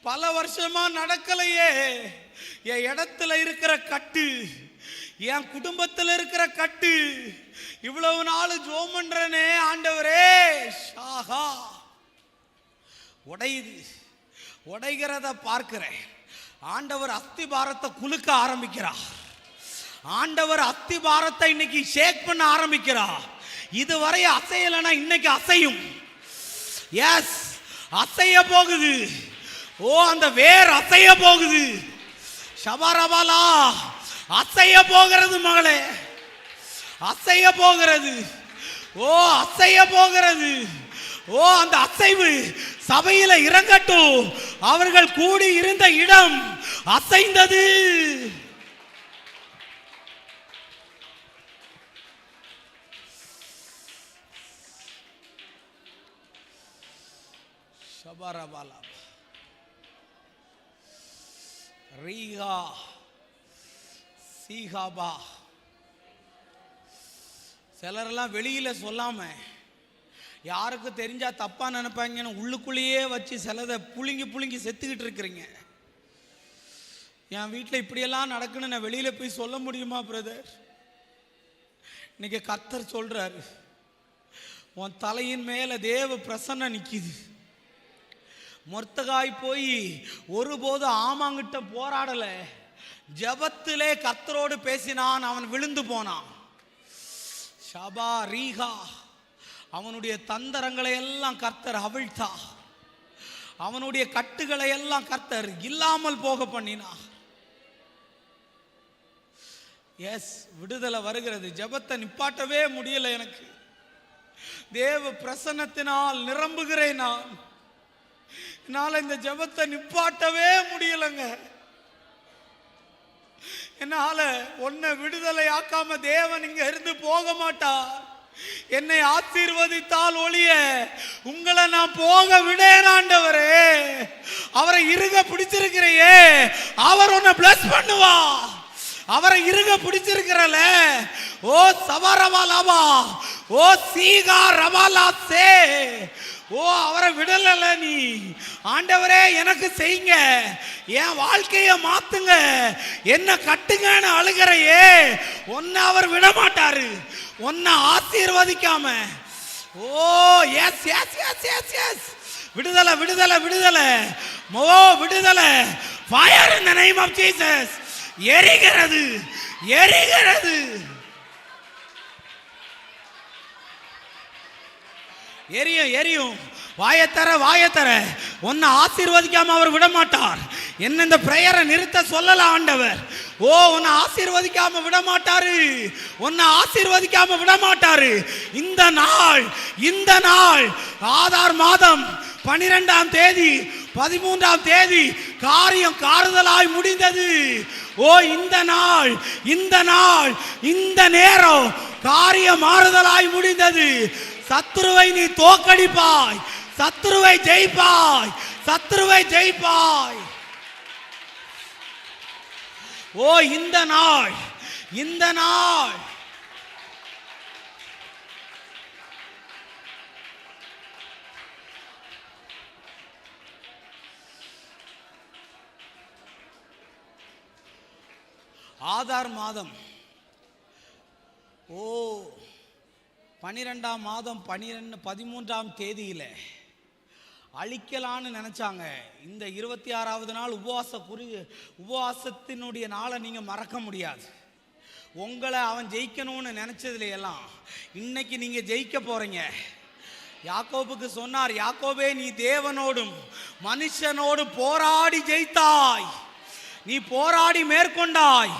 பல வருஷமா நடக்கலையே. என் இடத்துல இருக்கிற கட்டு, என் குடும்பத்தில் இருக்கிற கட்டு, இவ்வளவு நாள் ஜோம் பண்றனே ஆண்டவரே, ஷாஹா உடையுது. உடைகிறத பார்க்கிறேன். ஆண்டவர் அஸ்திபாரத்தை குலுக்க ஆரம்பிக்கிறார். ஆண்டவர் அஸ்திபாரத்தை இன்னைக்கு ஷேக் பண்ண ஆரம்பிக்கிறார். இதுவரை அசையலைன்னா இன்னைக்கு அசையும். எஸ், அசைய போகுது. ஓ, அந்த வேர் அசைய போகுது. ஷபரபாலா அசைய போகிறது மகளே, அசைய போகிறது. ஓ, அசைய போகிறது. ஓ, அந்த அசைவு சபையில இறங்கட்டும். அவர்கள் கூடி இருந்த இடம் அசைந்தது. ஷபரபாலா ரீகா சீகாபா. சிலரெல்லாம் வெளியில சொல்லாம, யாருக்கு தெரிஞ்சா தப்பா நினைப்பாங்கன்னு உள்ளுக்குள்ளேயே வச்சு சிலதை புழுங்கி புழுங்கி செத்துக்கிட்டு இருக்கிறீங்க. என் வீட்டில் இப்படியெல்லாம் நடக்குன்னு நான் வெளியில போய் சொல்ல முடியுமா பிரதர்? இன்னைக்கு கர்த்தர் சொல்றாரு, உன் தலையின் மேல தேவ பிரசன்னம் நிக்குது. மொர்தகாய் போய் ஒருபோது ஆமாங்கிட்ட போராடல, ஜபத்திலே கர்த்தரோடு பேசினான். அவன் விழுந்து போனான். ஷபா ரீகா, அவனுடைய தந்திரங்களை எல்லாம் கர்த்தர் அவிழ்த்தா. அவனுடைய கட்டுகளை எல்லாம் கர்த்தர் இல்லாமல் போக பண்ணினா. எஸ், விடுதலை வருகிறது. ஜபத்தை நிப்பாட்டவே முடியல எனக்கு. தேவ பிரசன்னத்தினால் நிரம்புகிறேன் நான். என்னால இந்த ஜபத்தை நிப்பாட்டவே முடியலங்க. என்னால உன்னை விடுதலை ஆக்காம தேவன் இங்க இருந்து போக மாட்டார். என்னை ஆசீர்வதித்தால் ஒழிய உங்களை நான் போக விடேன் ஆண்டவரே. அவரை இறுக பிடிச்சிருக்கிறையே, அவர் உன்னை பிளஸ் பண்ணுவா. அவரை இறுக பிடிச்சிருக்கிறல. ஓ சவரவாலாவா, ஓ சீகா ரவாலாசே, ஓ அவரை விடல நீ. ஆண்டவரே எனக்கு செய்யுங்க, என் வாழ்க்கைய மாத்துங்க, என்ன கட்டுங்கன்னு அழுகிறையே, உன்னை அவர் விட மாட்டாரு. உன்னை ஆசீர்வதிக்காம. ஓ yes yes yes yes yes, விடுதலை விடுதலை விடுதலை. ஓ விடுதலை. Fire in the name of Jesus. எரிகிறது எரிகிறது. எரியும் எரியும். வாயத்தர வாயத்தர. உன்னை ஆசீர்வதிக்காம அவர் விட மாட்டார். என்ன இந்த பிரேயரை நிறுத்த சொல்லல ஆண்டவர். ஓ உன்னை ஆசீர்வதிக்காம விட மாட்டாரு. உன்னை ஆசீர்வதிக்காம விட மாட்டாரு. இந்த நாள், இந்த நாள் ஆதார் மாதம் 12ஆம் தேதி 13ஆம் தேதி காரியம் காறுதலாய் முடிந்தது. ஓ இந்த நாள், இந்த நாள், இந்த நேரம் காரியம் மாறுதலாய் முடிந்தது. சத்துருவை நீ தோக்கடிப்பாய், சத்துருவை ஜெயிப்பாய், சத்துருவை ஜெயிப்பாய். ஓ இந்த நாள், இந்த நாள் ஆதார் மாதம். ஓ 12ஆம் மாதம் 13ஆம் தேதியில் அழிக்கலான்னு நினைச்சாங்க. இந்த 26வது நாள் உபவாசத்தினுடைய நாளை நீங்கள் மறக்க முடியாது. உங்களை அவன் ஜெயிக்கணும்னு நினைச்சதுல எல்லாம் இன்னைக்கு நீங்கள் ஜெயிக்க போறீங்க. யாக்கோபுக்கு சொன்னார், யாக்கோபே நீ தேவனோடும் மனுஷனோடு போராடி ஜெயித்தாய், நீ போராடி மேற்கொண்டாய்.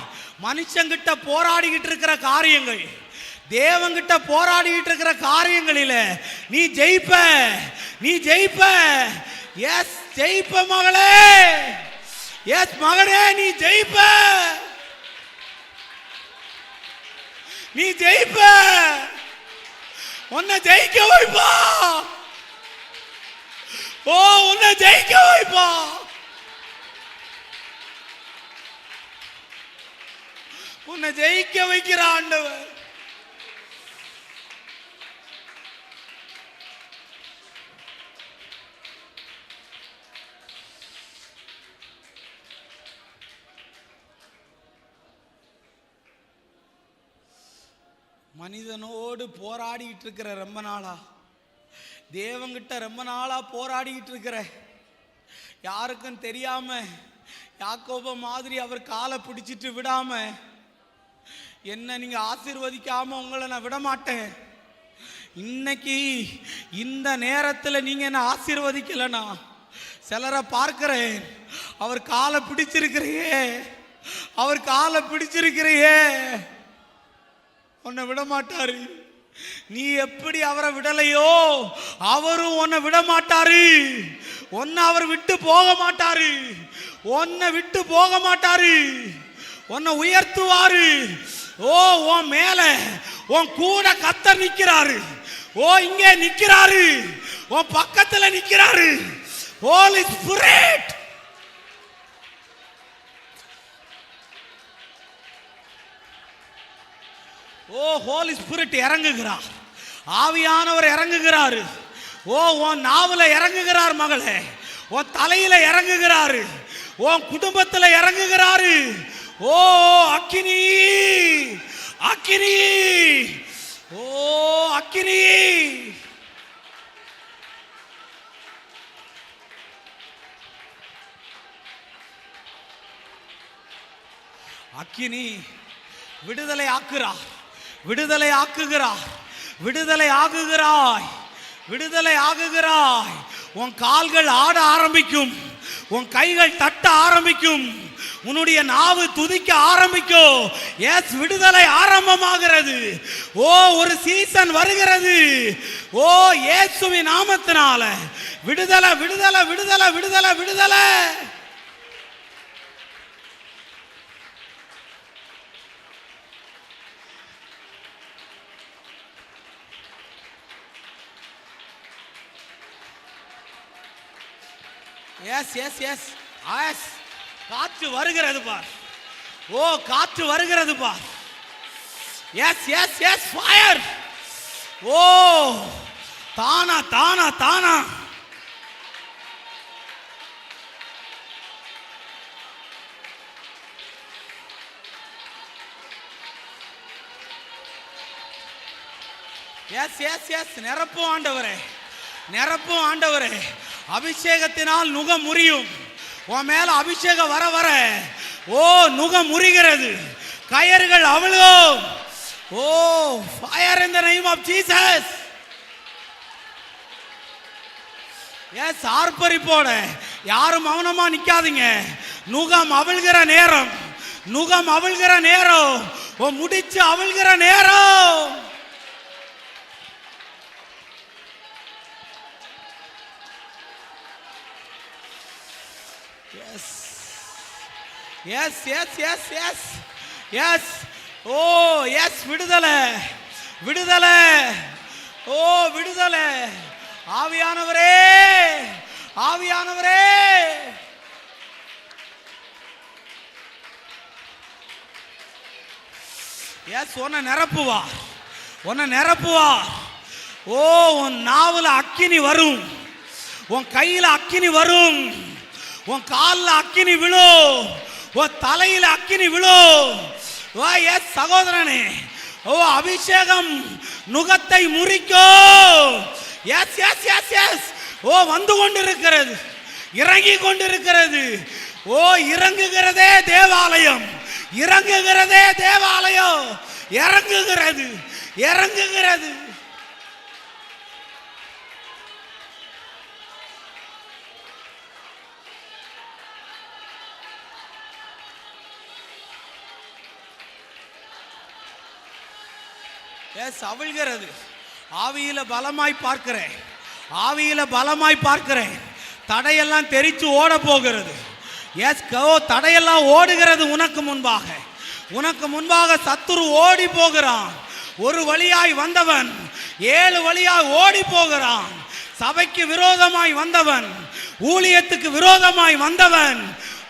மனுஷங்கிட்ட போராடிக்கிட்டு இருக்கிற காரியங்கள், தேவங்கிட்ட போராடிக்கிட்டு இருக்கிற காரியங்களில நீ ஜெயிப்ப, நீ ஜெயிப்ப. எஸ் ஜெயிப்ப மகளே, எஸ் மகனே நீ ஜெயிப்ப, நீ ஜெயிப்ப. உன்னை ஜெயிக்க வைப்பா. ஓ உன்னை ஜெயிக்க வைப்பா. உன்னை ஜெயிக்க வைக்கிற ஆண்டவர். மனிதனோடு போராடிட்டு இருக்கிற ரொம்ப நாளா, தேவங்கிட்ட ரொம்ப நாளா போராடிட்டு இருக்கிற, யாருக்கும் தெரியாம யாக்கோப மாதிரி அவர் காலை பிடிச்சிட்டு விடாம, என்ன நீங்க ஆசீர்வதிக்காம உங்களை நான் விட மாட்டேன். இன்னைக்கு இந்த நேரத்தில் நீங்க என்ன ஆசீர்வதிக்கலனா சிலரை பார்க்கிறேன், அவர் காலை பிடிச்சிருக்கிறையே, அவர் காலை பிடிச்சிருக்கிறையே, உன்னை விட மாட்டாரு. நீ எப்படி அவரை விடலையோ அவரும் உன்னை விட மாட்டாரு. உன்னை அவர் விட்டு போக மாட்டாரு. உன்னை விட்டு போக மாட்டாரு. உன்னை உயர்த்துவாரு. ஓ, உன் மேல உன் கூட கர்த்தர் நிக்கிறாரு. ஓ, இங்கே நிக்கிறாரு, உன் பக்கத்துல நிக்கிறாரு. Holy Spirit, ஓ ஹோலி ஸ்பிரிட் இறங்குகிறார். ஆவியானவர் இறங்குகிறாரு. ஓ, உன் நாவுல இறங்குகிறார் மகளே, உன் தலையில இறங்குகிறாரு, உன் குடும்பத்துல இறங்குகிறாரு. ஓ அக்கினி, அக்கினி, ஓ அக்கினி. அக்கினி விடுதலை ஆக்குறார், விடுதலை ஆக்குகிறார், விடுதலை ஆகுகிறாய், விடுதலை ஆகுகிறாய். உன் கால்கள் ஆட ஆரம்பிக்கும், உன் கைகள் தட்ட ஆரம்பிக்கும், உன்னுடைய நாவு துதிக்க ஆரம்பிக்கும். எஸ், விடுதலை ஆரம்பமாகிறது. ஓ, ஒரு சீசன் வருகிறது. ஓ, இயேசுவின் நாமத்தினால விடுதலை, விடுதலை, விடுதலை, விடுதலை, விடுதலை. எஸ் எஸ் எஸ் எஸ், காற்று வருகிறது பார். ஓ, காற்று வருகிறது பார். Yes yes yes, fire. ஓ, தானா தானா தானா. எஸ் எஸ் எஸ், நிரப்பும் ஆண்டவரே, நிரப்பும் ஆண்டவரே. அபிஷேகத்தினால் நுகம் முறியும். உன் மேல அபிஷேகம் வர வர ஓ நுகம் முறிகிறது, கயர்கள் அவிழும். ஓ, fire in the name of Jesus. Yes, ஆர்ப்பரிப்போட யாரும் மௌனமா நிக்காதீங்க. நுகம் அவிழ்கிற நேரம், நுகம் அவிழ்கிற நேரம், ஓ முடிச்சு அவிழ்கிற நேரம். Yes yes yes yes yes, ஓ எஸ், விடுதலை, விடுதலை, ஓ விடுதலை. ஆவியானவரே, ஆவியானவரே, எஸ், உன்னை நிரப்புவார், உன்னை நிரப்புவார். ஓ, உன் நாவுல அக்கினி வரும், உன் கையில அக்கினி வரும், உன் காலில் அக்கினி விழும், உன் தலையில அக்கினி விழும். ஓ எஸ் சகோதரனே, ஓ அபிஷேகம் நுகத்தை முறிக்கும். எஸ் எஸ் எஸ் எஸ், ஓ வந்து கொண்டிருக்கிறது, இறங்கி கொண்டிருக்கிறது. ஓ, இறங்குகிறதே தேவாலயம், இறங்குகிறதே தேவாலயம், இறங்குகிறது, இறங்குகிறது. எஸ், அவிழ்கிறது. ஆவியில பலமாய் பார்க்கிறேன், ஆவியில பலமாய் பார்க்கிறேன். தடையெல்லாம் தெரிச்சு ஓட போகிறது. எஸ், தடையெல்லாம் ஓடுகிறது உனக்கு முன்பாக, உனக்கு முன்பாக சத்துரு ஓடி போகிறான். ஒரு வழியாய் வந்தவன் 7 வழியாய் ஓடி போகிறான். சபைக்கு விரோதமாய் வந்தவன், ஊழியத்துக்கு விரோதமாய் வந்தவன்,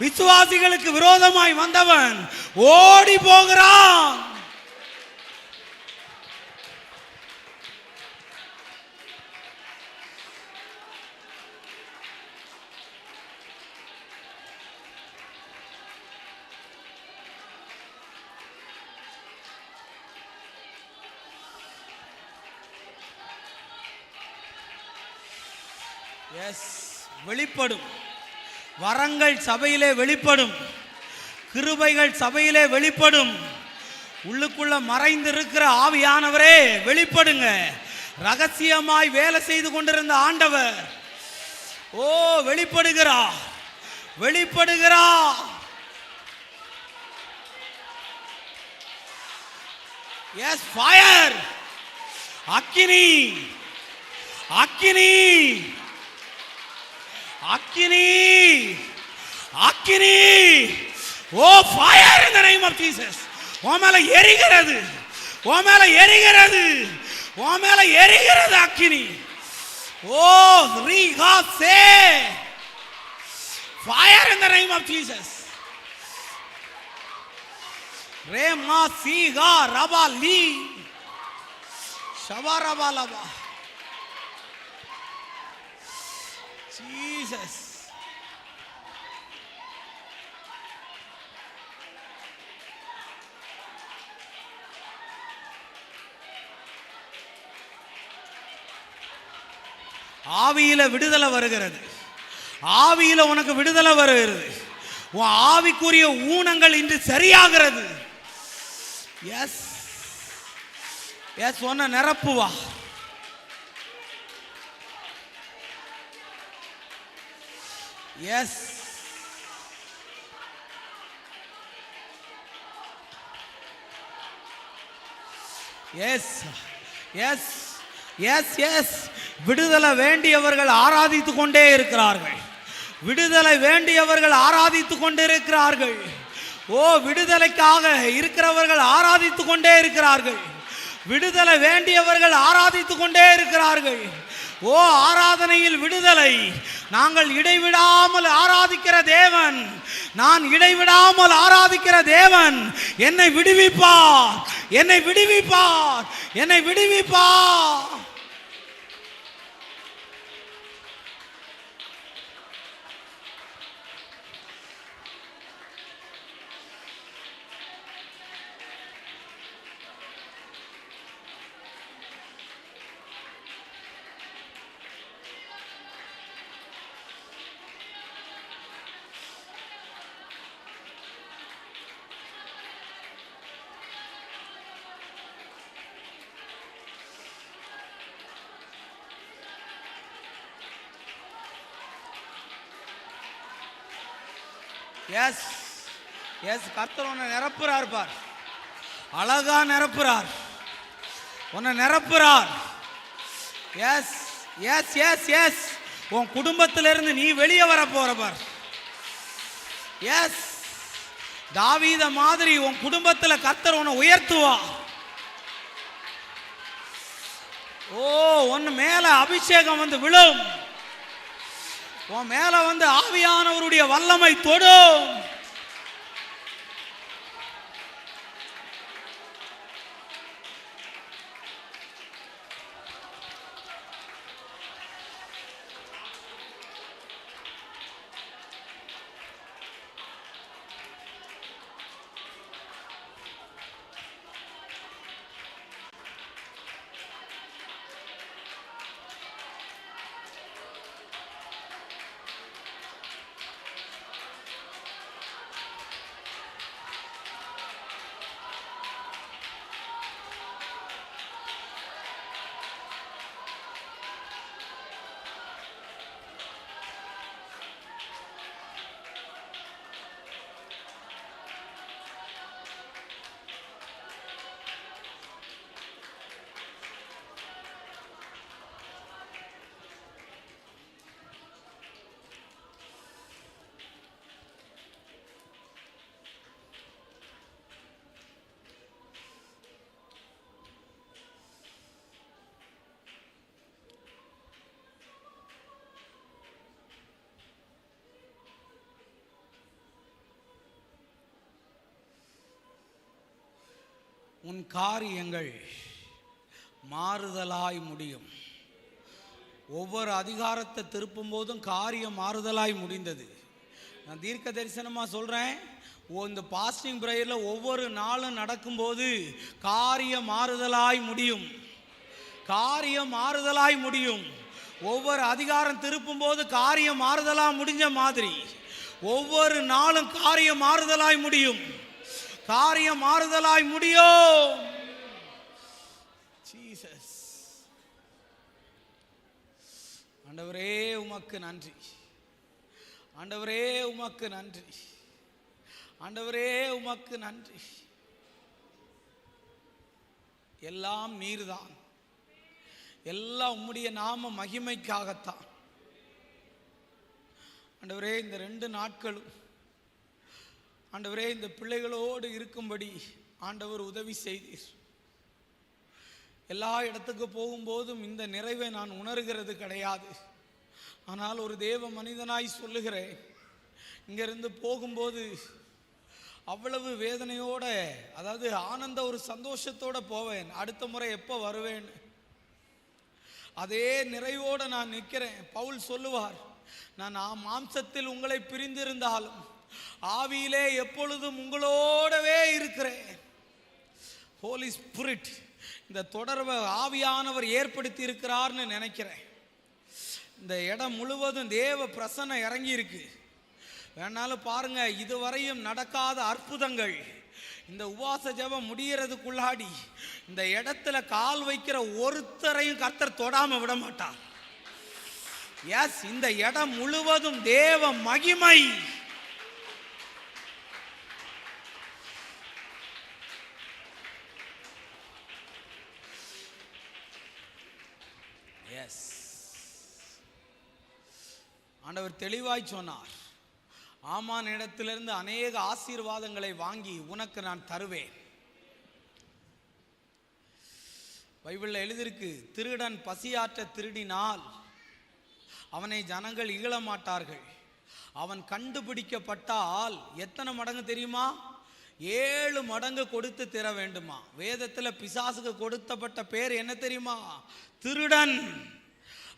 விசுவாசிகளுக்கு விரோதமாய் வந்தவன் ஓடி போகிறான். எஸ், வெளிப்படும். வரங்கள் சபையிலே வெளிப்படும், கிருபைகள் சபையிலே வெளிப்படும். உள்ளுக்குள்ள மறைந்திருக்கிற ஆவியானவரே வெளிப்படுங்க. ரகசியமாய் வேலை செய்து கொண்டிருந்த ஆண்டவர் ஓ வெளிப்படுகிறார், வெளிப்படுகிறார். எஸ், ஃபயர், அக்கினி, அக்கினி, அக்கினி, அக்கினி. ஓ fire in the name of Jesus. உன் மேல எரிகிறது, உன் மேல எரிகிறது, உன் மேல எரிகிறது அக்கினி. ஓ ரீகாசே, fire in the name of Jesus. ரேமா சீகா ரபாலி ஷவரபாலபா ஜீசஸ். ஆவியில விடுதலை வருகிறது, ஆவியில உனக்கு விடுதலை வருகிறது. உன் ஆவிக்குரிய ஊனங்கள் இன்று சரியாகிறது. எஸ் எஸ், உன்னை நிரப்புவா. Yes, yes, yes, yes, yes. விடுதலை வேண்டியவர்கள் ஆராதித்துக் கொண்டே இருக்கிறார்கள், விடுதலை வேண்டியவர்கள் ஆராதித்துக் கொண்டே இருக்கிறார்கள். ஓ விடுதலைக்காக இருக்கிறவர்கள் ஆராதித்துக் கொண்டே இருக்கிறார்கள், விடுதலை வேண்டியவர்கள் ஆராதித்துக் கொண்டே இருக்கிறார்கள். ஓ ஆராதனையில் விடுதலை. நாங்கள் இடைவிடாமல் ஆராதிக்கிற தேவன், நான் இடைவிடாமல் ஆராதிக்கிற தேவன் என்னை விடுவிப்பார், என்னை விடுவிப்பார், என்னை விடுவிப்பார். எஸ், எஸ், கர்த்தர் உன்னை நிரப்புறார் பார், அழகா நிரப்புறார், உன்னை நிரப்புறார். Yes, yes, yes, yes. உன் குடும்பத்திலிருந்து நீ வெளியே வர போற பார். எஸ், தாவீத மாதிரி உன் குடும்பத்தில் கர்த்தர் உன்னை உயர்த்துவா. ஓ உன் மேல அபிஷேகம் வந்து விழும், உன் மேல வந்து ஆவியானவருடைய வல்லமை தொடும். உன் காரியங்கள் மாறுதலாய் முடியும். ஒவ்வொரு அதிகாரத்தை திருப்பும் போதும் காரியம் மாறுதலாய் முடிந்தது. நான் தீர்க்க தரிசனமாக சொல்கிறேன், இந்த பாஸ்டிங் ப்ரேயரில் ஒவ்வொரு நாளும் நடக்கும்போது காரியம் மாறுதலாய் முடியும், காரியம் மாறுதலாய் முடியும். ஒவ்வொரு அதிகாரம் திருப்பும் போது காரியம் மாறுதலா முடிஞ்ச மாதிரி ஒவ்வொரு நாளும் காரியம் மாறுதலாய் முடியும். காரியம் மாறுதலாய் முடியும். ஜீசஸ். ஆண்டவரே உமக்கு நன்றி. ஆண்டவரே உமக்கு நன்றி. ஆண்டவரே உமக்கு நன்றி. எல்லாம் நீர்தான். எல்லாம் உம்முடைய நாம மகிமைக்காகத்தான். ஆண்டவரே இந்த 2 நாட்களும் ஆண்டவரே இந்த பிள்ளைகளோடு இருக்கும்படி ஆண்டவர் உதவி செய்தீர். எல்லா இடத்துக்கு போகும்போதும் இந்த நிறைவை நான் உணர்கிறது கிடையாது. ஆனால் ஒரு தேவ மனிதனாய் சொல்லுகிறேன், இங்கிருந்து போகும்போது அவ்வளவு வேதனையோட, அதாவது ஆனந்த ஒரு சந்தோஷத்தோட போவேன். அடுத்த முறை எப்போ வருவேன் அதே நிறைவோடு நான் நிற்கிறேன். பவுல் சொல்லுவார், நான் மாம்சத்தில் உங்களை பிரிந்திருந்தாலும் ஆவியிலே எப்பொழுதும் உங்களோடவே இருக்கிறேன். ஹோலி ஸ்பிரிட் இந்த தொடர்பை ஆவியானவர் ஏற்படுத்தி இருக்கிறார்னு நினைக்கிறேன். இந்த இடம் முழுவதும் தேவ பிரசன்னம் இறங்கி இருக்கு. வேணாலும் பாருங்க, இதுவரையும் நடக்காத அற்புதங்கள் இந்த உபவாச ஜெபம் முடியறதுக்குள்ளாடி இந்த இடத்துல கால் வைக்கிற ஒருத்தரையும் கர்த்தர் தொடாம விட மாட்டார். எஸ், இந்த இடம் முழுவதும் தேவ மகிமை. எஸ், ஆண்டவர் தெளிவாய் சொன்னார், ஆமான் இடத்திலிருந்து அநேக ஆசீர்வாதங்களை வாங்கி உனக்கு நான் தருவேன். பைபிள்ல எழுதிருக்கு, திருடன் பசியாற்ற திருடினால் அவனை ஜனங்கள் இகழ மாட்டார்கள். அவன் கண்டுபிடிக்கப்பட்டால் எத்தனை மடங்கு தெரியுமா? 7 மடங்கு கொடுத்து தர வேண்டுமா. வேதத்தில் பிசாசுக்கு கொடுத்தப்பட்ட பேர் என்ன தெரியுமா? திருடன்.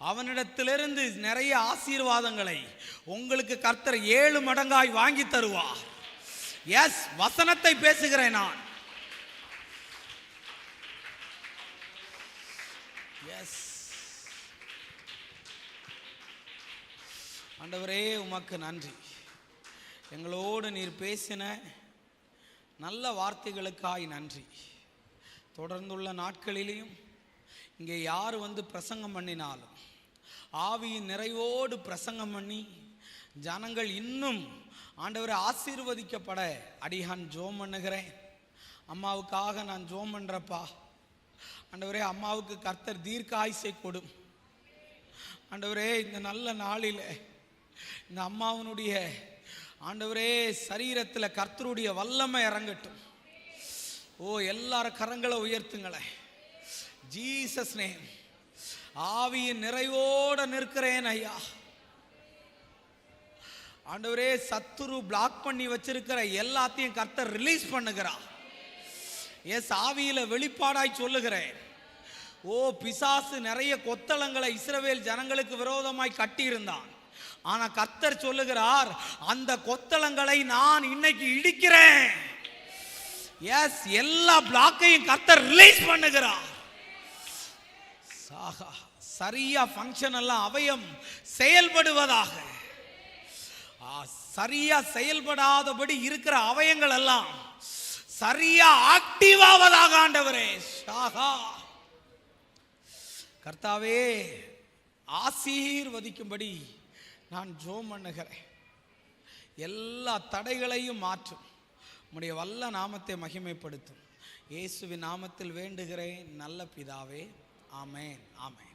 அவனிடத்திலிருந்து நிறைய ஆசீர்வாதங்களை உங்களுக்கு கர்த்தர் 7 மடங்காய் வாங்கி தருவார். எஸ், வசனத்தை பேசுகிறேன் நான். எஸ், ஆண்டவரே உமக்கு நன்றி. எங்களோடு நீர் பேசின நல்ல வார்த்தைகளுக்காய் நன்றி. தொடர்ந்துள்ள நாட்களிலேயும் இங்கே யார் வந்து பிரசங்கம் பண்ணினாலும் ஆவியின் நிறைவோடு பிரசங்கம் பண்ணி ஜனங்கள் இன்னும் ஆண்டவரை ஆசீர்வதிக்கப்பட அடியான் ஜோம் பண்ணுகிறேன். அம்மாவுக்காக நான் ஜோம் பண்ணுறப்பா. ஆண்டவரே, அம்மாவுக்கு கர்த்தர் தீர்க்க ஆயுசை கொடும். ஆண்டவரே, இந்த நல்ல நாளில் இந்த அம்மாவனுடைய ஆண்டவரே சரீரத்தில் கர்த்தருடைய வல்லமை இறங்கட்டும். ஓ, எல்லாரும் கரங்களை உயர்த்துங்களேன். Jesus name. ஆவியின் நிறைவோட நிற்கிறேன் ஐயா. ஆண்டவரே, சத்துரு பிளாக் பண்ணி வச்சிருக்கிற எல்லாத்தையும் கர்த்தர் ரிலீஸ் பண்ணுகிறார். எஸ், ஆவியில வெளிப்பாடாய் சொல்லுகிறேன். ஓ, பிசாசு நிறைய கொத்தளங்களை இஸ்ரவேல் ஜனங்களுக்கு விரோதமாய் கட்டியிருந்தான். ஆனா கர்த்தர் சொல்லுகிறார், அந்த கொத்தளங்களை நான் இன்னைக்கு இடிக்கிறேன். எஸ், எல்லா பிளாக்கையும் கர்த்தர் ரிலீஸ் பண்ணுகிறார். சாகா, சரியா ஃபங்க்ஷன் எல்லாம் அவயம் செயல்படுவதாக. சரியா செயல்படாதபடி இருக்கிற அவயங்கள் எல்லாம் சரியா ஆக்டிவ் ஆவதாக ஆண்டவரே. சாகா, கர்த்தாவே ஆசீர்வதிக்கும்படி நான் ஜெபம் பண்ணுகிறேன். எல்லா தடைகளையும் மாற்றும். உம்முடைய வல்ல நாமத்தை மகிமைப்படுத்தும். இயேசுவின் நாமத்தில் வேண்டுகிறேன் நல்ல பிதாவே. ஆமென், ஆமென்.